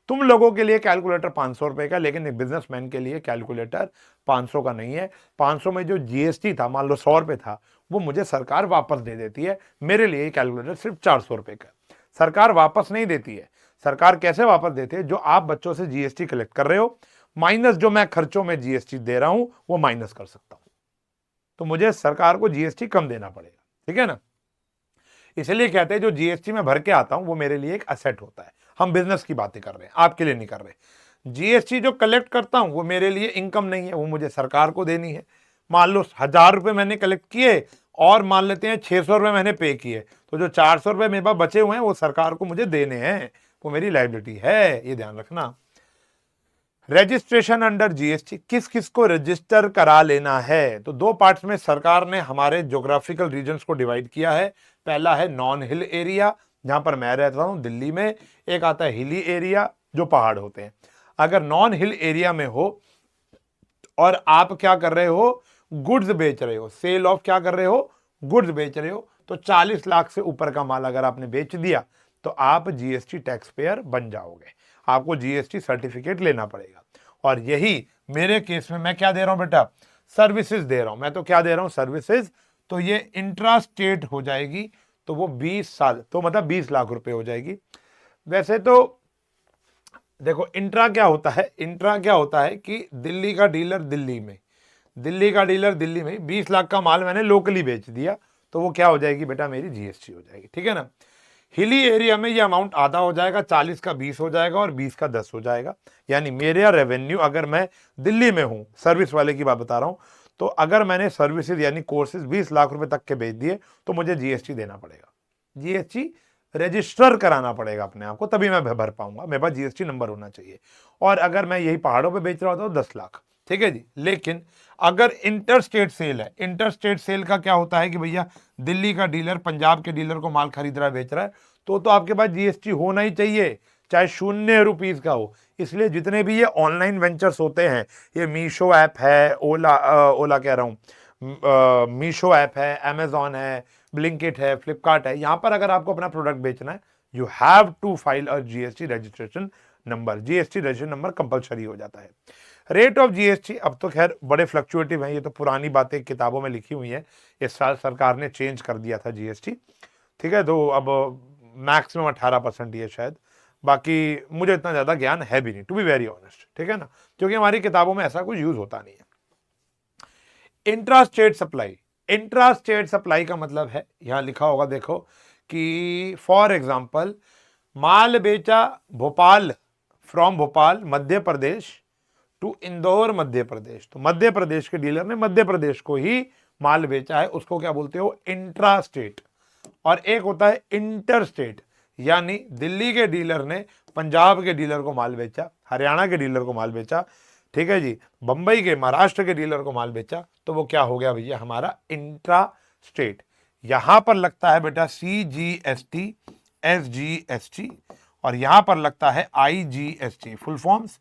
Speaker 1: तुम लोगों के लिए कैलकुलेटर 500 रुपए का, लेकिन एक बिजनेसमैन के लिए कैलकुलेटर 500 का नहीं है। 500 में जो जीएसटी था, मान लो 100 रुपए था, वो मुझे सरकार वापस दे देती है। मेरे लिए कैलकुलेटर सिर्फ 400 रुपए का। सरकार वापस नहीं देती है। सरकार कैसे वापस देती है? जो आप बच्चों से जीएसटी कलेक्ट कर रहे हो माइनस जो मैं खर्चों में जीएसटी दे रहा हूं वो माइनस कर सकता हूं, तो मुझे सरकार को जीएसटी कम देना पड़ेगा, ठीक है ना। इसलिए कहते हैं जो जीएसटी में भर के आता हूं वो मेरे लिए एक असेट होता है। हम बिजनेस की बातें कर रहे हैं, आपके लिए नहीं कर रहे। जीएसटी जो कलेक्ट करता हूं वो मेरे लिए इनकम नहीं है, वो मुझे सरकार को देनी है। मान लो 1000 रुपए मैंने कलेक्ट किए और मान लेते हैं 600 रुपए मैंने पे किए, तो जो 400 रुपए मेरे पास बचे हुए हैं वो सरकार को मुझे देने हैं, वो मेरी लायबिलिटी है, ये ध्यान रखना। रजिस्ट्रेशन अंडर जीएसटी, किस किस को रजिस्टर करा लेना है? तो दो पार्ट्स में सरकार ने हमारे ज्योग्राफिकल रीजन्स को डिवाइड किया है। पहला है नॉन हिल एरिया, जहां पर मैं रहता हूं दिल्ली में। एक आता है हिली एरिया, जो पहाड़ होते हैं। अगर नॉन हिल एरिया में हो और आप क्या कर रहे हो, गुड्स बेच रहे हो, सेल ऑफ क्या कर रहे हो, गुड्स बेच रहे हो, तो 40 लाख से ऊपर का माल अगर आपने बेच दिया तो आप जीएसटी टैक्स पेयर बन जाओगे। आपको जीएसटी सर्टिफिकेट लेना पड़ेगा। और यही मेरे केस में मैं क्या दे रहा हूं बेटा, सर्विसेज दे रहा हूं, मैं तो क्या दे रहा हूं, सर्विसेज, तो ये इंट्रा स्टेट हो जाएगी, तो वो 20 साल, तो मतलब 20 लाख रुपए हो जाएगी। वैसे तो देखो इंट्रा क्या होता है, इंट्रा क्या होता है कि दिल्ली का डीलर दिल्ली में, दिल्ली का डीलर दिल्ली में 20 लाख का माल मैंने लोकली बेच दिया, तो वो क्या हो जाएगी बेटा, मेरी जीएसटी हो जाएगी, ठीक है ना। हिली एरिया में ये अमाउंट आधा हो जाएगा, 40 का 20 हो जाएगा और 20 का 10 हो जाएगा। यानी मेरा रेवेन्यू, अगर मैं दिल्ली में हूं, सर्विस वाले की बात बता रहा हूं, तो अगर मैंने सर्विसेज यानी कोर्सेज 20 लाख रुपए तक के बेच दिए, तो मुझे जीएसटी देना पड़ेगा, जीएसटी रजिस्टर कराना पड़ेगा अपने आप को, तभी मैं भर पाऊंगा, मेरे पास जीएसटी नंबर होना चाहिए। और अगर मैं यही पहाड़ों पे बेच रहा होता तो 10 लाख, ठीक है जी। लेकिन अगर इंटर स्टेट सेल है, इंटर स्टेट सेल का क्या होता है कि भैया दिल्ली का डीलर पंजाब के डीलर को माल खरीद रहा है, बेच रहा है, तो आपके पास जीएसटी होना ही चाहिए, चाहे 0 रुपीस का हो। इसलिए जितने भी ये ऑनलाइन वेंचर्स होते हैं, ये मीशो ऐप है, ओला कह रहा हूँ, मीशो ऐप है, अमेजॉन है, ब्लिंकिट है, फ्लिपकार्ट है, यहां पर अगर आपको अपना प्रोडक्ट बेचना है, you have to file a GST registration number, GST registration number compulsory हो जाता है। रेट ऑफ जीएसटी अब तो खैर बड़े फ्लक्चुएटिव हैं, ये तो पुरानी बातें किताबों में लिखी हुई है, इस साल सरकार ने चेंज कर दिया था जीएसटी, ठीक है, तो अब मैक्सिमम 18% ही है शायद, बाकी मुझे इतना ज्यादा ज्ञान है भी नहीं, टू बी वेरी ऑनेस्ट, ठीक है ना, क्योंकि हमारी किताबों में ऐसा कुछ यूज होता नहीं है। Intra state supply, intra state supply का मतलब है, यहां लिखा होगा देखो कि फॉर एग्जाम्पल माल बेचा भोपाल, फ्रॉम भोपाल मध्य प्रदेश टू इंदौर मध्य प्रदेश, तो मध्य प्रदेश के डीलर ने मध्य प्रदेश को ही माल बेचा है, उसको क्या बोलते हो, इंट्रा स्टेट। और एक होता है इंटर स्टेट, यानी दिल्ली के डीलर ने पंजाब के डीलर को माल बेचा, हरियाणा के डीलर को माल बेचा, ठीक है जी, बंबई के महाराष्ट्र के डीलर को माल बेचा, तो वो क्या हो गया भैया, हमारा इंट्रा स्टेट। यहां पर लगता है बेटा CGST, SGST, और यहां पर लगता है IGST, full forms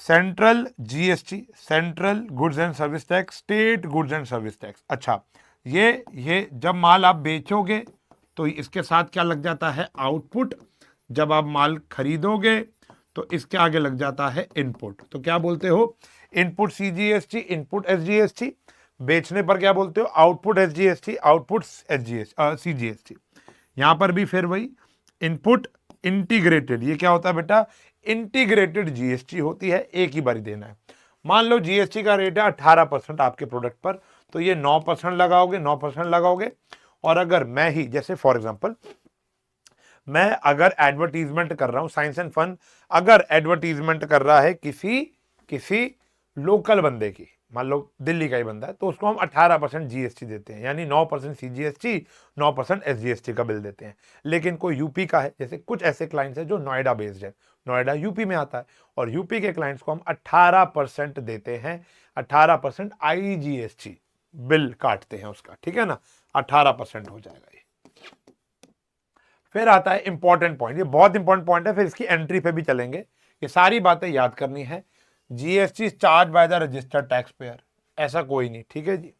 Speaker 1: central GST, central goods and service tax, state goods and service tax. अच्छा, ये जब माल आप बेचोगे तो इसके साथ क्या लग जाता है, आउटपुट। जब आप माल खरीदोगे तो इसके आगे लग जाता है इनपुट, तो क्या बोलते हो, इनपुट CGST, इनपुट SGST, बेचने पर क्या बोलते हो, आउटपुट SGST, आउटपुट CGST। यहां पर भी फिर वही इनपुट इंटीग्रेटेड, ये क्या होता है बेटा, इंटीग्रेटेड जीएसटी होती है, एक ही बारी देना है। मान लो जीएसटी का रेट है 18% आपके प्रोडक्ट पर, तो ये 9% लगाओगे, 9% लगाओगे। और अगर मैं ही, जैसे फॉर एग्जांपल मैं अगर एडवर्टीजमेंट कर रहा हूं, साइंस एंड फन अगर एडवर्टीजमेंट कर रहा है किसी लोकल बंदे की, मान लो दिल्ली का ही बंदा है, तो उसको हम 18% जीएसटी देते हैं, यानी 9% CGST, 9% SGST का बिल देते हैं। लेकिन कोई यूपी का है, जैसे कुछ ऐसे क्लाइंट्स हैं जो नोएडा बेस्ड है, नोएडा यूपी में आता है, और यूपी के क्लाइंट्स को हम 18% देते हैं, 18% IGST बिल काटते हैं उसका, ठीक है ना, 18% हो जाएगा ये। फिर आता है इंपॉर्टेंट पॉइंट, ये बहुत इंपॉर्टेंट पॉइंट है, फिर इसकी एंट्री पे भी चलेंगे, ये सारी बातें याद करनी है। GST charge by the registered tax payer, ऐसा कोई नहीं, ठीक है जी।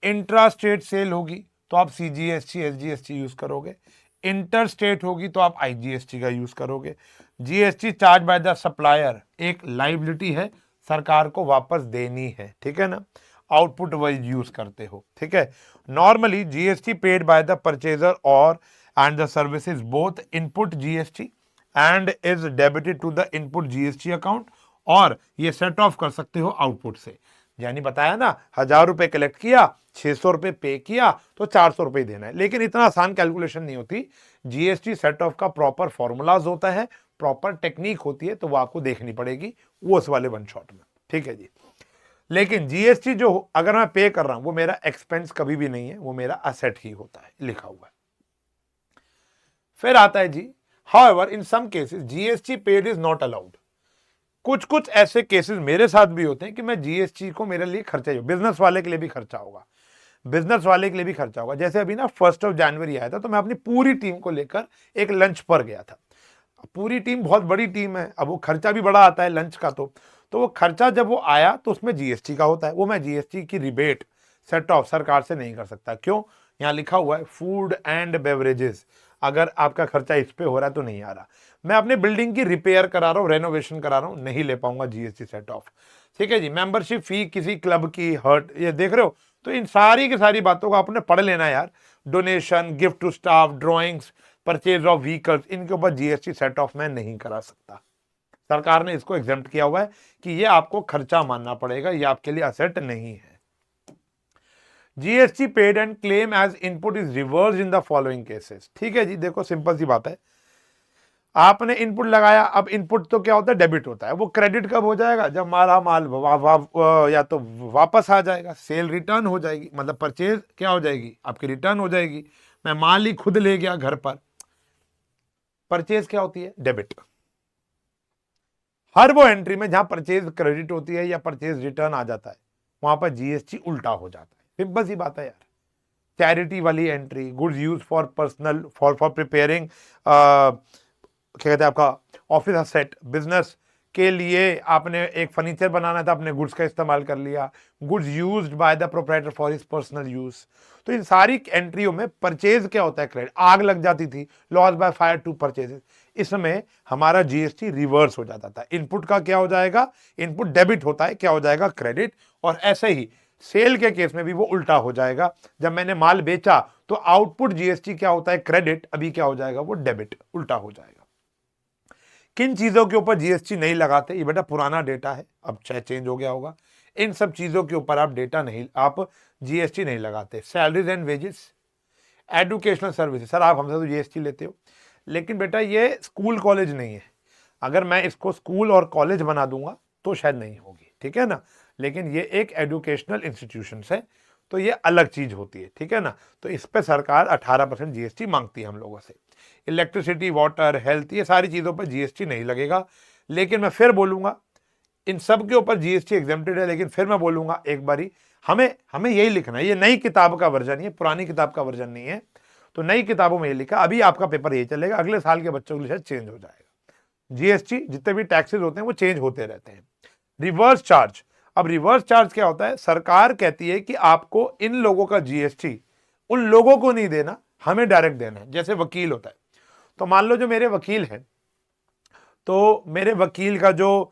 Speaker 1: इंट्रा स्टेट सेल होगी तो आप CGST SGST यूज करोगे, इंटर स्टेट होगी तो आप IGST का यूज करोगे। GST charge by the supplier एक लाइबिलिटी है, सरकार को वापस देनी है, ठीक है ना, आउटपुट वाइज यूज करते हो, ठीक है। Normally GST paid by the purchaser और and the service is both input GST and is debited to the input GST account, और ये सेट ऑफ कर सकते हो आउटपुट से। यानी बताया ना, 1000 रुपए कलेक्ट किया, 600 रुपए पे किया, तो 400 रुपए देना है। लेकिन इतना आसान कैलकुलेशन नहीं होती, जीएसटी सेट ऑफ का प्रॉपर फॉर्मूलाज होता है, प्रॉपर टेक्निक होती है, तो वो आपको देखनी पड़ेगी वो उस वाले वन शॉट में, ठीक है जी। लेकिन जीएसटी जो अगर मैं पे कर रहा हूं, वो मेरा एक्सपेंस कभी भी नहीं है, वो मेरा असेट ही होता है, लिखा हुआ है। फिर आता है जी, however in some cases GST paid is not allowed. कुछ ऐसे केसेस मेरे साथ भी होते हैं कि मैं जीएसटी को, मेरे लिए खर्चा ही, बिजनेस वाले के लिए भी खर्चा होगा, बिजनेस वाले के लिए भी खर्चा होगा। जैसे अभी ना 1 जनवरी आया था, तो मैं अपनी पूरी टीम को लेकर एक लंच पर गया था। पूरी टीम बहुत बड़ी टीम है, अब वो खर्चा भी बड़ा आता है लंच का, तो वो खर्चा जब वो आया तो उसमें जीएसटी का होता है, वो मैं जीएसटी की रिबेट सेट ऑफ सरकार से नहीं कर सकता। क्यों, यहाँ लिखा हुआ है फूड एंड बेवरेजेस, अगर आपका खर्चा इस पे हो रहा है तो नहीं आ रहा। मैं अपने बिल्डिंग की रिपेयर करा रहा हूँ, रेनोवेशन करा रहा हूँ, नहीं ले पाऊंगा जीएसटी सेट ऑफ। ठीक है जी। मेंबरशिप फी किसी क्लब की, हर्ट, ये देख रहे हो, तो इन सारी की सारी बातों को आपने पढ़ लेना यार। Donation, gift to staff, drawings, purchase of vehicles, इनके ऊपर जीएसटी सेट ऑफ मैं नहीं करा सकता। सरकार ने इसको एग्जेम्प्ट किया हुआ है कि ये आपको खर्चा मानना पड़ेगा, ये आपके लिए असेट नहीं है। GST paid and claim as input is reverse in the following cases. ठीक है जी, देखो सिंपल सी बात है, आपने इनपुट लगाया, अब इनपुट तो क्या होता है, डेबिट होता है। वो क्रेडिट कब हो जाएगा, जब माल या तो वापस आ जाएगा, सेल रिटर्न हो जाएगी, मतलब परचेज क्या हो जाएगी, आपकी रिटर्न हो जाएगी। मैं माल ही खुद ले गया घर पर, परचेज क्या होती है, डेबिट। हर वो एंट्री में जहां परचेज क्रेडिट होती है या परचेज रिटर्न आ जाता है, वहां पर जीएसटी उल्टा हो जाता है। सिंपल सी बात है यार। चैरिटी वाली entry, goods use for personal for preparing, क्या कहते हैं, आपका ऑफिस असेट, बिजनेस के लिए आपने एक फर्नीचर बनाना था, आपने गुड्स का इस्तेमाल कर लिया। Goods used by the proprietor for his personal use. तो इन सारी एंट्रियों में परचेज क्या होता है, क्रेडिट। आग लग जाती थी, loss by fire to purchases, इसमें हमारा जीएसटी रिवर्स हो जाता था। इनपुट का क्या हो जाएगा, इनपुट डेबिट होता है, क्या हो जाएगा, क्रेडिट। और ऐसे ही सेल के केस में भी वो उल्टा हो जाएगा। जब मैंने माल बेचा तो आउटपुट जीएसटी क्या होता है, क्रेडिट, अभी क्या हो जाएगा, वो डेबिट, उल्टा हो जाएगा। किन चीजों के ऊपर जीएसटी नहीं लगाते, ये बेटा पुराना डेटा है, अब चाहे चेंज हो गया होगा। इन सब चीजों के ऊपर आप जीएसटी नहीं लगाते। Salaries and wages, educational services, sir आप हमसे तो जीएसटी लेते हो, लेकिन बेटा ये स्कूल कॉलेज नहीं है। अगर मैं इसको स्कूल और कॉलेज बना दूंगा तो शायद नहीं होगी, ठीक है ना, लेकिन ये एक एजुकेशनल इंस्टीट्यूशन है, तो ये अलग चीज होती है, ठीक है ना। तो इस पे सरकार 18% जीएसटी मांगती है हम लोगों से। इलेक्ट्रिसिटी, वाटर, हेल्थ, ये सारी चीजों पर जीएसटी नहीं लगेगा। लेकिन मैं फिर बोलूंगा, इन सब के ऊपर जीएसटी एग्जेम्प्टेड है, लेकिन फिर मैं बोलूंगा एक बारी, हमें हमें यही लिखना है। ये नई किताब का वर्जन है, पुरानी किताब का वर्जन नहीं है। तो नई किताबों में ये लिखा, अभी आपका पेपर ये चलेगा, अगले साल के बच्चों के लिए शायद चेंज हो जाएगा। जीएसटी जितने भी टैक्सेस होते हैं वो चेंज होते रहते हैं। रिवर्स चार्ज, अब रिवर्स चार्ज क्या होता है, सरकार कहती है कि आपको इन लोगों का जीएसटी उन लोगों को नहीं देना, हमें डायरेक्ट देना है। जैसे वकील होता है, तो मान लो जो मेरे वकील हैं, तो मेरे वकील का जो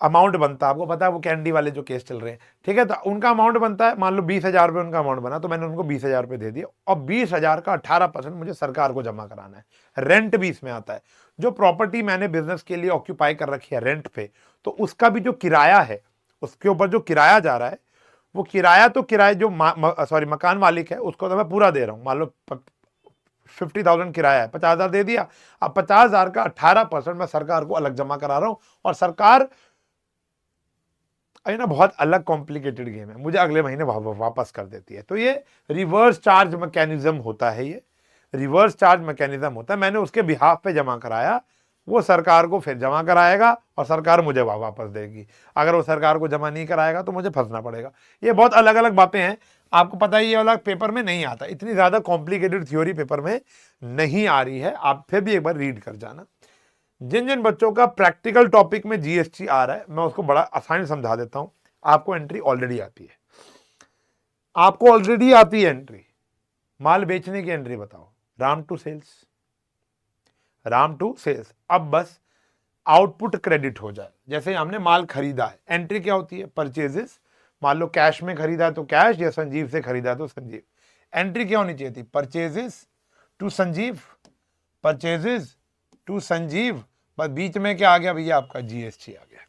Speaker 1: अमाउंट बनता है, आपको पता है वो कैंडी वाले जो केस चल रहे हैं, ठीक है, तो उनका अमाउंट बनता है, मान लो 20,000 रुपये उनका अमाउंट बना, तो मैंने उनको 20,000 रुपये दे दिया, और 20,000 का 18% मुझे सरकार को जमा कराना है। रेंट भी इसमें आता है। जो प्रॉपर्टी मैंने बिजनेस के लिए ऑक्यूपाई कर रखी है रेंट पे, तो उसका भी जो किराया है, उसके ऊपर जो किराया जा रहा है, वो किराया तो किराया जो मकान मालिक है उसको तो मैं पूरा दे रहा हूं। मान लो 50,000 किराया है, 50,000 दे दिया, अब 50,000 का 18% मैं सरकार को अलग जमा करा रहा हूं। और सरकार ना बहुत अलग कॉम्प्लिकेटेड गेम है, मुझे अगले महीने वापस कर देती है। तो ये रिवर्स चार्ज मैकेनिज्म होता है, ये रिवर्स चार्ज मैकेनिज्म होता है। मैंने उसके बिहाफ पे जमा कराया, वो सरकार को फिर जमा कराएगा और सरकार मुझे वापस देगी। अगर वो सरकार को जमा नहीं कराएगा तो मुझे फंसना पड़ेगा। ये बहुत अलग अलग बातें हैं, आपको पता ही, ये वाला पेपर में नहीं आता, इतनी ज्यादा कॉम्प्लिकेटेड थ्योरी पेपर में नहीं आ रही है। आप फिर भी एक बार रीड कर जाना। जिन जिन बच्चों का प्रैक्टिकल टॉपिक में जीएसटी आ रहा है, मैं उसको बड़ा आसानी समझा देता हूं। आपको एंट्री ऑलरेडी आती है, आपको ऑलरेडी आती है एंट्री, माल बेचने की एंट्री बताओ, Ram to sales, Ram to sales. अब बस आउटपुट क्रेडिट हो जाए। जैसे हमने माल खरीदा है, एंट्री क्या होती है, परचेजेस। मान लो कैश में खरीदा है तो कैश, या संजीव से खरीदा है तो संजीव। एंट्री क्या होनी चाहिए थी, purchases to Sanjeev, purchases to Sanjeev. बस बीच में क्या आ गया भैया, आपका जीएसटी आ गया।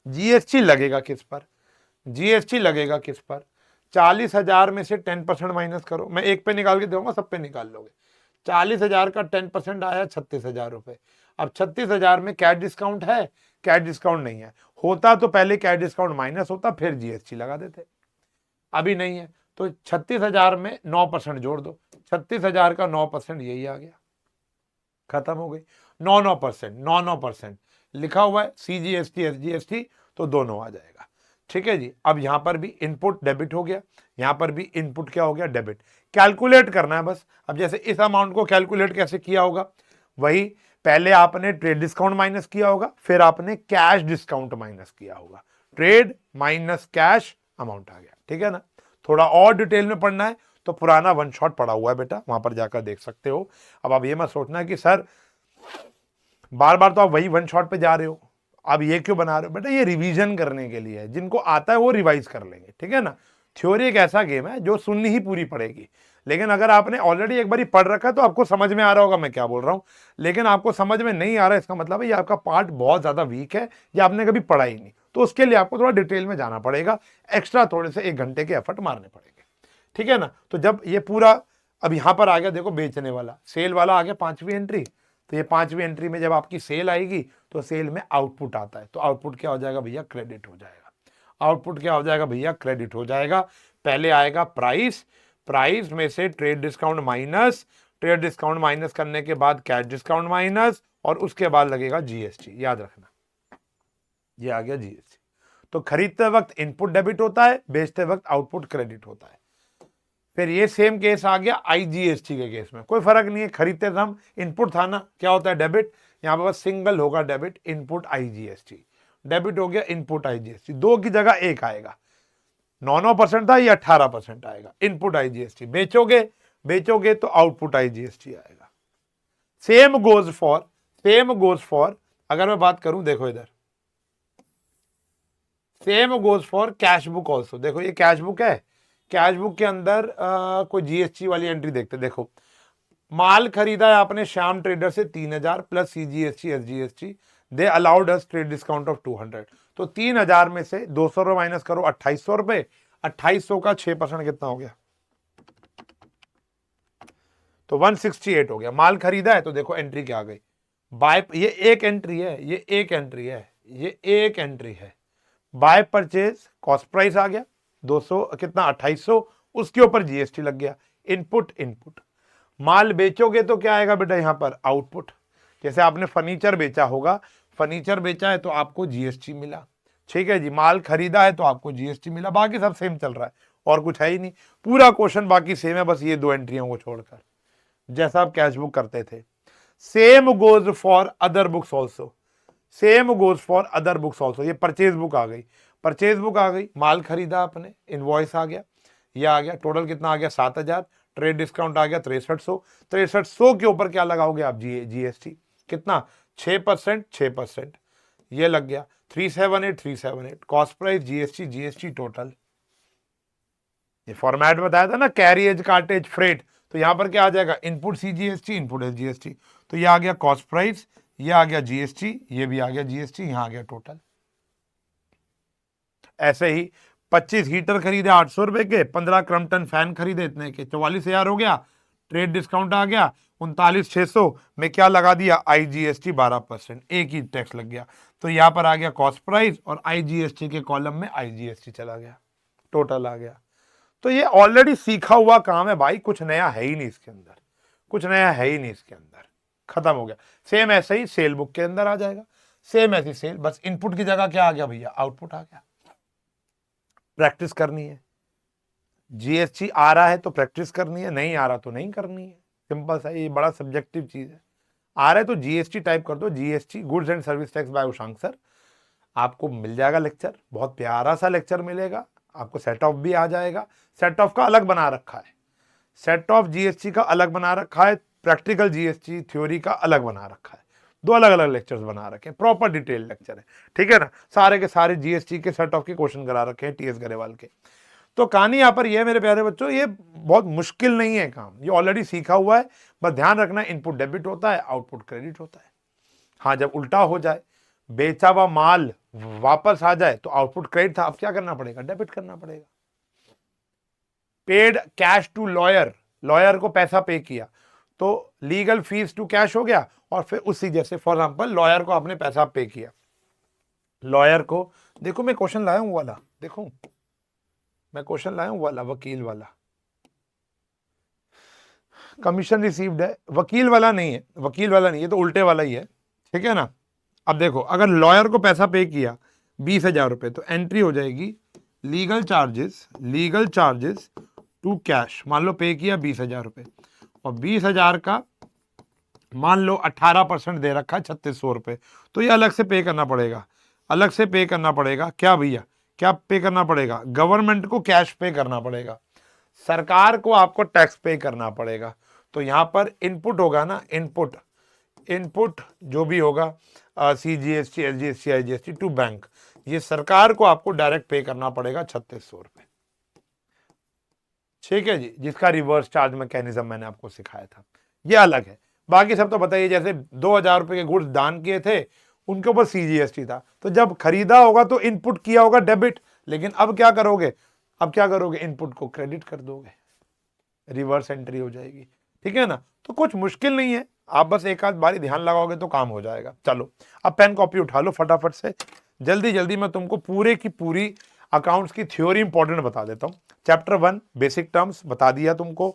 Speaker 1: जीएसटी लगेगा किस पर, जीएसटी लगेगा किस पर, 40,000 में से 10% माइनस करो। मैं एक पे निकाल के दूंगा, सब पे निकाल लोगे। 40,000 का 10% आया 36,000 रुपए। अब 36,000 में कैश डिस्काउंट है, कैश डिस्काउंट नहीं है। होता तो पहले कैश डिस्काउंट माइनस होता, फिर जीएसटी लगा देते, अभी नहीं है। तो 36,000 में 9% जोड़ दो, 36,000 का 9% यही आ गया, खत्म हो गई। 9% 9% लिखा हुआ है, सीजीएसटी एसजीएसटी, तो दोनों आ जाएगा, ठीक है जी। अब यहां पर भी इनपुट डेबिट हो गया, यहां पर भी इनपुट क्या हो गया, डेबिट। कैलकुलेट करना है बस। अब जैसे इस अमाउंट को कैलकुलेट कैसे किया होगा, वही पहले आपने ट्रेड डिस्काउंट माइनस किया होगा, फिर आपने कैश डिस्काउंट माइनस किया होगा, ट्रेड माइनस कैश अमाउंट आ गया, ठीक है ना। थोड़ा और डिटेल में पढ़ना है तो पुराना वन शॉट पड़ा हुआ है बेटा, वहां पर जाकर देख सकते हो। अब आप ये मत सोचना कि सर बार बार तो आप वही वन शॉट पे जा रहे हो, आप ये क्यों बना रहे हो। बेटा ये रिवीजन करने के लिए है, जिनको आता है वो रिवाइज कर लेंगे, ठीक है ना। थ्योरी एक ऐसा गेम है जो सुननी ही पूरी पड़ेगी, लेकिन अगर आपने ऑलरेडी एक बार पढ़ रखा है तो आपको समझ में आ रहा होगा मैं क्या बोल रहा हूं। लेकिन आपको समझ में नहीं आ रहा है, इसका मतलब है ये आपका पार्ट बहुत ज्यादा वीक है या आपने कभी पढ़ा ही नहीं, तो उसके लिए आपको थोड़ा डिटेल में जाना पड़ेगा, एक्स्ट्रा थोड़े से 1 घंटे के एफर्ट मारने पड़ेंगे, ठीक है ना। तो जब ये पूरा अब यहां पर आ गया, देखो बेचने वाला सेल वाला आ गया 5वीं एंट्री, तो ये 5वीं एंट्री में जब आपकी सेल आएगी तो सेल में आउटपुट आता है, तो आउटपुट क्या हो जाएगा भैया, क्रेडिट हो जाएगा। आउटपुट क्या हो जाएगा भैया, क्रेडिट हो जाएगा। पहले आएगा प्राइस, प्राइस में से trade discount minus, trade discount minus करने के बाद कैश डिस्काउंट माइनस, और उसके बाद लगेगा जीएसटी, याद रखना ये आ गया जीएसटी। तो खरीदते वक्त इनपुट डेबिट होता है, बेचते वक्त आउटपुट क्रेडिट होता है। फिर ये सेम केस आ गया आईजीएसटी के केस में, कोई फर्क नहीं है, खरीदते थे हम, इनपुट था ना, क्या होता है डेबिट, यहां पर बस सिंगल होगा डेबिट, इनपुट आईजीएसटी, डेबिट हो गया इनपुट आईजीएसटी, 2 की जगह 1 आएगा, 9% था ये 18% आएगा, इनपुट आईजीएसटी। बेचोगे बेचोगे तो आउटपुट आईजीएसटी आएगा। सेम गोज फॉर अगर मैं बात करूं, देखो इधर same goes for cash book also. देखो ये कैश बुक है, कैश बुक के अंदर कोई जीएसटी वाली एंट्री देखते, देखो माल खरीदा है आपने श्याम ट्रेडर से 3000 plus CGST SGST, they allowed us trade discount of 200, तो 3000 में से 200 रुपए माइनस करो, 2800 रुपए, 2800 का 6% कितना हो गया, तो 168 हो गया। माल खरीदा है तो देखो एंट्री क्या आ गई, बाय, ये एक एंट्री है, ये एक एंट्री है, ये एक एंट्री है, बाय परचेज कॉस्ट प्राइस आ गया 200 कितना 2800, उसके ऊपर जीएसटी लग गया, इनपुट इनपुट। माल बेचोगे तो क्या आएगा बेटा यहां पर, आउटपुट। जैसे आपने फर्नीचर बेचा होगा, फर्नीचर बेचा है तो आपको जीएसटी मिला, ठीक है जी, माल खरीदा है तो आपको जीएसटी मिला, बाकी सब सेम चल रहा है और कुछ है ही नहीं, पूरा क्वेश्चन बाकी सेम है, बस ये 2 एंट्रियों को छोड़कर, जैसा आप कैश बुक करते थे। Same goes for other books also, same goes for other books also. ये परचेज बुक आ गई, परचेज बुक आ गई, माल खरीदा आपने, इनवॉइस आ गया, ये आ गया, टोटल कितना आ गया 7000, ट्रेड डिस्काउंट आ गया 6300, 6300 के ऊपर क्या लगाओगे आप, जीएसटी कितना 6%, 6% ये लग गया, 378, 378 cost price GST, GST total. ये फॉर्मेट बताया था ना, कैरिएज कार्टेज फ्रेट, तो यहां पर क्या आ जाएगा, इनपुट सीजीएसटी इनपुट एसजीएसटी, तो ये आ गया कॉस्ट प्राइस, ये आ गया जीएसटी, ये भी आ गया जीएसटी, यहां आ गया टोटल। ऐसे ही 25 हीटर खरीदे 800 रुपए के, 15 क्रम्पटन फैन खरीदे इतने के, 44,000 हो गया, ट्रेड डिस्काउंट आ गया 39,600 में क्या लगा दिया, आईजीएसटी 12%, एक ही टैक्स लग गया, तो यहां पर आ गया कॉस्ट प्राइस और आईजीएसटी के कॉलम में आईजीएसटी चला गया, टोटल आ गया। तो ये ऑलरेडी सीखा हुआ काम है भाई, कुछ नया है ही नहीं इसके अंदर, कुछ नया है ही नहीं इसके अंदर, खत्म हो गया। सेम ऐसे ही सेल बुक के अंदर आ जाएगा, सेम ऐसी सेल, बस इनपुट की जगह क्या आ गया भैया, आउटपुट आ गया। प्रैक्टिस करनी है, जीएसटी आ रहा है तो प्रैक्टिस करनी है, नहीं आ रहा तो नहीं करनी है, सिंपल सा, ये बड़ा सब्जेक्टिव चीज है। आ रहा है तो जीएसटी टाइप कर दो, GST goods and service tax by Ushank sir, आपको मिल जाएगा लेक्चर, बहुत प्यारा सा लेक्चर मिलेगा आपको, सेट ऑफ भी आ जाएगा, सेट ऑफ का अलग बना रखा है, सेट ऑफ जीएसटी का अलग बना रखा है, प्रैक्टिकल जीएसटी थ्योरी का अलग बना रखा है, 2 अलग अलग लेक्चर्स बना रखे हैं, प्रॉपर डिटेल लेक्चर है, ठीक है ना। सारे के सारे जीएसटी के सेट ऑफ के क्वेश्चन करा रखे हैं टीएस गरेवाल के। तो कहानी यहां पर ये मेरे प्यारे बच्चों, ये बहुत मुश्किल नहीं है काम, ये ऑलरेडी सीखा हुआ है, बस ध्यान रखना इनपुट डेबिट होता है, आउटपुट क्रेडिट होता है। हाँ जब उल्टा हो जाए, बेचा हुआ माल वापस आ जाए तो आउटपुट क्रेडिट था, अब क्या करना पड़ेगा, डेबिट करना पड़ेगा। Paid cash to lawyer, lawyer को पैसा पे किया तो लीगल फीस टू कैश हो गया, और फिर उसी जैसे फॉर एग्जांपल लॉयर को आपने पैसा पे किया, लॉयर को, देखो मैं क्वेश्चन लाया हूं वाला, देखो मैं क्वेश्चन लाया हूं वाला, वकील वाला, कमीशन रिसीव्ड है, वकील वाला नहीं है, वकील वाला नहीं है तो उल्टे वाला ही है, ठीक है ना। अब देखो अगर लॉयर को पैसा पे किया 20,000 रुपए, तो एंट्री हो जाएगी लीगल चार्जेस टू कैश, मान लो पे किया 20,000 रुपए, और 20,000 का मान लो 18% दे रखा है 3600 रुपए, तो ये अलग से पे करना पड़ेगा, अलग से पे करना पड़ेगा, क्या भैया क्या पे करना पड़ेगा, गवर्नमेंट को कैश पे करना पड़ेगा, सरकार को आपको टैक्स पे करना पड़ेगा। तो यहां पर इनपुट होगा ना, इनपुट, इनपुट जो भी होगा CGST, SGST, IGST to bank, ये सरकार को आपको डायरेक्ट पे करना पड़ेगा 3600 रुपए। ठीक है जी, जिसका रिवर्स चार्ज मैकेनिज्म मैंने आपको सिखाया था, ये अलग है। बाकी सब तो बताइए, जैसे 2000 रुपए के गुड्स दान किए थे, उनके ऊपर CGST था, तो जब खरीदा होगा तो इनपुट किया होगा डेबिट, लेकिन अब क्या करोगे, अब क्या करोगे, इनपुट को क्रेडिट कर दोगे, रिवर्स एंट्री हो जाएगी। ठीक है ना, तो कुछ मुश्किल नहीं है, आप बस एक आध बारी ध्यान लगाओगे तो काम हो जाएगा। चलो अब पेन कॉपी उठा लो फटाफट से, जल्दी जल्दी मैं तुमको पूरे की पूरी अकाउंट्स की थ्योरी इंपॉर्टेंट बता देता हूं। चैप्टर 1 बेसिक टर्म्स बता दिया तुमको,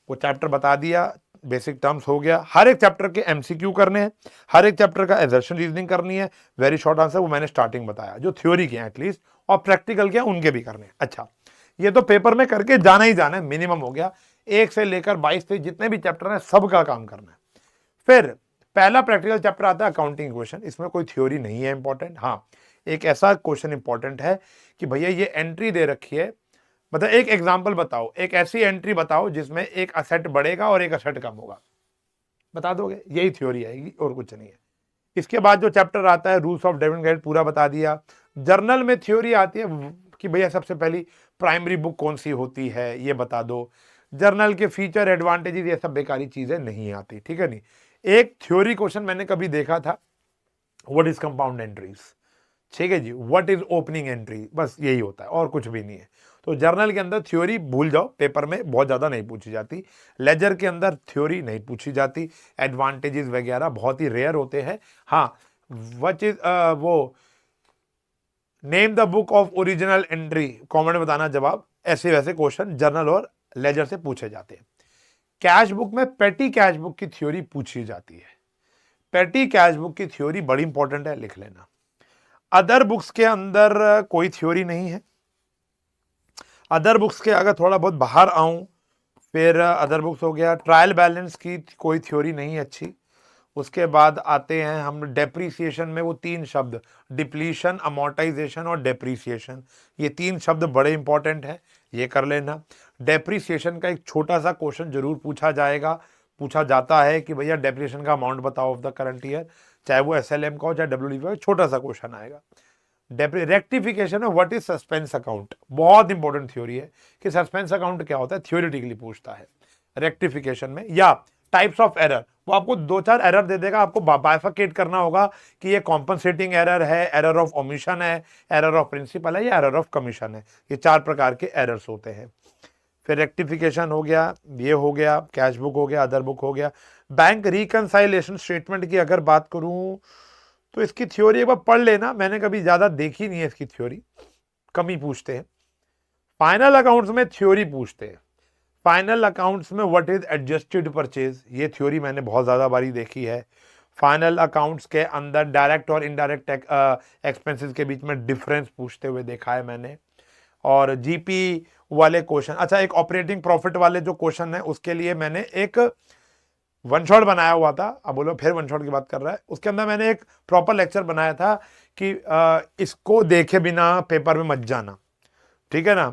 Speaker 1: वो चैप्टर बता दिया, बेसिक टर्म्स हो गया। हर एक चैप्टर के MCQ करने हैं, हर एक चैप्टर का असर्शन रीजनिंग करनी है, वेरी शॉर्ट आंसर वो मैंने स्टार्टिंग बताया, जो थ्योरी के हैं एटलीस्ट, और प्रैक्टिकल के उनके भी करने हैं। अच्छा, ये तो पेपर में करके जाना ही जाना है, मिनिमम हो गया। 1 से लेकर 22 तक जितने भी चैप्टर हैं सबका काम करना है। फिर पहला प्रैक्टिकल चैप्टर आता है अकाउंटिंग इक्वेशन, इसमें कोई थ्योरी नहीं है इंपॉर्टेंट। हाँ, एक ऐसा क्वेश्चन इंपॉर्टेंट है कि भैया ये एंट्री दे रखी है, मतलब एक एग्जांपल बताओ, एक ऐसी एंट्री बताओ जिसमें एक असेट बढ़ेगा और एक असेट कम होगा, बता दोगे, यही थ्योरी आएगी और कुछ नहीं है। इसके बाद जो चैप्टर आता है रूल्स ऑफ डेबिट क्रेडिट, पूरा बता दिया। जर्नल में थ्योरी आती है कि भैया सबसे पहली प्राइमरी बुक कौन सी होती है ये बता दो, जर्नल के फीचर एडवांटेजेस, ये सब बेकारी चीजें नहीं आती। ठीक है नहीं, एक थ्योरी क्वेश्चन मैंने कभी देखा था, व्हाट इज कंपाउंड एंट्रीज, ठीक है जी, व्हाट इज ओपनिंग एंट्री, बस यही होता है और कुछ भी नहीं है। तो जर्नल के अंदर थ्योरी भूल जाओ, पेपर में बहुत ज्यादा नहीं पूछी जाती, लेजर के अंदर थ्योरी नहीं पूछी जाती, एडवांटेजेस वगैरह बहुत ही रेयर होते हैं। हाँ, व्हाट इज वो name the book of original entry, comment बताना जवाब, ऐसे वैसे क्वेश्चन जर्नल और लेजर से पूछे जाते हैं। कैश बुक में पेटी कैश बुक की थ्योरी पूछी जाती है, पेटी कैश बुक की थ्योरी बड़ी इंपॉर्टेंट है, लिख लेना। अदर बुक्स के अंदर कोई थ्योरी नहीं है। अदर बुक्स के अगर थोड़ा बहुत बाहर आऊं, फिर अदर बुक्स हो गया, ट्रायल बैलेंस की कोई थ्योरी नहीं अच्छी। उसके बाद आते हैं हम डेप्रीसिएशन में, वो 3 शब्द, डिप्लीशन, अमोर्टाइजेशन और डेप्रीसिएशन, ये 3 शब्द बड़े इंपॉर्टेंट है, ये कर लेना। डेप्रीसिएशन का एक छोटा सा क्वेश्चन जरूर पूछा जाएगा, पूछा जाता है कि भैया डेप्रीसिएशन का अमाउंट बताओ ऑफ द करंट ईयर, चाहे वो SLM का हो चाहे WDP का हो, छोटा सा क्वेश्चन आएगा। रेक्टिफिकेशन में व्हाट इज सस्पेंस अकाउंट, बहुत इंपॉर्टेंट थ्योरी है कि सस्पेंस अकाउंट क्या होता है, थ्योरेटिकली पूछता है रेक्टिफिकेशन में। या टाइप्स ऑफ एरर, वो आपको 2-4 एरर दे देगा, आपको बाइफरकेट करना होगा कि ये कॉम्पनसेटिंग एरर है, एरर ऑफ ओमिशन है, एरर ऑफ प्रिंसिपल है या एरर ऑफ कमीशन है, ये 4 प्रकार के एरर्स होते हैं। फिर रेक्टिफिकेशन हो गया, ये हो गया, कैश बुक हो गया, अदर बुक हो गया। बैंक रिकंसाइलेशन स्टेटमेंट की अगर बात करूं तो इसकी थ्योरी एक बार पढ़ लेना, मैंने कभी ज्यादा देखी नहीं है इसकी थ्योरी, कम ही पूछते हैं। फाइनल अकाउंट्स में थ्योरी पूछते हैं, फाइनल अकाउंट्स में व्हाट इज एडजस्टेड परचेज, ये थ्योरी मैंने बहुत ज्यादा बारी देखी है। फाइनल अकाउंट्स के अंदर डायरेक्ट और इनडायरेक्ट एक्सपेंसेस के बीच में डिफरेंस पूछते हुए देखा है मैंने। और GP वाले क्वेश्चन, अच्छा एक ऑपरेटिंग प्रॉफिट वाले जो क्वेश्चन है उसके लिए मैंने एक वन शॉट बनाया हुआ था, अब बोलो फिर वन शॉट की बात कर रहा है, उसके अंदर मैंने एक प्रॉपर लेक्चर बनाया था कि इसको देखे बिना पेपर में मत जाना, ठीक है ना,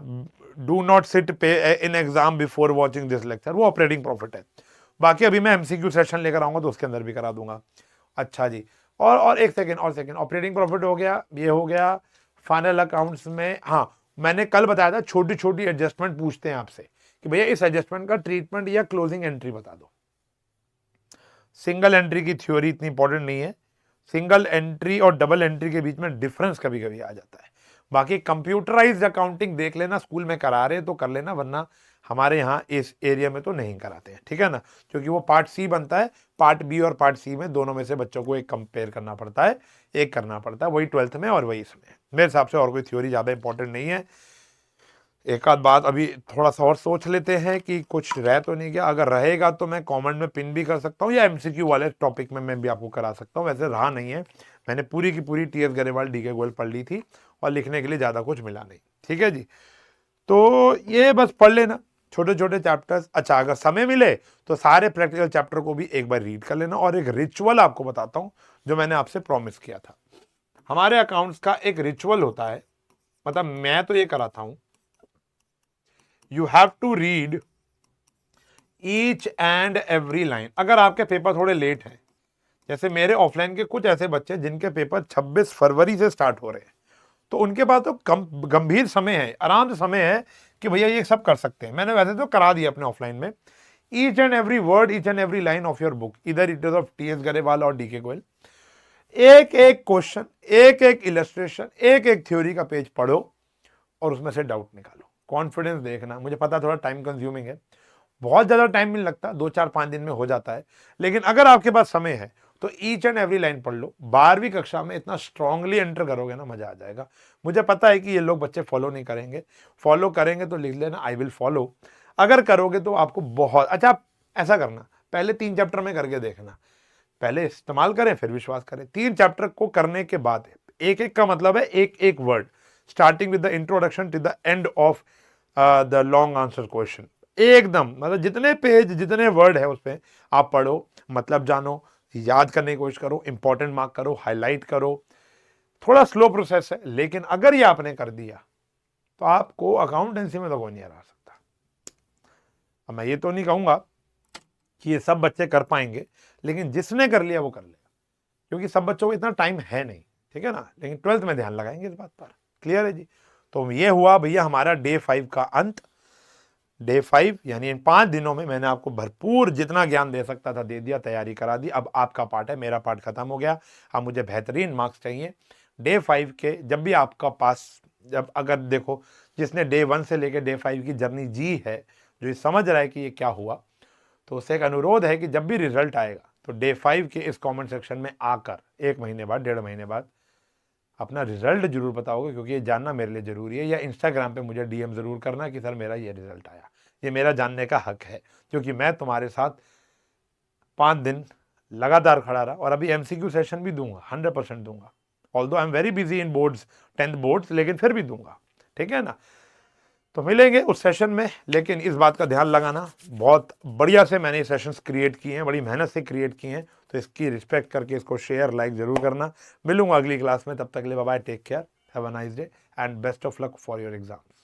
Speaker 1: do not sit in exam before watching this lecture, वो ऑपरेटिंग प्रॉफिट है। बाकी अभी मैं MCQ सेशन लेकर आऊंगा तो उसके अंदर भी करा दूंगा। अच्छा जी, और एक सेकेंड, ऑपरेटिंग प्रॉफिट हो गया, ये हो गया। फाइनल अकाउंट्स में, हाँ मैंने कल बताया था छोटी छोटी एडजस्टमेंट पूछते हैं आपसे कि भैया इस एडजस्टमेंट का ट्रीटमेंट या क्लोजिंग एंट्री बता दो। सिंगल एंट्री की थ्योरी इतनी इंपॉर्टेंट नहीं है, सिंगल एंट्री और डबल एंट्री के बीच में डिफरेंस कभी कभी आ जाता है। बाकी कंप्यूटराइज्ड अकाउंटिंग देख लेना, स्कूल में करा रहे तो कर लेना, वरना हमारे यहाँ इस एरिया में तो नहीं कराते हैं, ठीक है ना, क्योंकि वो पार्ट C बनता है, पार्ट B और पार्ट C में दोनों में से बच्चों को एक कंपेयर करना पड़ता है, एक करना पड़ता है, वही 12th में और वही इसमें। मेरे हिसाब से और कोई थ्योरी ज़्यादा इंपॉर्टेंट नहीं है। एक आध बात अभी थोड़ा सा और सोच लेते हैं कि कुछ रह तो नहीं गया, अगर रहेगा तो मैं कमेंट में पिन भी कर सकता हूँ या MCQ वाले टॉपिक में मैं भी आपको करा सकता हूँ, वैसे रहा नहीं है, मैंने पूरी की पूरी TS गरेवाल DK गोयल पढ़ ली थी और लिखने के लिए ज़्यादा कुछ मिला नहीं, ठीक है जी। तो ये बस पढ़ लेना छोटे छोटे चैप्टर्स। अच्छा, अगर समय मिले तो सारे प्रैक्टिकल चैप्टर को भी एक बार रीड कर लेना। और एक रिचुअल आपको बताता हूँ जो मैंने आपसे प्रॉमिस किया था, हमारे अकाउंट्स का एक रिचुअल होता है, मतलब मैं तो ये कराता हूँ you have to read each and every line. अगर आपके पेपर थोड़े लेट हैं, जैसे मेरे ऑफलाइन के कुछ ऐसे बच्चे जिनके पेपर 26 फरवरी से स्टार्ट हो रहे हैं, तो उनके पास तो गंभीर समय है, आराम से समय है कि भैया ये सब कर सकते हैं। मैंने वैसे तो करा दिया अपने ऑफलाइन में। Each and every word, each and every line of your book, इधर it is of T S Grewal और डीके गोयल, एक एक क्वेश्चन, एक एक इलस्ट्रेशन, एक एक थ्योरी का पेज पढ़ो और उसमें से डाउट निकालो। कॉन्फिडेंस देखना, मुझे पता थोड़ा टाइम कंज्यूमिंग है, बहुत ज़्यादा टाइम नहीं लगता, 2 4 5 दिन में हो जाता है, लेकिन अगर आपके पास समय है तो ईच एंड एवरी लाइन पढ़ लो। 12वीं कक्षा में इतना स्ट्रांगली एंटर करोगे ना, मजा आ जाएगा। मुझे पता है कि ये लोग बच्चे फॉलो नहीं करेंगे, फॉलो करेंगे तो लिख लेना आई विल फॉलो। अगर करोगे तो आपको बहुत अच्छा, आप ऐसा करना, पहले 3 चैप्टर में करके देखना, पहले इस्तेमाल करें फिर विश्वास करें। 3 चैप्टर को करने के बाद एक एक का मतलब है एक एक word, starting with the introduction to the end of the long answer question, एकदम मतलब जितने पेज जितने वर्ड है उस पर आप पढ़ो, मतलब जानो, याद करने की कोशिश करो, इंपॉर्टेंट मार्क करो, हाईलाइट करो। थोड़ा स्लो प्रोसेस है, लेकिन अगर ये आपने कर दिया तो आपको अकाउंटेंसी में तो कोई नहीं हरा सकता। अब मैं ये तो नहीं कहूंगा कि ये सब बच्चे कर पाएंगे, लेकिन जिसने कर लिया वो कर लेगा, क्योंकि सब बच्चों को इतना टाइम है नहीं, ठीक है ना। लेकिन 12th में ध्यान लगाएंगे इस बात पर। क्लियर है जी। तो ये हुआ भैया हमारा डे 5 का अंत। डे 5 यानी इन 5 दिनों में मैंने आपको भरपूर जितना ज्ञान दे सकता था दे दिया, तैयारी करा दी। अब आपका पार्ट है, मेरा पार्ट खत्म हो गया। अब मुझे बेहतरीन मार्क्स चाहिए। डे 5 के जब भी आपका पास, जब अगर देखो जिसने डे 1 से लेकर डे 5 की जर्नी जी है, जो ये समझ रहा है कि ये क्या हुआ, तो उससे एक अनुरोध है कि जब भी रिजल्ट आएगा तो डे 5 के इस कमेंट सेक्शन में आकर 1 महीने बाद, 1.5 महीने बाद अपना रिजल्ट जरूर बताओगे, क्योंकि ये जानना मेरे लिए जरूरी है। या इंस्टाग्राम पे मुझे डीएम जरूर करना कि सर मेरा ये रिजल्ट आया, ये मेरा जानने का हक है, क्योंकि मैं तुम्हारे साथ 5 दिन लगातार खड़ा रहा और अभी एमसीक्यू सेशन भी दूंगा, 100% दूंगा। Although I am very busy in boards, 10th boards, लेकिन फिर भी दूंगा, ठीक है ना। तो मिलेंगे उस सेशन में, लेकिन इस बात का ध्यान लगाना, बहुत बढ़िया से मैंने सेशंस क्रिएट किए हैं, बड़ी मेहनत से क्रिएट किए हैं, तो इसकी रिस्पेक्ट करके इसको शेयर लाइक जरूर करना। मिलूंगा अगली क्लास में, तब तक के लिए bye bye, take care, have a nice day and best of luck for your exams.